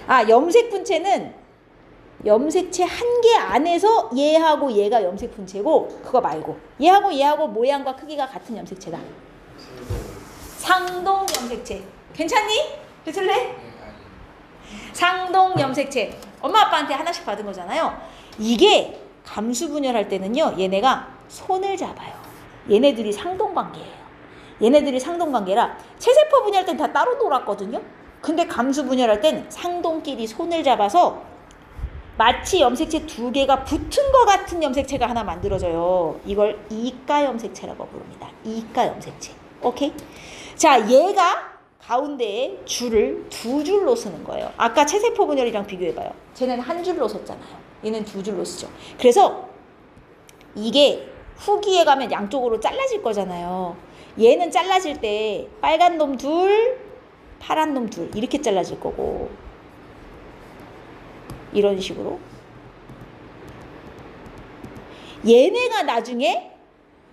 아, 염색 분체는 염색체 한 개 안에서 얘하고 얘가 염색 분체고 그거 말고 얘하고 모양과 크기가 같은 염색체다. 상동 염색체. 괜찮니? 해줄래? 상동 염색체. 엄마 아빠한테 하나씩 받은 거잖아요. 이게 감수 분열할 때는요. 얘네가 손을 잡아요. 얘네들이 상동관계예요. 얘네들이 상동관계라 체세포 분열할 땐 다 따로 놀았거든요. 근데 감수 분열할 땐 상동끼리 손을 잡아서 마치 염색체 2개가 붙은 것 같은 염색체가 하나 만들어져요. 이걸 이가 염색체라고 부릅니다. 이가 염색체. 오케이? 자, 얘가 가운데에 줄을 2줄로 쓰는 거예요. 아까 체세포 분열이랑 비교해봐요. 쟤는 한 줄로 섰잖아요. 얘는 2줄로 쓰죠. 그래서 이게 후기에 가면 양쪽으로 잘라질 거잖아요. 얘는 잘라질 때 빨간 놈 둘, 파란 놈 둘 이렇게 잘라질 거고 이런 식으로 얘네가 나중에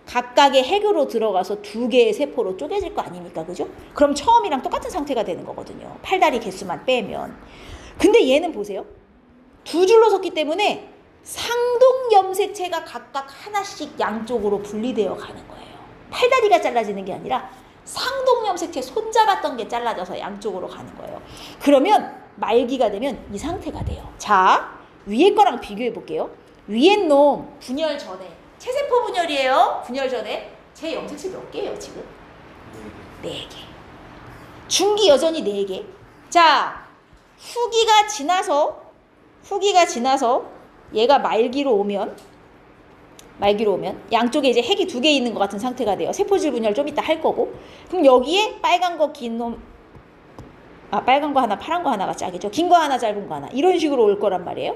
각각의 핵으로 들어가서 두 개의 세포로 쪼개질 거 아닙니까? 그죠? 그럼 처음이랑 똑같은 상태가 되는 거거든요. 팔다리 개수만 빼면. 근데 얘는 보세요. 두 줄로 섰기 때문에 상동 염색체가 각각 하나씩 양쪽으로 분리되어 가는 거예요. 팔다리가 잘라지는 게 아니라 상동 염색체 손잡았던 게 잘라져서 양쪽으로 가는 거예요. 그러면 말기가 되면 이 상태가 돼요. 자, 위에 거랑 비교해 볼게요. 위에 놈 분열 전에 체세포 분열이에요. 분열 전에 제 염색체 몇 개예요 지금? 4개. 중기 여전히 4개. 자, 후기가 지나서 얘가 말기로 오면 양쪽에 이제 핵이 2개 있는 것 같은 상태가 돼요. 세포질 분열 좀 이따 할 거고. 그럼 여기에 빨간 거 긴 놈, 빨간 거 하나, 파란 거 하나가 짝이죠. 긴 거 하나, 짧은 거 하나. 이런 식으로 올 거란 말이에요.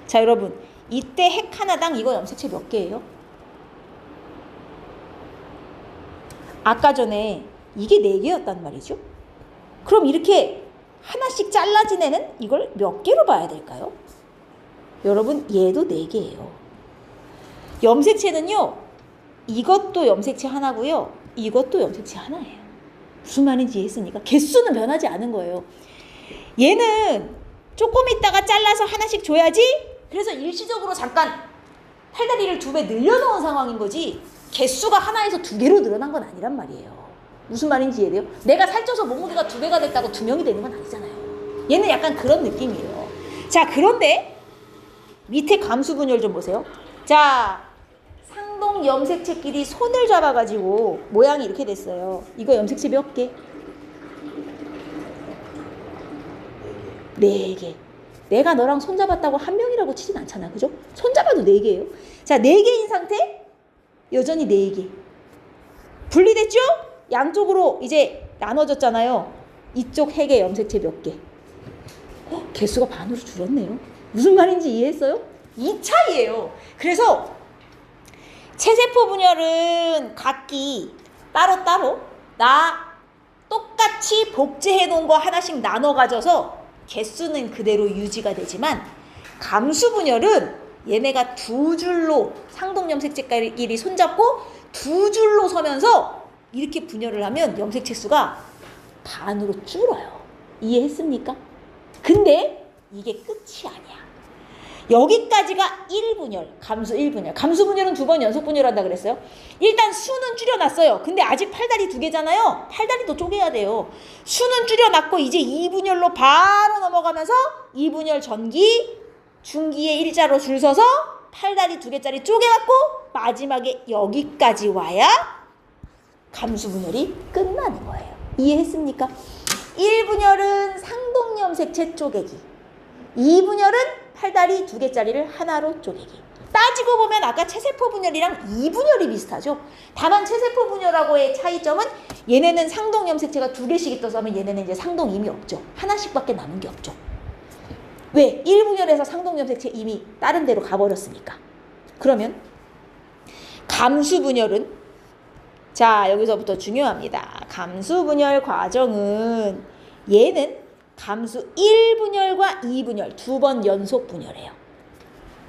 자, 여러분. 이때 핵 하나당 이거 염색체 몇 개예요? 아까 전에 이게 4개였단 말이죠. 그럼 이렇게 하나씩 잘라진 애는 이걸 몇 개로 봐야 될까요? 여러분, 얘도 4개예요. 염색체는요, 이것도 염색체 하나고요, 이것도 염색체 하나예요. 무슨 말인지 이해했습니까? 개수는 변하지 않은 거예요. 얘는 조금 있다가 잘라서 하나씩 줘야지. 그래서 일시적으로 잠깐 팔다리를 2배 늘려놓은 상황인 거지, 개수가 하나에서 2개로 늘어난 건 아니란 말이에요. 무슨 말인지 이해돼요? 내가 살쪄서 몸무게가 2배가 됐다고 2명이 되는 건 아니잖아요. 얘는 약간 그런 느낌이에요. 자, 그런데 밑에 감수 분열 좀 보세요. 자, 상동 염색체끼리 손을 잡아가지고 모양이 이렇게 됐어요. 이거 염색체 몇 개? 4개. 내가 너랑 손잡았다고 한 명이라고 치진 않잖아. 그죠? 손잡아도 4개예요. 자, 4개인 상태? 여전히 4개. 분리됐죠? 양쪽으로 이제 나눠졌잖아요. 이쪽 핵의 염색체 몇 개? 개수가 반으로 줄었네요. 무슨 말인지 이해했어요? 이 차이예요. 그래서 체세포 분열은 각기 따로따로 똑같이 복제해 놓은 거 하나씩 나눠 가져서 개수는 그대로 유지가 되지만, 감수 분열은 얘네가 2줄로 상동 염색체끼리 손잡고 2줄로 서면서 이렇게 분열을 하면 염색체 수가 반으로 줄어요. 이해했습니까? 근데 이게 끝이 아니야. 여기까지가 1분열, 감수 1분열. 감수 분열은 2번 연속 분열한다 그랬어요. 일단 수는 줄여놨어요. 근데 아직 팔다리 2개잖아요. 팔다리도 쪼개야 돼요. 수는 줄여놨고 이제 2분열로 바로 넘어가면서 2분열 전기, 중기에 일자로 줄 서서 팔다리 2개짜리 쪼개갖고 마지막에 여기까지 와야 감수 분열이 끝나는 거예요. 이해했습니까? 1분열은 상동 염색체 쪼개기, 2분열은 팔다리 2개짜리를 하나로 쪼개기. 따지고 보면 아까 체세포 분열이랑 2분열이 비슷하죠. 다만 체세포 분열하고의 차이점은 얘네는 상동 염색체가 2개씩 있어서 하면 얘네는 이제 상동 이미 없죠. 하나씩밖에 남은 게 없죠. 왜? 1분열에서 상동 염색체 이미 다른 데로 가버렸으니까. 그러면 감수 분열은, 자, 여기서부터 중요합니다. 감수 분열 과정은 얘는 감수 1분열과 2분열 2번 연속 분열해요.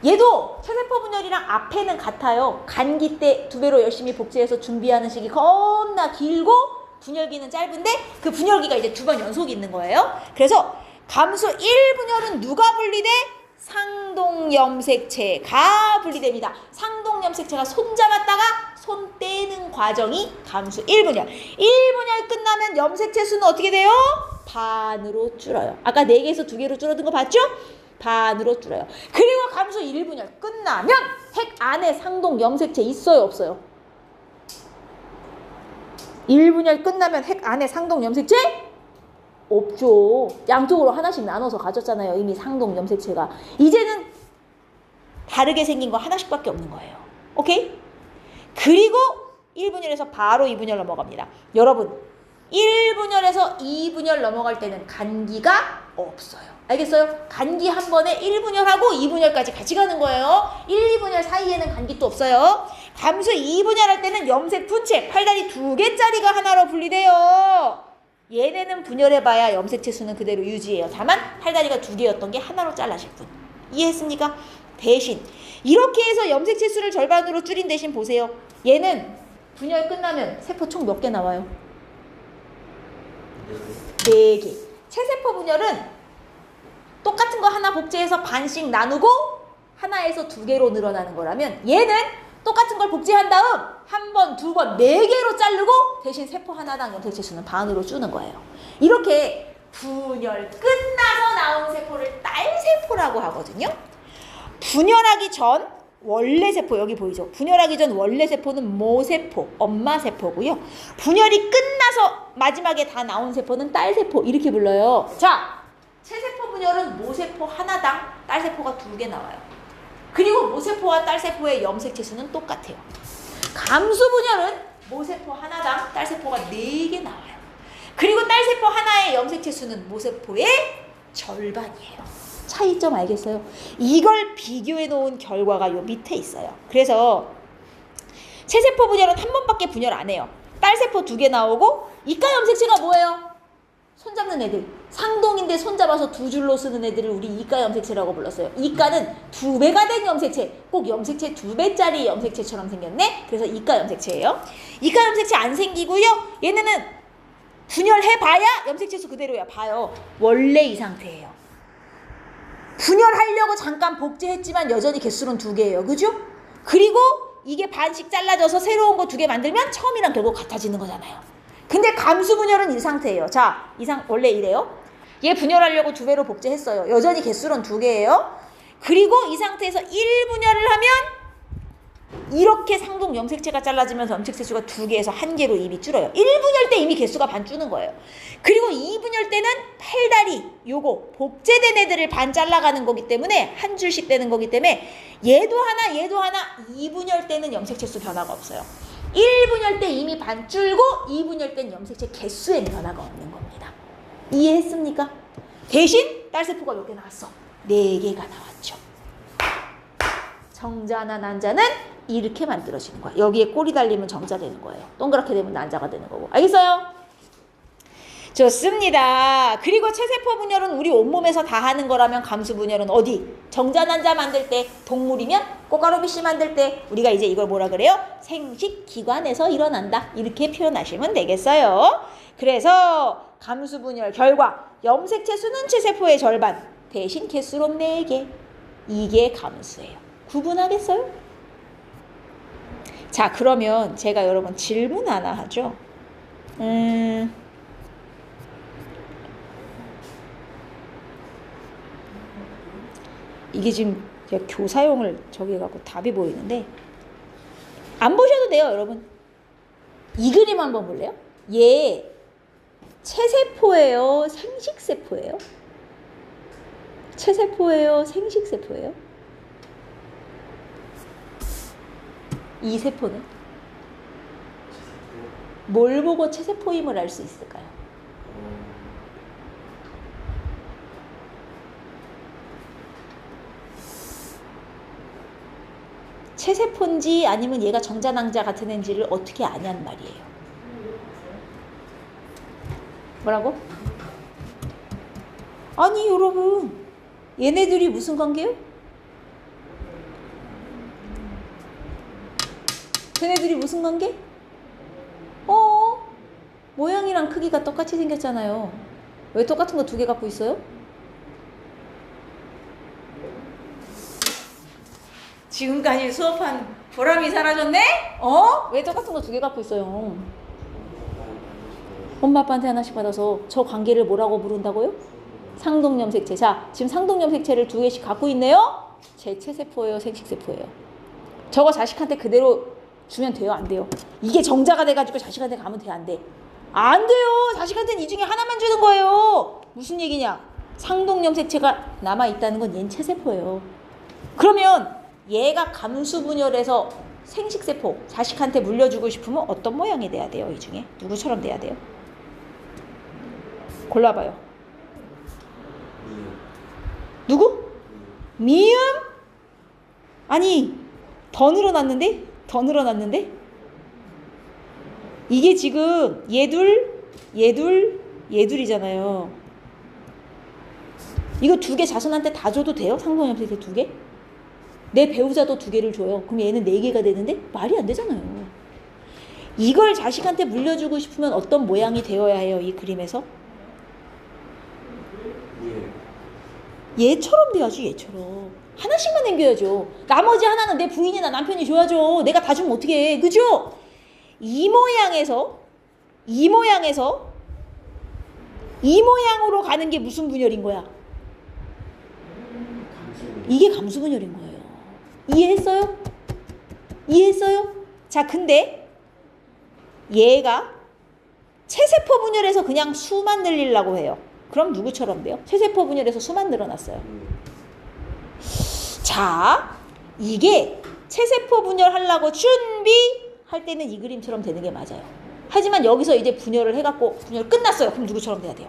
얘도 체세포 분열이랑 앞에는 같아요. 간기 때 2배로 열심히 복제해서 준비하는 시기 겁나 길고 분열기는 짧은데 그 분열기가 이제 2번 연속이 있는 거예요. 그래서 감수 1분열은 누가 분리돼? 상동 염색체가 분리됩니다. 상동 염색체가 손 잡았다가 손 떼는 과정이 감수 1분열. 1분열 끝나면 염색체 수는 어떻게 돼요? 반으로 줄어요. 아까 4개에서 2개로 줄어든 거 봤죠? 반으로 줄어요. 그리고 감수 1분열 끝나면 핵 안에 상동 염색체 있어요, 없어요? 1분열 끝나면 핵 안에 상동 염색체? 없죠. 양쪽으로 하나씩 나눠서 가졌잖아요. 이미 상동 염색체가. 이제는 다르게 생긴 거 하나씩밖에 없는 거예요. 오케이? 그리고 1분열에서 바로 2분열 넘어갑니다. 여러분, 1분열에서 2분열 넘어갈 때는 간기가 없어요. 알겠어요? 간기 한 번에 1분열하고 2분열까지 같이 가는 거예요. 1, 2분열 사이에는 간기 또 없어요. 감수 2분열 할 때는 염색 분체, 팔다리 2개짜리가 하나로 분리돼요. 얘네는 분열해봐야 염색체 수는 그대로 유지해요. 다만 팔다리가 2개였던 게 하나로 잘라질 뿐. 이해했습니까? 대신 이렇게 해서 염색체 수를 절반으로 줄인 대신 보세요. 얘는 분열 끝나면 세포 총 몇 개 나와요? 4개. 체세포 분열은 똑같은 거 하나 복제해서 반씩 나누고 하나에서 2개로 늘어나는 거라면 얘는 똑같은 걸 복제한 다음 한 번, 2번, 4개로 자르고 대신 세포 하나당 염색체 수는 반으로 주는 거예요. 이렇게 분열 끝나서 나온 세포를 딸세포라고 하거든요. 분열하기 전 원래 세포 여기 보이죠? 분열하기 전 원래 세포는 모세포, 엄마 세포고요. 분열이 끝나서 마지막에 다 나온 세포는 딸세포 이렇게 불러요. 자, 체세포 분열은 모세포 하나당 딸세포가 2개 나와요. 그리고 모세포와 딸세포의 염색체 수는 똑같아요. 감수 분열은 모세포 하나당 딸세포가 4개 나와요. 그리고 딸세포 하나의 염색체 수는 모세포의 절반이에요. 차이점 알겠어요? 이걸 비교해 놓은 결과가 요 밑에 있어요. 그래서 체세포 분열은 한 번밖에 분열 안 해요. 딸세포 2개 나오고 이가 염색체가 뭐예요? 손잡는 애들. 상동인데 손잡아서 2줄로 쓰는 애들을 우리 이가 염색체라고 불렀어요. 이가는 2배가 된 염색체. 꼭 염색체 2배짜리 염색체처럼 생겼네. 그래서 이가 염색체예요. 이가 염색체 안 생기고요. 얘네는 분열해봐야 염색체 수 그대로야. 봐요. 원래 이 상태예요. 분열하려고 잠깐 복제했지만 여전히 개수는 2개예요. 그죠? 그리고 이게 반씩 잘라져서 새로운 거 2개 만들면 처음이랑 결국 같아지는 거잖아요. 근데 감수 분열은 이 상태예요. 자, 원래 이래요. 얘 분열하려고 2배로 복제했어요. 여전히 개수는 2개예요. 그리고 이 상태에서 1분열을 하면 이렇게 상동 염색체가 잘라지면서 염색체 수가 2개에서 1개로 이미 줄어요. 1분열 때 이미 개수가 반 주는 거예요. 그리고 2분열 때는 팔다리 요거 복제된 애들을 반 잘라가는 거기 때문에 한 줄씩 되는 거기 때문에 얘도 하나 2분열 때는 염색체 수 변화가 없어요. 1분열 때 이미 반 줄고 2분열 때는 염색체 개수엔 변화가 없는 겁니다. 이해했습니까? 대신 딸세포가 몇 개 나왔어? 4개가 나왔죠. 정자나 난자는 이렇게 만들어지는 거야. 여기에 꼬리 달리면 정자 되는 거예요. 동그랗게 되면 난자가 되는 거고. 알겠어요? 좋습니다. 그리고 체세포 분열은 우리 온몸에서 다 하는 거라면 감수 분열은 어디? 정자 난자 만들 때, 동물이면 꽃가루비씨 만들 때 우리가 이제 이걸 뭐라 그래요? 생식기관에서 일어난다. 이렇게 표현하시면 되겠어요. 그래서 감수 분열 결과 염색체 수는 체세포의 절반 대신 개수로 4개. 이게 감수예요. 구분하겠어요? 자, 그러면 제가 여러분 질문 하나 하죠. 이게 지금 제가 교사용을 저기 해갖고 답이 보이는데 안 보셔도 돼요, 여러분. 이 그림 한번 볼래요? 얘 체세포예요? 생식세포예요? 체세포예요? 생식세포예요? 이 세포는? 뭘 보고 체세포임을 알 수 있을까요? 체세포인지 아니면 얘가 정자낭자 같은 애인지를 어떻게 아냔 말이에요. 뭐라고? 아니 여러분, 얘네들이 무슨 관계요? 걔네들이 무슨 관계? 모양이랑 크기가 똑같이 생겼잖아요. 왜 똑같은 거 2개 갖고 있어요? 지금까지 수업한 보람이 사라졌네? 왜 똑같은 거 2개 갖고 있어요? 엄마 아빠한테 하나씩 받아서 저 관계를 뭐라고 부른다고요? 상동염색체. 자, 지금 상동염색체를 2개씩 갖고 있네요? 제 체세포예요? 생식세포예요? 저거 자식한테 그대로 주면 돼요? 안 돼요? 이게 정자가 돼가지고 자식한테 가면 돼? 안 돼? 안 돼요. 자식한테는 이 중에 하나만 주는 거예요. 무슨 얘기냐? 상동염색체가 남아있다는 건 얘는 체세포예요. 그러면 얘가 감수분열해서 생식세포 자식한테 물려주고 싶으면 어떤 모양이 돼야 돼요? 이 중에 누구처럼 돼야 돼요? 골라봐요. 누구? 미음? 아니 더 늘어났는데? 더 늘어났는데? 이게 지금 얘둘, 얘둘, 얘둘이잖아요. 이거 2개 자손한테 다 줘도 돼요? 상동염색체 2개? 내 배우자도 2개를 줘요. 그럼 얘는 4개가 되는데 말이 안 되잖아요. 이걸 자식한테 물려주고 싶으면 어떤 모양이 되어야 해요, 이 그림에서? 얘처럼 돼야지, 얘처럼. 하나씩만 남겨야죠. 나머지 하나는 내 부인이나 남편이 줘야죠. 내가 다 주면 어떻게 해. 그죠? 이 모양으로 가는 게 무슨 분열인 거야? 이게 감수 분열인 거예요. 이해했어요? 자, 근데 얘가 체세포 분열에서 그냥 수만 늘리려고 해요. 그럼 누구처럼 돼요? 체세포 분열에서 수만 늘어났어요. 자, 이게 체세포 분열하려고 준비할 때는 이 그림처럼 되는 게 맞아요. 하지만 여기서 이제 분열을 해갖고 분열 끝났어요. 그럼 누구처럼 돼야 돼요?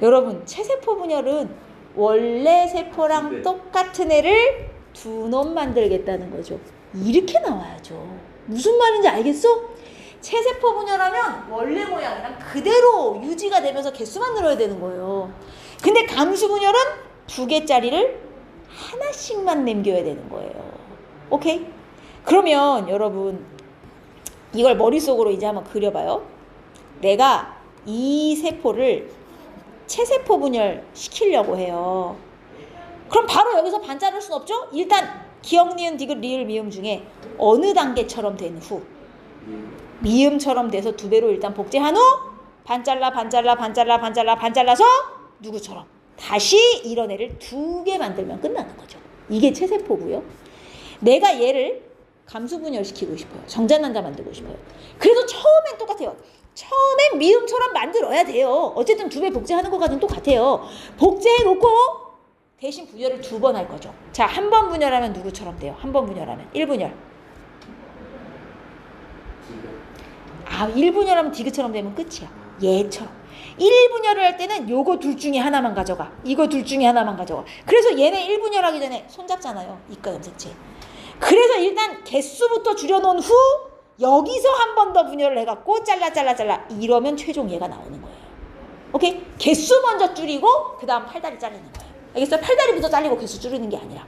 여러분, 체세포 분열은 원래 세포랑 똑같은 애를 2놈 만들겠다는 거죠. 이렇게 나와야죠. 무슨 말인지 알겠어? 체세포 분열하면 원래 모양이랑 그대로 유지가 되면서 개수만 늘어야 되는 거예요. 근데 감수 분열은 2개짜리를 하나씩만 남겨야 되는 거예요. 오케이? 그러면 여러분 이걸 머릿속으로 이제 한번 그려봐요. 내가 이 세포를 체세포 분열 시키려고 해요. 그럼 바로 여기서 반자를 순 없죠? 일단 기역, 니은, 디귿, 리을, 미음 중에 어느 단계처럼 된 후 미음처럼 돼서 2배로 일단 복제한 후 반잘라서 누구처럼 다시 이런 애를 2개 만들면 끝나는 거죠. 이게 체세포고요. 내가 얘를 감수분열시키고 싶어요. 정자난자 만들고 싶어요. 그래서 처음엔 똑같아요. 처음엔 미음처럼 만들어야 돼요. 어쨌든 2배 복제하는 것과는 똑같아요. 복제해놓고 대신 분열을 2번 할 거죠. 자, 한 번 분열하면 누구처럼 돼요? 한 번 분열하면 1분열. 1분열하면 디귿처럼 되면 끝이야. 얘처럼. 1분열을 할 때는 요거 둘 중에 하나만 가져가. 이거 둘 중에 하나만 가져가. 그래서 얘네 1분열하기 전에 손잡잖아요. 이과 염색체. 그래서 일단 개수부터 줄여놓은 후 여기서 한 번 더 분열을 해갖고 잘라 이러면 최종 얘가 나오는 거예요. 오케이? 개수 먼저 줄이고 그 다음 팔다리 자르는 거예요. 알겠어요? 팔다리부터 잘리고 개수 줄이는 게 아니라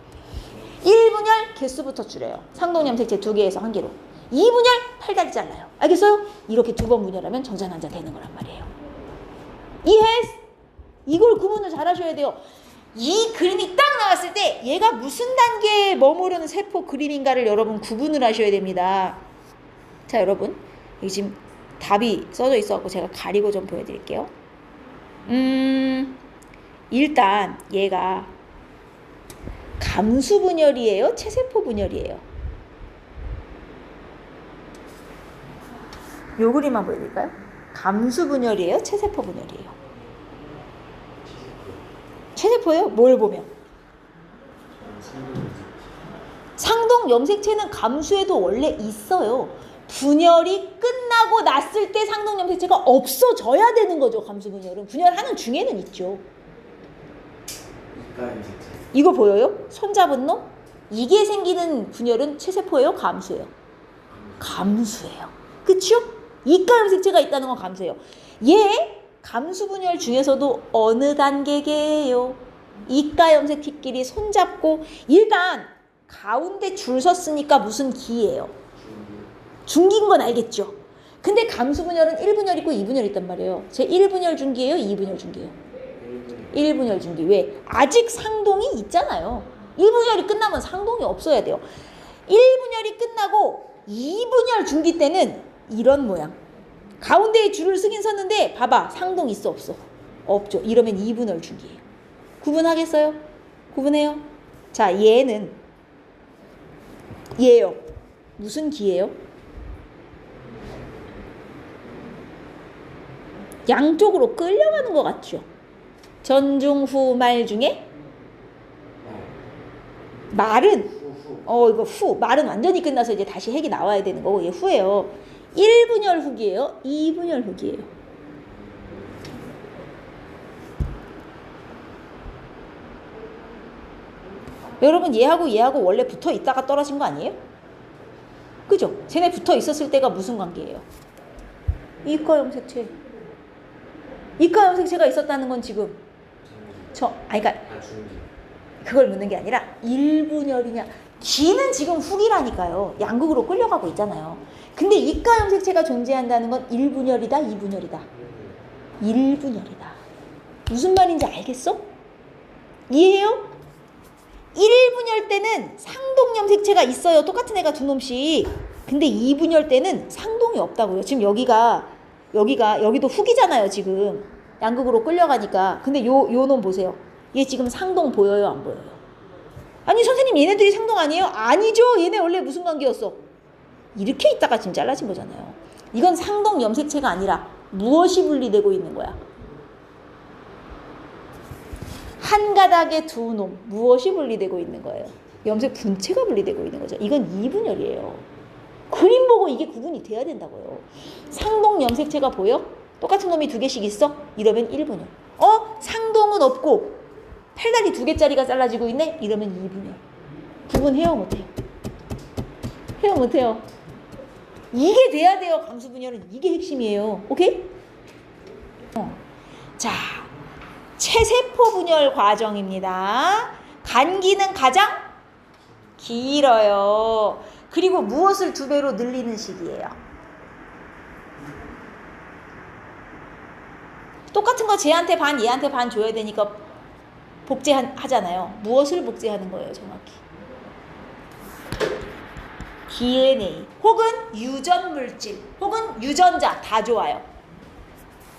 1분열 개수부터 줄여요. 상동 염색체 2개에서 1개로. 2분열 팔다리 잘라요. 알겠어요? 이렇게 2번 분열하면 정자난자 되는 거란 말이에요. 이해했? 이걸 구분을 잘 하셔야 돼요. 이 그림이 딱 나왔을 때 얘가 무슨 단계에 머무르는 세포 그림인가를 여러분 구분을 하셔야 됩니다. 자, 여러분 여기 지금 답이 써져 있어갖고 제가 가리고 좀 보여드릴게요. 일단 얘가 감수 분열이에요? 체세포 분열이에요? 요 그림만 보여드릴까요? 감수 분열이에요? 체세포 분열이에요? 체세포예요? 뭘 보면? 상동 염색체는 감수에도 원래 있어요. 분열이 끝나고 났을 때 상동 염색체가 없어져야 되는 거죠. 감수 분열은. 분열하는 중에는 있죠. 이거 보여요? 손잡은 놈? 이게 생기는 분열은 체세포예요? 감수예요? 감수예요. 그쵸? 이가 염색체가 있다는 건 감수예요. 얘 감수 분열 중에서도 어느 단계게요? 이가 염색체끼리 손잡고 일단 가운데 줄 섰으니까 무슨 기예요? 중기인 건 알겠죠? 근데 감수 분열은 1분열 있고 2분열 있단 말이에요. 제 1분열 중기예요? 2분열 중기예요? 1분열 중기. 왜? 아직 상동이 있잖아요. 1분열이 끝나면 상동이 없어야 돼요. 1분열이 끝나고 2분열 중기 때는 이런 모양. 가운데에 줄을 쓰긴 섰는데 봐봐. 상동 있어 없어? 없죠. 이러면 2분열 중기예요. 구분하겠어요? 구분해요? 자, 얘는 얘요. 무슨 기예요? 양쪽으로 끌려가는 것 같죠? 전, 중, 후, 말 중에 말은 이거 후. 말은 완전히 끝나서 이제 다시 핵이 나와야 되는 거고 얘 후예요. 1분열 후기예요? 2분열 후기예요? 여러분 얘하고 원래 붙어 있다가 떨어진 거 아니에요? 그죠? 쟤네 붙어 있었을 때가 무슨 관계예요? 이과 염색체. 이과 염색체가 있었다는 건 지금 그러니까 아, 중기. 그걸 묻는 게 아니라 1분열이냐. 기는 지금 훅이라니까요. 양극으로 끌려가고 있잖아요. 근데 이가 염색체가 존재한다는 건 1분열이다, 2분열이다. 1분열이다. 무슨 말인지 알겠어? 이해해요? 1분열 때는 상동 염색체가 있어요. 똑같은 애가 두 놈씩. 근데 2분열 때는 상동이 없다고요. 지금 여기도 훅이잖아요, 지금. 양극으로 끌려가니까. 근데 요 놈 보세요. 얘 지금 상동 보여요, 안 보여요? 아니, 선생님, 얘네들이 상동 아니에요? 아니죠. 얘네 원래 무슨 관계였어? 이렇게 있다가 지금 잘라진 거잖아요. 이건 상동 염색체가 아니라 무엇이 분리되고 있는 거야? 한 가닥의 두 놈, 무엇이 분리되고 있는 거예요? 염색 분체가 분리되고 있는 거죠. 이건 2분열이에요. 그림 보고 이게 구분이 돼야 된다고요. 상동 염색체가 보여? 똑같은 놈이 두 개씩 있어? 이러면 1분열. 상동은 없고 팔다리 두 개짜리가 잘라지고 있네? 이러면 2분열. 구분해요, 못해요? 해요, 못해요? 이게 돼야 돼요. 감수분열은 이게 핵심이에요. 오케이? 자, 체세포 분열 과정입니다. 간기는 가장 길어요. 그리고 무엇을 2배로 늘리는 시기예요? 똑같은 거 쟤한테 반, 얘한테 반 줘야 되니까 복제하잖아요. 무엇을 복제하는 거예요, 정확히? DNA 혹은 유전물질 혹은 유전자 다 좋아요.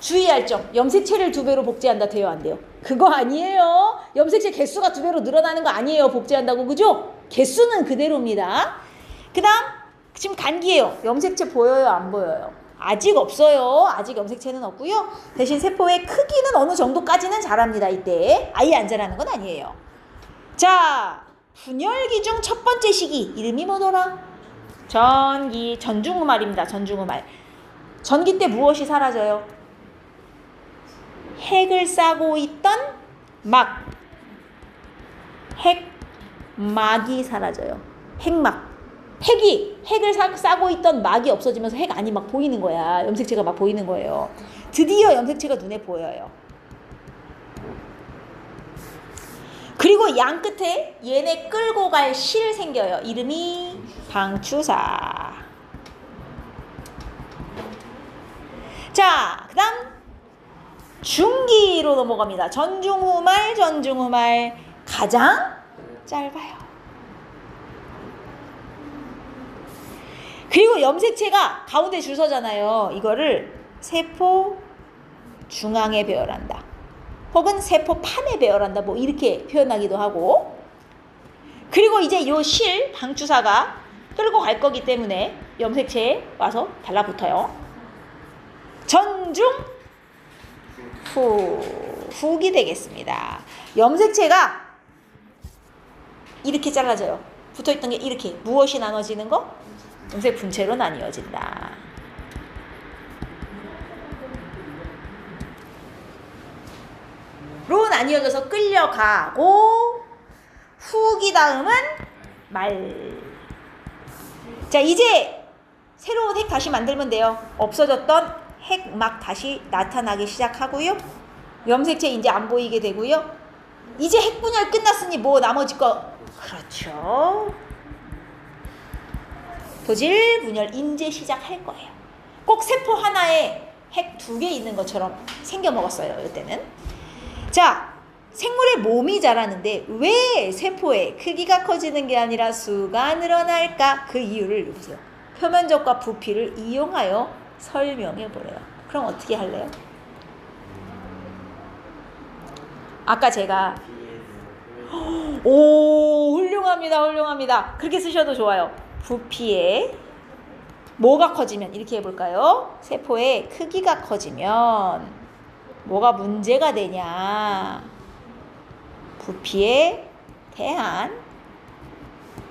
주의할 점, 염색체를 2배로 복제한다 돼요, 안 돼요? 그거 아니에요. 염색체 개수가 2배로 늘어나는 거 아니에요, 복제한다고. 그죠? 개수는 그대로입니다. 그 다음 지금 간기예요. 염색체 보여요, 안 보여요? 아직 없어요. 아직 염색체는 없고요. 대신 세포의 크기는 어느 정도까지는 자랍니다. 이때 아예 안 자라는 건 아니에요. 자, 분열기 중 첫 번째 시기 이름이 뭐더라? 전중후말입니다. 전중후말. 전기 때 무엇이 사라져요? 핵을 싸고 있던 핵막이 사라져요. 핵막. 핵을 싸고 있던 막이 없어지면서 핵 안이 막 보이는 거야. 염색체가 막 보이는 거예요. 드디어 염색체가 눈에 보여요. 그리고 양 끝에 얘네 끌고 갈 실 생겨요. 이름이 방추사. 자, 그 다음 중기로 넘어갑니다. 전중후말 가장 짧아요. 그리고 염색체가 가운데 줄 서잖아요. 이거를 세포 중앙에 배열한다. 혹은 세포판에 배열한다. 뭐 이렇게 표현하기도 하고. 그리고 이제 요 실, 방추사가 끌고 갈 거기 때문에 염색체에 와서 달라붙어요. 전중 훅이 되겠습니다. 염색체가 이렇게 잘라져요. 붙어있던 게 이렇게. 무엇이 나눠지는 거? 염색 분체로 나뉘어진다. 로 나뉘어져서 끌려가고 훅이 다음은 말. 자, 이제 새로운 핵 다시 만들면 돼요. 없어졌던 핵 막 다시 나타나기 시작하고요. 염색체 이제 안 보이게 되고요. 이제 핵 분열 끝났으니 뭐 나머지 거. 그렇죠. 도질 분열 이제 시작할 거예요. 꼭 세포 하나에 핵 2개 있는 것처럼 생겨 먹었어요, 이때는. 자, 생물의 몸이 자라는데 왜 세포의 크기가 커지는 게 아니라 수가 늘어날까? 그 이유를 보세요. 표면적과 부피를 이용하여 설명해 보래요. 그럼 어떻게 할래요? 아까 제가 훌륭합니다. 그렇게 쓰셔도 좋아요. 부피에 뭐가 커지면 이렇게 해볼까요? 세포의 크기가 커지면 뭐가 문제가 되냐? 부피에 대한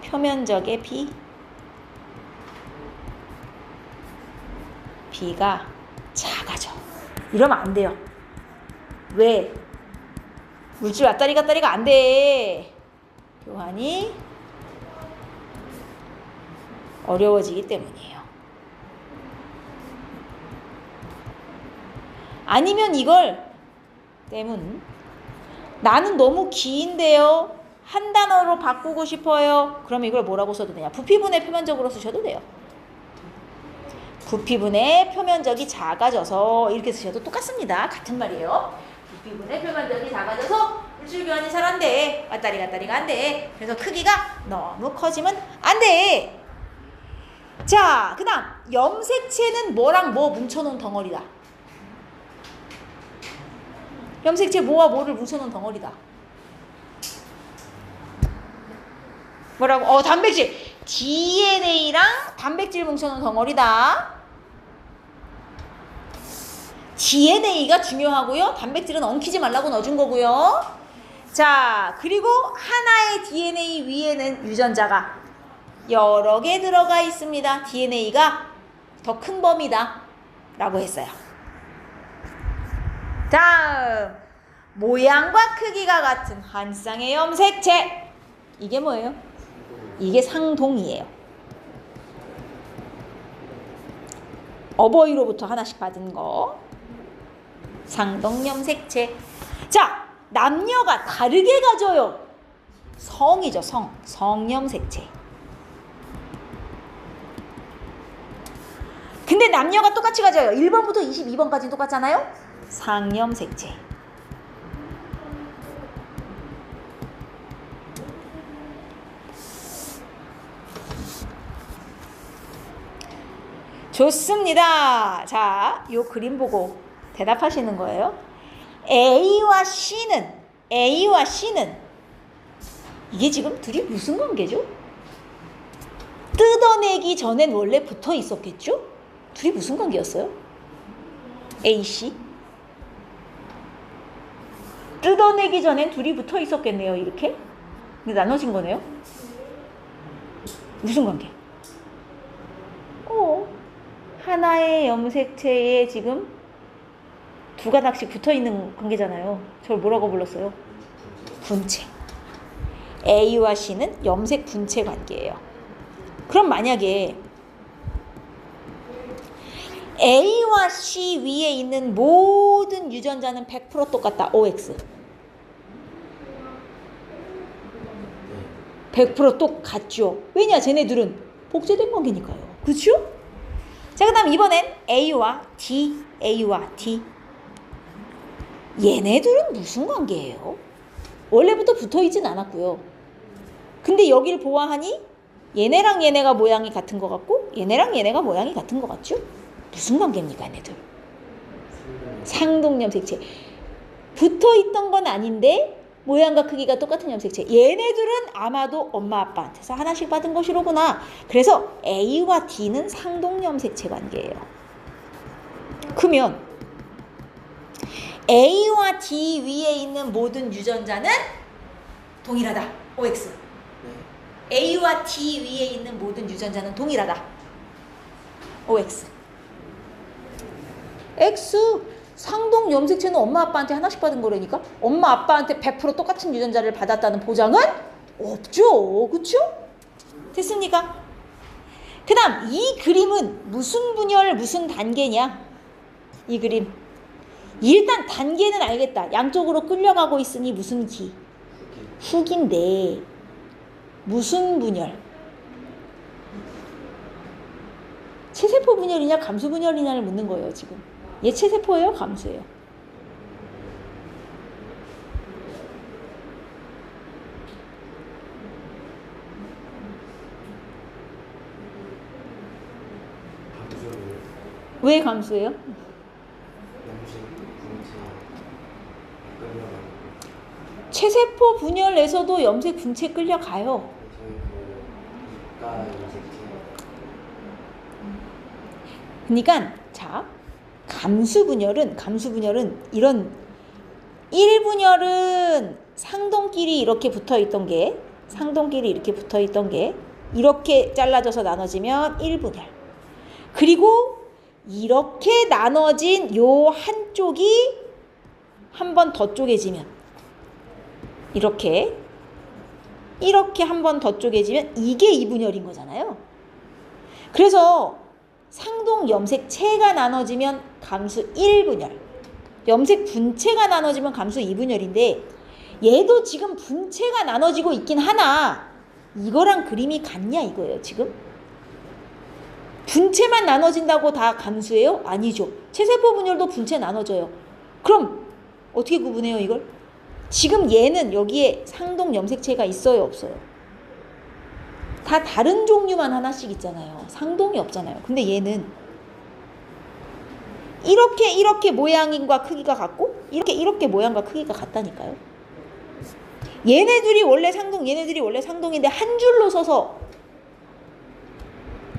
표면적의 비가 작아져. 이러면 안 돼요. 왜? 물질 왔다리 갔다리가 안 돼. 교환이 어려워지기 때문이에요. 아니면 이걸 나는 너무 긴데요. 한 단어로 바꾸고 싶어요. 그러면 이걸 뭐라고 써도 되냐? 부피분의 표면적으로 쓰셔도 돼요. 부피분의 표면적이 작아져서 이렇게 쓰셔도 똑같습니다. 같은 말이에요. 부피분의 표면적이 작아져서 물질교환이 잘 안 돼. 왔다리 갔다리가 안 돼. 그래서 크기가 너무 커지면 안 돼. 자, 그 다음 염색체는 뭐랑 뭐 뭉쳐놓은 덩어리다. 염색체 뭐와 뭐를 뭉쳐놓은 덩어리다. 뭐라고? 단백질. DNA랑 단백질 뭉쳐놓은 덩어리다. DNA가 중요하고요. 단백질은 엉키지 말라고 넣어준 거고요. 자, 그리고 하나의 DNA 위에는 유전자가 여러 개 들어가 있습니다. DNA가 더 큰 범위다 라고 했어요. 다음, 모양과 크기가 같은 한 쌍의 염색체. 이게 뭐예요? 이게 상동이에요. 어버이로부터 하나씩 받은 거. 상동 염색체. 자, 남녀가 다르게 가져요. 성이죠, 성. 성염색체. 근데 남녀가 똑같이 가져요. 1번부터 22번까지는 똑같잖아요? 상염색체. 좋습니다. 자, 요 그림 보고 대답하시는 거예요. A와 C는 이게 지금 둘이 무슨 관계죠? 뜯어내기 전엔 원래 붙어 있었겠죠? 둘이 무슨 관계였어요? A, C? 뜯어내기 전엔 둘이 붙어 있었겠네요. 이렇게. 근데 나눠진 거네요. 무슨 관계? 하나의 염색체에 지금 두 가닥씩 붙어있는 관계잖아요. 저걸 뭐라고 불렀어요? 분체. A와 C는 염색 분체 관계예요. 그럼 만약에 A와 C 위에 있는 모든 유전자는 100% 똑같다. OX. 100% 똑같죠. 왜냐? 쟤네들은 복제된 관계니까요. 그렇죠? 자, 그 다음 이번엔 A와 D. 얘네들은 무슨 관계예요? 원래부터 붙어있진 않았고요. 근데 여기를 보아하니 얘네랑 얘네가 모양이 같은 것 같고 얘네랑 얘네가 모양이 같은 것 같죠? 무슨 관계입니까, 얘네들? 상동염색체. 붙어있던 건 아닌데 모양과 크기가 똑같은 염색체. 얘네들은 아마도 엄마 아빠한테서 하나씩 받은 것이로구나. 그래서 A와 D는 상동염색체 관계예요. 그러면 A와 D 위에 있는 모든 유전자는 동일하다. OX. A와 D 위에 있는 모든 유전자는 동일하다. OX. X. 상동 염색체는 엄마 아빠한테 하나씩 받은 거라니까. 엄마 아빠한테 100% 똑같은 유전자를 받았다는 보장은 없죠. 그쵸? 됐습니까? 그 다음 이 그림은 무슨 분열 무슨 단계냐. 이 그림 일단 단계는 알겠다. 양쪽으로 끌려가고 있으니 무슨 기? 훅인데 무슨 분열? 체세포 분열이냐 감수 분열이냐를 묻는 거예요. 지금 얘 체세포예요? 감수예요? 왜 감수예요? 체세포 분열에서도 염색 분체 끌려가요. 그러니까 자, 감수분열은 이런 1분열은 상동끼리 이렇게 붙어있던 게 이렇게 잘라져서 나눠지면 1분열. 그리고 이렇게 나눠진 요 한쪽이 한 번 더 쪼개지면 이렇게 한 번 더 쪼개지면 이게 2분열인 거잖아요. 그래서 상동 염색체가 나눠지면 감수 1분열, 염색 분체가 나눠지면 감수 2분열인데 얘도 지금 분체가 나눠지고 있긴 하나 이거랑 그림이 같냐 이거예요. 지금 분체만 나눠진다고 다 감수예요? 아니죠. 체세포 분열도 분체 나눠져요. 그럼 어떻게 구분해요 이걸? 지금 얘는 여기에 상동 염색체가 있어요 없어요? 다 다른 종류만 하나씩 있잖아요. 상동이 없잖아요. 근데 얘는 이렇게 모양과 크기가 같고 이렇게 모양과 크기가 같다니까요. 얘네들이 원래 상동인데 한 줄로 서서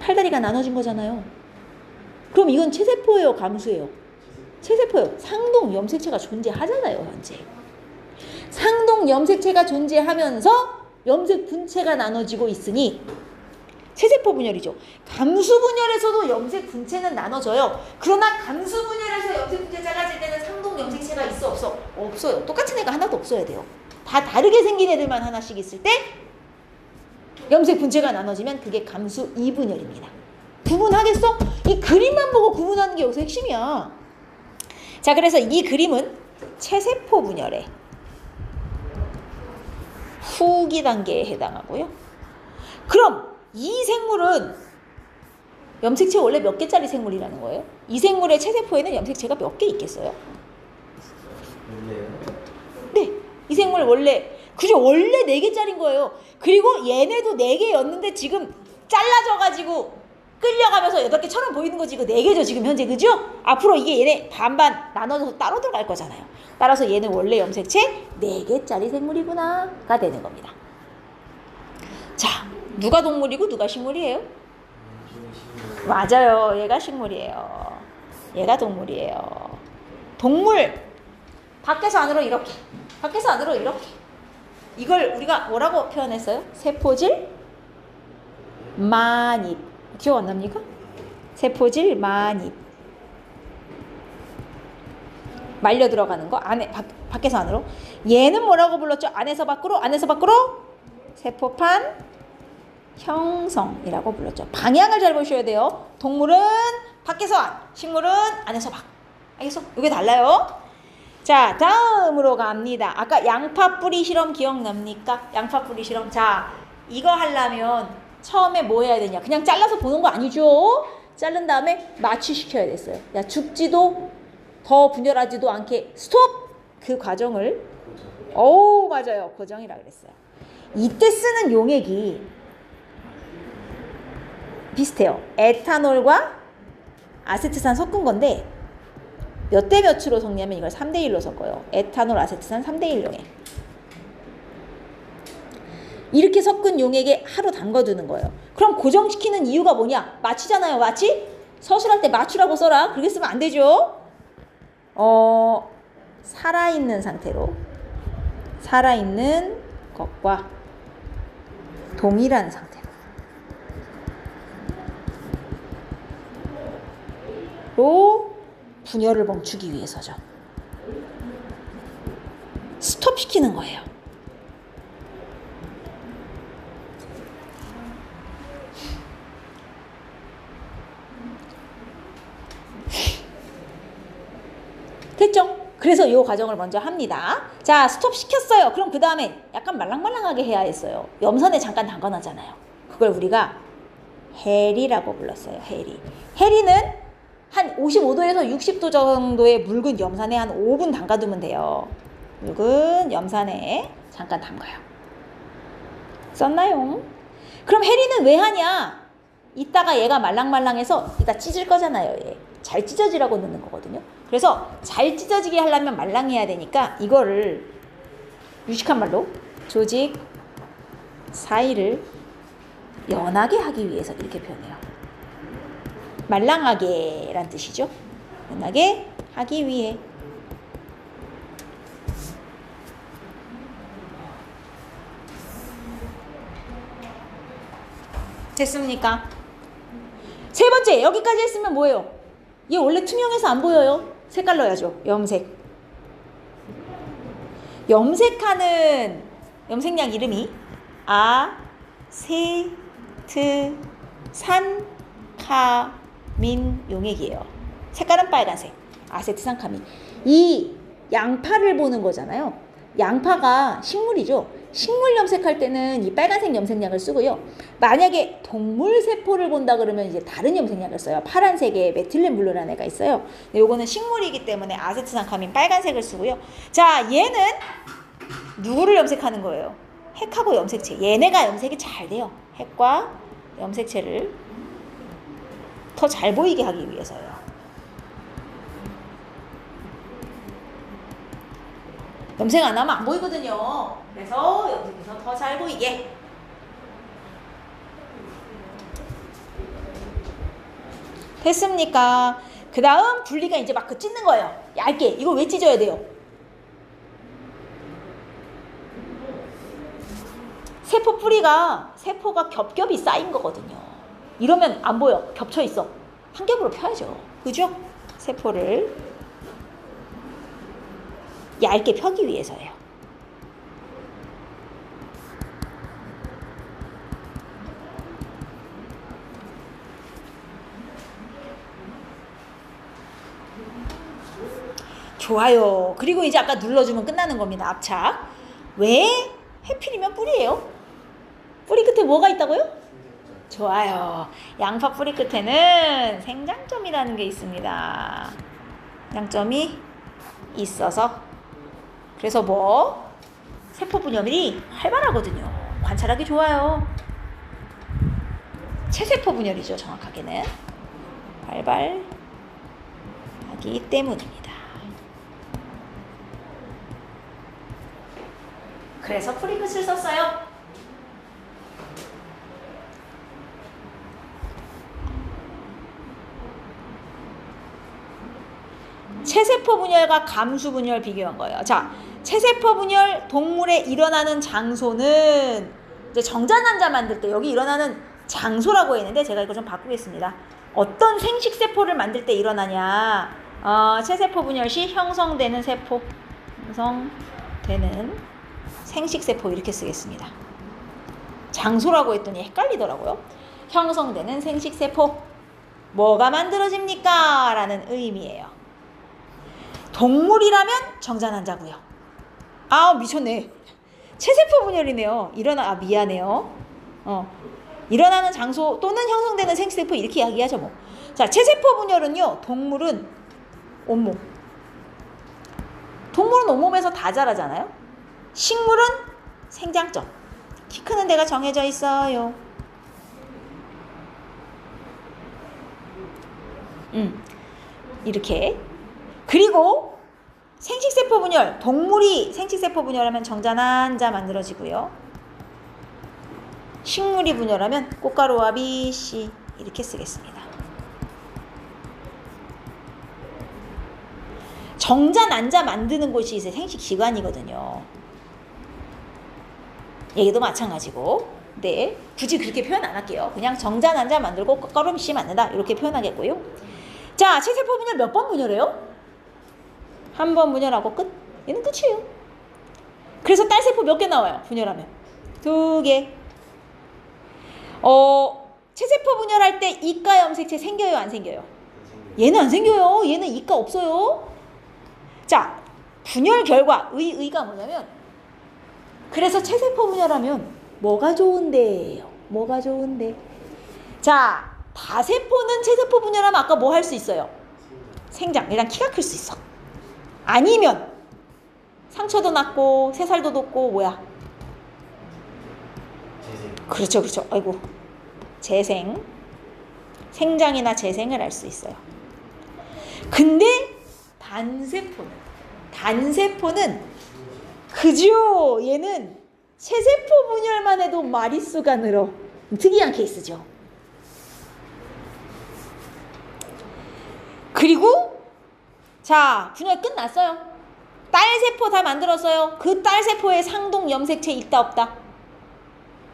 팔다리가 나눠진 거잖아요. 그럼 이건 체세포예요 감수예요? 체세포예요. 상동 염색체가 존재하잖아요 현재. 상동 염색체가 존재하면서 염색 분체가 나눠지고 있으니 체세포 분열이죠. 감수 분열에서도 염색 분체는 나눠져요. 그러나 감수 분열에서 염색 분체 잘라질 때는 상동 염색체가 있어 없어? 없어요. 똑같은 애가 하나도 없어야 돼요. 다 다르게 생긴 애들만 하나씩 있을 때 염색 분체가 나눠지면 그게 감수 이분열입니다. 구분하겠어? 이 그림만 보고 구분하는 게 여기서 핵심이야. 자, 그래서 이 그림은 체세포 분열의 후기 단계에 해당하고요. 그럼 이 생물은 염색체 원래 몇 개짜리 생물이라는 거예요? 이 생물의 체세포에는 염색체가 몇 개 있겠어요? 네, 이 생물 원래 그죠? 원래 4개짜리인 거예요. 그리고 얘네도 4개였는데 지금 잘라져가지고 끌려가면서 8개처럼 보이는 거지. 이거 4개죠 지금 현재. 그죠? 앞으로 이게 얘네 반반 나눠서 따로 들어갈 거잖아요. 따라서 얘는 원래 염색체 4개짜리 생물이구나가 되는 겁니다. 자, 누가 동물이고 누가 식물이에요? 맞아요. 얘가 식물이에요. 얘가 동물이에요. 동물 밖에서 안으로 이렇게, 밖에서 안으로 이렇게. 이걸 우리가 뭐라고 표현했어요? 세포질 만입. 기억 안 납니까? 세포질 만입. 말려 들어가는 거 안에 밖에서 안으로. 얘는 뭐라고 불렀죠? 안에서 밖으로, 안에서 밖으로 세포판 형성이라고 불렀죠. 방향을 잘 보셔야 돼요. 동물은 밖에서 안, 식물은 안에서 밖. 알겠어? 이게 달라요. 자, 다음으로 갑니다. 아까 양파 뿌리 실험 기억납니까? 양파 뿌리 실험. 자, 이거 하려면 처음에 뭐 해야 되냐? 그냥 잘라서 보는 거 아니죠? 자른 다음에 마취시켜야 됐어요. 야, 죽지도 더 분열하지도 않게 스톱! 그 과정을 맞아요. 고정이라 그랬어요. 이때 쓰는 용액이 비슷해요. 에탄올과 아세트산 섞은 건데 몇 대 몇으로 섞냐면 이걸 3대 1로 섞어요. 에탄올, 아세트산 3대 1 용액. 이렇게 섞은 용액에 하루 담궈두는 거예요. 그럼 고정시키는 이유가 뭐냐? 마취잖아요. 마취? 서술할 때 마취라고 써라. 그렇게 쓰면 안 되죠. 살아있는 상태로 살아있는 것과 동일한 상태로 분열을 멈추기 위해서죠. 스톱시키는 거예요. 됐죠? 그래서 이 과정을 먼저 합니다. 자, 스톱 시켰어요. 그럼 그 다음에 약간 말랑말랑하게 해야 했어요. 염선에 잠깐 담가놨잖아요. 그걸 우리가 해리라고 불렀어요. 해리. 해리는 한 55도에서 60도 정도의 묽은 염산에 한 5분 담가두면 돼요. 묽은 염산에 잠깐 담가요. 썼나요? 그럼 해리는 왜 하냐? 이따가 얘가 말랑말랑해서 이따 찢을 거잖아요. 얘. 잘 찢어지라고 넣는 거거든요. 그래서 잘 찢어지게 하려면 말랑해야 되니까 이거를 유식한 말로 조직 사이를 연하게 하기 위해서 이렇게 표현해요. 말랑하게 란 뜻이죠. 연하게 하기 위해. 됐습니까? 세 번째, 여기까지 했으면 뭐예요? 얘 원래 투명해서 안 보여요. 색깔 넣어야죠. 염색. 염색하는 염색약 이름이 아세트산카민 용액이에요. 색깔은 빨간색. 아세트산카민. 이 양파를 보는 거잖아요. 양파가 식물이죠. 식물 염색할 때는 이 빨간색 염색약을 쓰고요. 만약에 동물 세포를 본다 그러면 이제 다른 염색약을 써요. 파란색에 메틸렌 블루라는 애가 있어요. 요거는 식물이기 때문에 아세트산카민 빨간색을 쓰고요. 자, 얘는 누구를 염색하는 거예요? 핵하고 염색체. 얘네가 염색이 잘 돼요. 핵과 염색체를 더 잘 보이게 하기 위해서요. 염색 안 하면 안 보이거든요. 그래서 염색해서 더 잘 보이게. 됐습니까? 그 다음 분리가 이제 막 찢는 거예요. 얇게. 이거 왜 찢어야 돼요? 세포 뿌리가 세포가 겹겹이 쌓인 거거든요. 이러면 안 보여. 겹쳐 있어. 한 겹으로 펴야죠. 그죠? 세포를 얇게 펴기 위해서예요. 좋아요. 그리고 이제 아까 눌러주면 끝나는 겁니다. 압착. 왜? 해필이면 뿌리예요. 뿌리 끝에 뭐가 있다고요? 좋아요. 양파 뿌리 끝에는 생장점이라는 게 있습니다. 생장점이 있어서 그래서 뭐? 세포 분열이 활발하거든요. 관찰하기 좋아요. 체세포 분열이죠. 정확하게는. 활발하기 때문입니다. 그래서 뿌리 끝을 썼어요. 체세포 분열과 감수 분열 비교한 거예요. 자, 체세포 분열 동물에 일어나는 장소는 이제 정자난자 만들 때 여기 일어나는 장소라고 했는데 제가 이거 좀 바꾸겠습니다. 어떤 생식세포를 만들 때 일어나냐? 체세포 분열 시 형성되는 세포, 형성되는 생식세포 이렇게 쓰겠습니다. 장소라고 했더니 헷갈리더라고요. 형성되는 생식세포 뭐가 만들어집니까? 라는 의미예요. 동물이라면 정자난자고요. 아, 미쳤네. 체세포 분열이네요. 미안해요. 일어나는 장소 또는 형성되는 생식세포 이렇게 이야기하죠 뭐. 자, 체세포 분열은요. 동물은 온몸. 동물은 온몸에서 다 자라잖아요. 식물은 생장점. 키 크는 데가 정해져 있어요. 이렇게. 그리고 생식세포 분열, 동물이 생식세포 분열하면 정자난자 만들어지고요. 식물이 분열하면 꽃가루와 비씨 이렇게 쓰겠습니다. 정자난자 만드는 곳이 이제 생식기관이거든요. 얘도 마찬가지고. 네, 굳이 그렇게 표현 안 할게요. 그냥 정자난자 만들고 꽃가루 비씨 만든다 이렇게 표현하겠고요. 자, 체세포 분열 몇 번 분열해요? 한 번 분열하고 끝. 얘는 끝이에요. 그래서 딸세포 몇 개 나와요? 분열하면 2개. 체세포 분열할 때 이가 염색체 생겨요? 안 생겨요? 얘는 안 생겨요. 얘는 이가 없어요. 자, 분열 결과 의가 뭐냐면 그래서 체세포 분열하면 뭐가 좋은데요? 뭐가 좋은데? 자, 다세포는 체세포 분열하면 아까 뭐 할 수 있어요? 생장. 일단 키가 클 수 있어. 아니면 상처도 났고 새살도 돋고 뭐야? 그렇죠, 그렇죠. 아이고, 재생, 생장이나 재생을 할 수 있어요. 근데 단세포는 그죠? 얘는 체세포 분열만 해도 마리수가 늘어. 특이한 케이스죠. 그리고 자, 분열 끝났어요. 딸세포 다 만들었어요. 그 딸세포에 상동 염색체 있다 없다?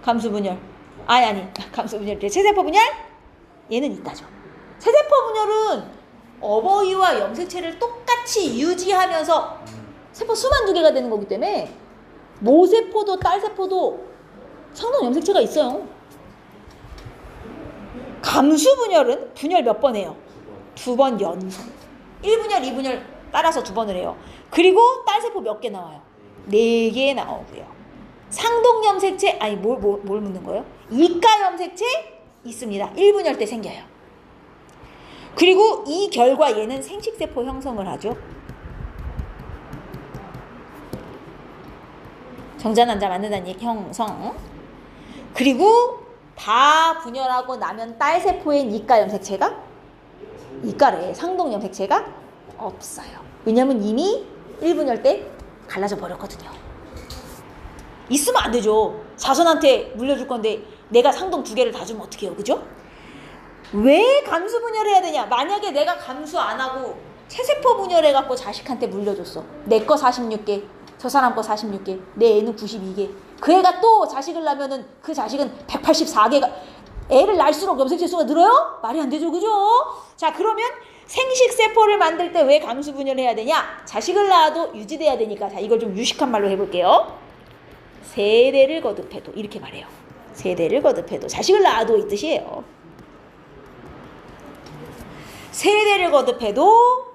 감수분열. 아니 감수분열. 체세포 분열? 얘는 있다죠. 체세포 분열은 어버이와 염색체를 똑같이 유지하면서 세포 수만 2개가 되는 거기 때문에 모세포도 딸세포도 상동 염색체가 있어요. 감수분열은 분열 몇 번 해요? 2번 연속. 1분열, 2분열 따라서 2번을 해요. 그리고 딸세포 몇 개 나와요? 4개 나오고요. 상동 염색체, 아니 뭘 묻는 거예요? 이가 염색체 있습니다. 1분열 때 생겨요. 그리고 이 결과 얘는 생식세포 형성을 하죠. 정자난자 만드는 형성. 그리고 다 분열하고 나면 딸세포엔 이가 염색체가 이가래 상동 염색체가 없어요. 왜냐면 이미 1분열 때 갈라져 버렸거든요. 있으면 안 되죠. 자손한테 물려줄 건데 내가 상동 2개를 다 주면 어떡해요. 그죠? 왜 감수 분열해야 되냐? 만약에 내가 감수 안 하고 체세포 분열해갖고 자식한테 물려줬어. 내 거 46개, 저 사람 거 46개, 내 애는 92개. 그 애가 또 자식을 낳으면은 그 자식은 184개가, 애를 낳을수록 염색체 수가 늘어요? 말이 안 되죠. 그죠? 자, 그러면 생식세포를 만들 때 왜 감수 분열해야 되냐? 자식을 낳아도 유지돼야 되니까. 자, 이걸 좀 유식한 말로 해볼게요. 세대를 거듭해도, 이렇게 말해요. 세대를 거듭해도, 자식을 낳아도 이 뜻이에요. 세대를 거듭해도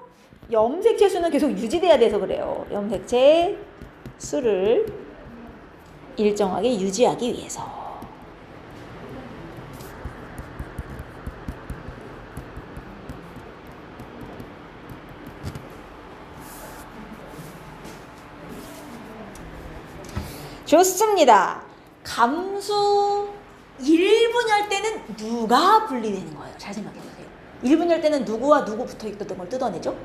염색체 수는 계속 유지돼야 돼서 그래요. 염색체 수를 일정하게 유지하기 위해서. 좋습니다. 감수 1분열 때는 누가 분리되는 거예요? 잘 생각해보세요. 1분열 때는 누구와 누구 붙어있던 걸 뜯어내죠?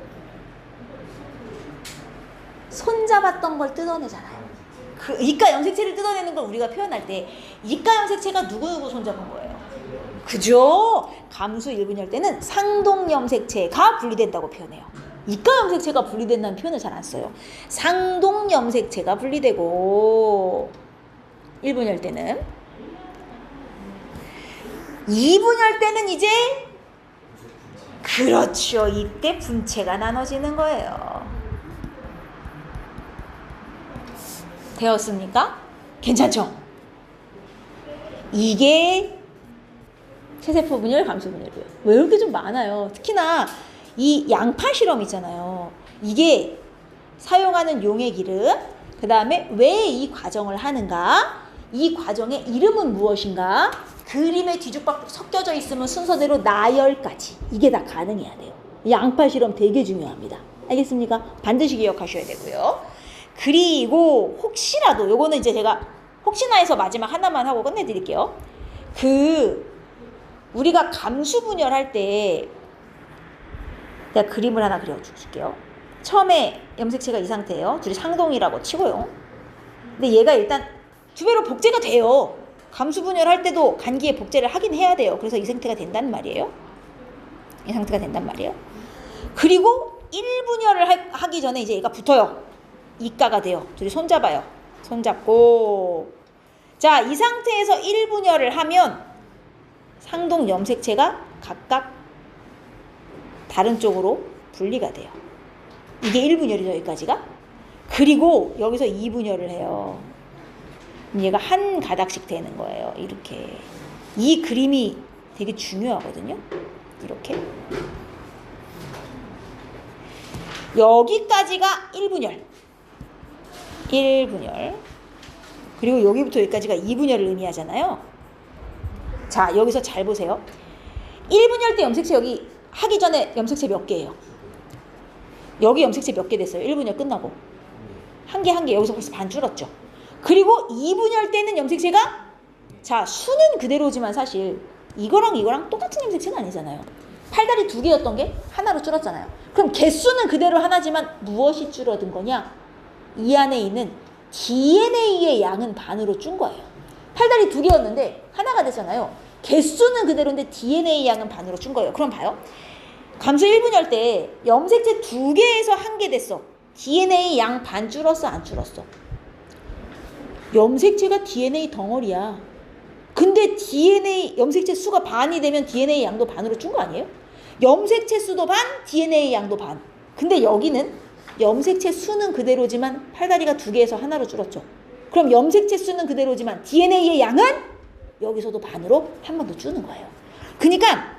손잡았던 걸 뜯어내잖아요. 그 이가 염색체를 뜯어내는 걸 우리가 표현할 때 이가 염색체가 누구누구 손잡은 거예요. 그죠? 감수 1분열 때는 상동 염색체가 분리된다고 표현해요. 이가 염색체가 분리된다는 표현을 잘 안 써요. 상동 염색체가 분리되고 1분열 때는 2분열 때는 이제 그렇죠. 이때 분체가 나눠지는 거예요. 되었습니까? 괜찮죠? 이게 체세포 분열, 감수 분열이에요. 왜 이렇게 좀 많아요? 특히나 이 양파 실험 있잖아요. 이게 사용하는 용의 기름, 그 다음에 왜 이 과정을 하는가, 이 과정의 이름은 무엇인가, 그림에 뒤죽박죽 섞여져 있으면 순서대로 나열까지 이게 다 가능해야 돼요. 양파 실험 되게 중요합니다. 알겠습니까? 반드시 기억하셔야 되고요. 그리고 혹시라도 요거는 이제 제가 혹시나 해서 마지막 하나만 하고 끝내드릴게요. 우리가 감수 분열할 때 내가 그림을 하나 그려줄게요. 처음에 염색체가 이 상태예요. 둘이 상동이라고 치고요. 근데 얘가 일단 2배로 복제가 돼요. 감수 분열할 때도 간기에 복제를 하긴 해야 돼요. 그래서 이 상태가 된단 말이에요. 이 상태가 된단 말이에요. 그리고 1분열을 하기 전에 이제 얘가 붙어요. 이가가 돼요. 둘이 손잡아요. 손잡고, 자, 이 상태에서 1분열을 하면 상동 염색체가 각각 다른 쪽으로 분리가 돼요. 이게 1분열이죠, 여기까지가. 그리고 여기서 2분열을 해요. 얘가 한 가닥씩 되는 거예요. 이렇게. 이 그림이 되게 중요하거든요. 이렇게. 여기까지가 1분열. 1분열. 그리고 여기부터 여기까지가 2분열을 의미하잖아요. 자, 여기서 잘 보세요. 1분열 때 염색체 여기 하기 전에 염색체 몇 개예요? 여기 염색체 몇 개 됐어요? 1분열 끝나고. 한 개 한 개 여기서 벌써 반 줄었죠. 그리고 2분열 때는 염색체가, 자, 수는 그대로지만 사실 이거랑 똑같은 염색체는 아니잖아요. 팔다리 2개였던 게 하나로 줄었잖아요. 그럼 개수는 그대로 하나지만 무엇이 줄어든 거냐? 이 안에 있는 DNA의 양은 반으로 준 거예요. 팔다리 2개였는데 하나가 됐잖아요. 개수는 그대로인데 DNA 양은 반으로 준 거예요. 그럼 봐요. 감수 1분열 때 염색체 2개에서 1개 됐어. DNA 양 반 줄었어, 안 줄었어? 염색체가 DNA 덩어리야. 근데 DNA 염색체 수가 반이 되면 DNA 양도 반으로 준 거 아니에요? 염색체 수도 반, DNA 양도 반. 근데 여기는 염색체 수는 그대로지만 팔다리가 2개에서 하나로 줄었죠. 그럼 염색체 수는 그대로지만 DNA의 양은 여기서도 반으로 한 번 더 주는 거예요. 그러니까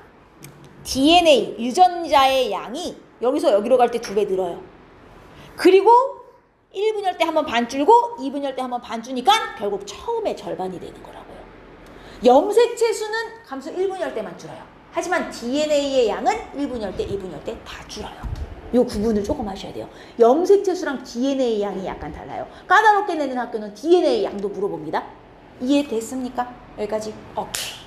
DNA 유전자의 양이 여기서 여기로 갈 때 2배 늘어요. 그리고 1분열 때 한번 반 줄고 2분열 때 한번 반 주니까 결국 처음에 절반이 되는 거라고요. 염색체 수는 감소 1분열 때만 줄어요. 하지만 DNA의 양은 1분열 때, 2분열 때 다 줄어요. 요 구분을 조금 하셔야 돼요. 염색체 수랑 DNA 양이 약간 달라요. 까다롭게 내는 학교는 DNA 양도 물어봅니다. 이해됐습니까? 여기까지? 오케이.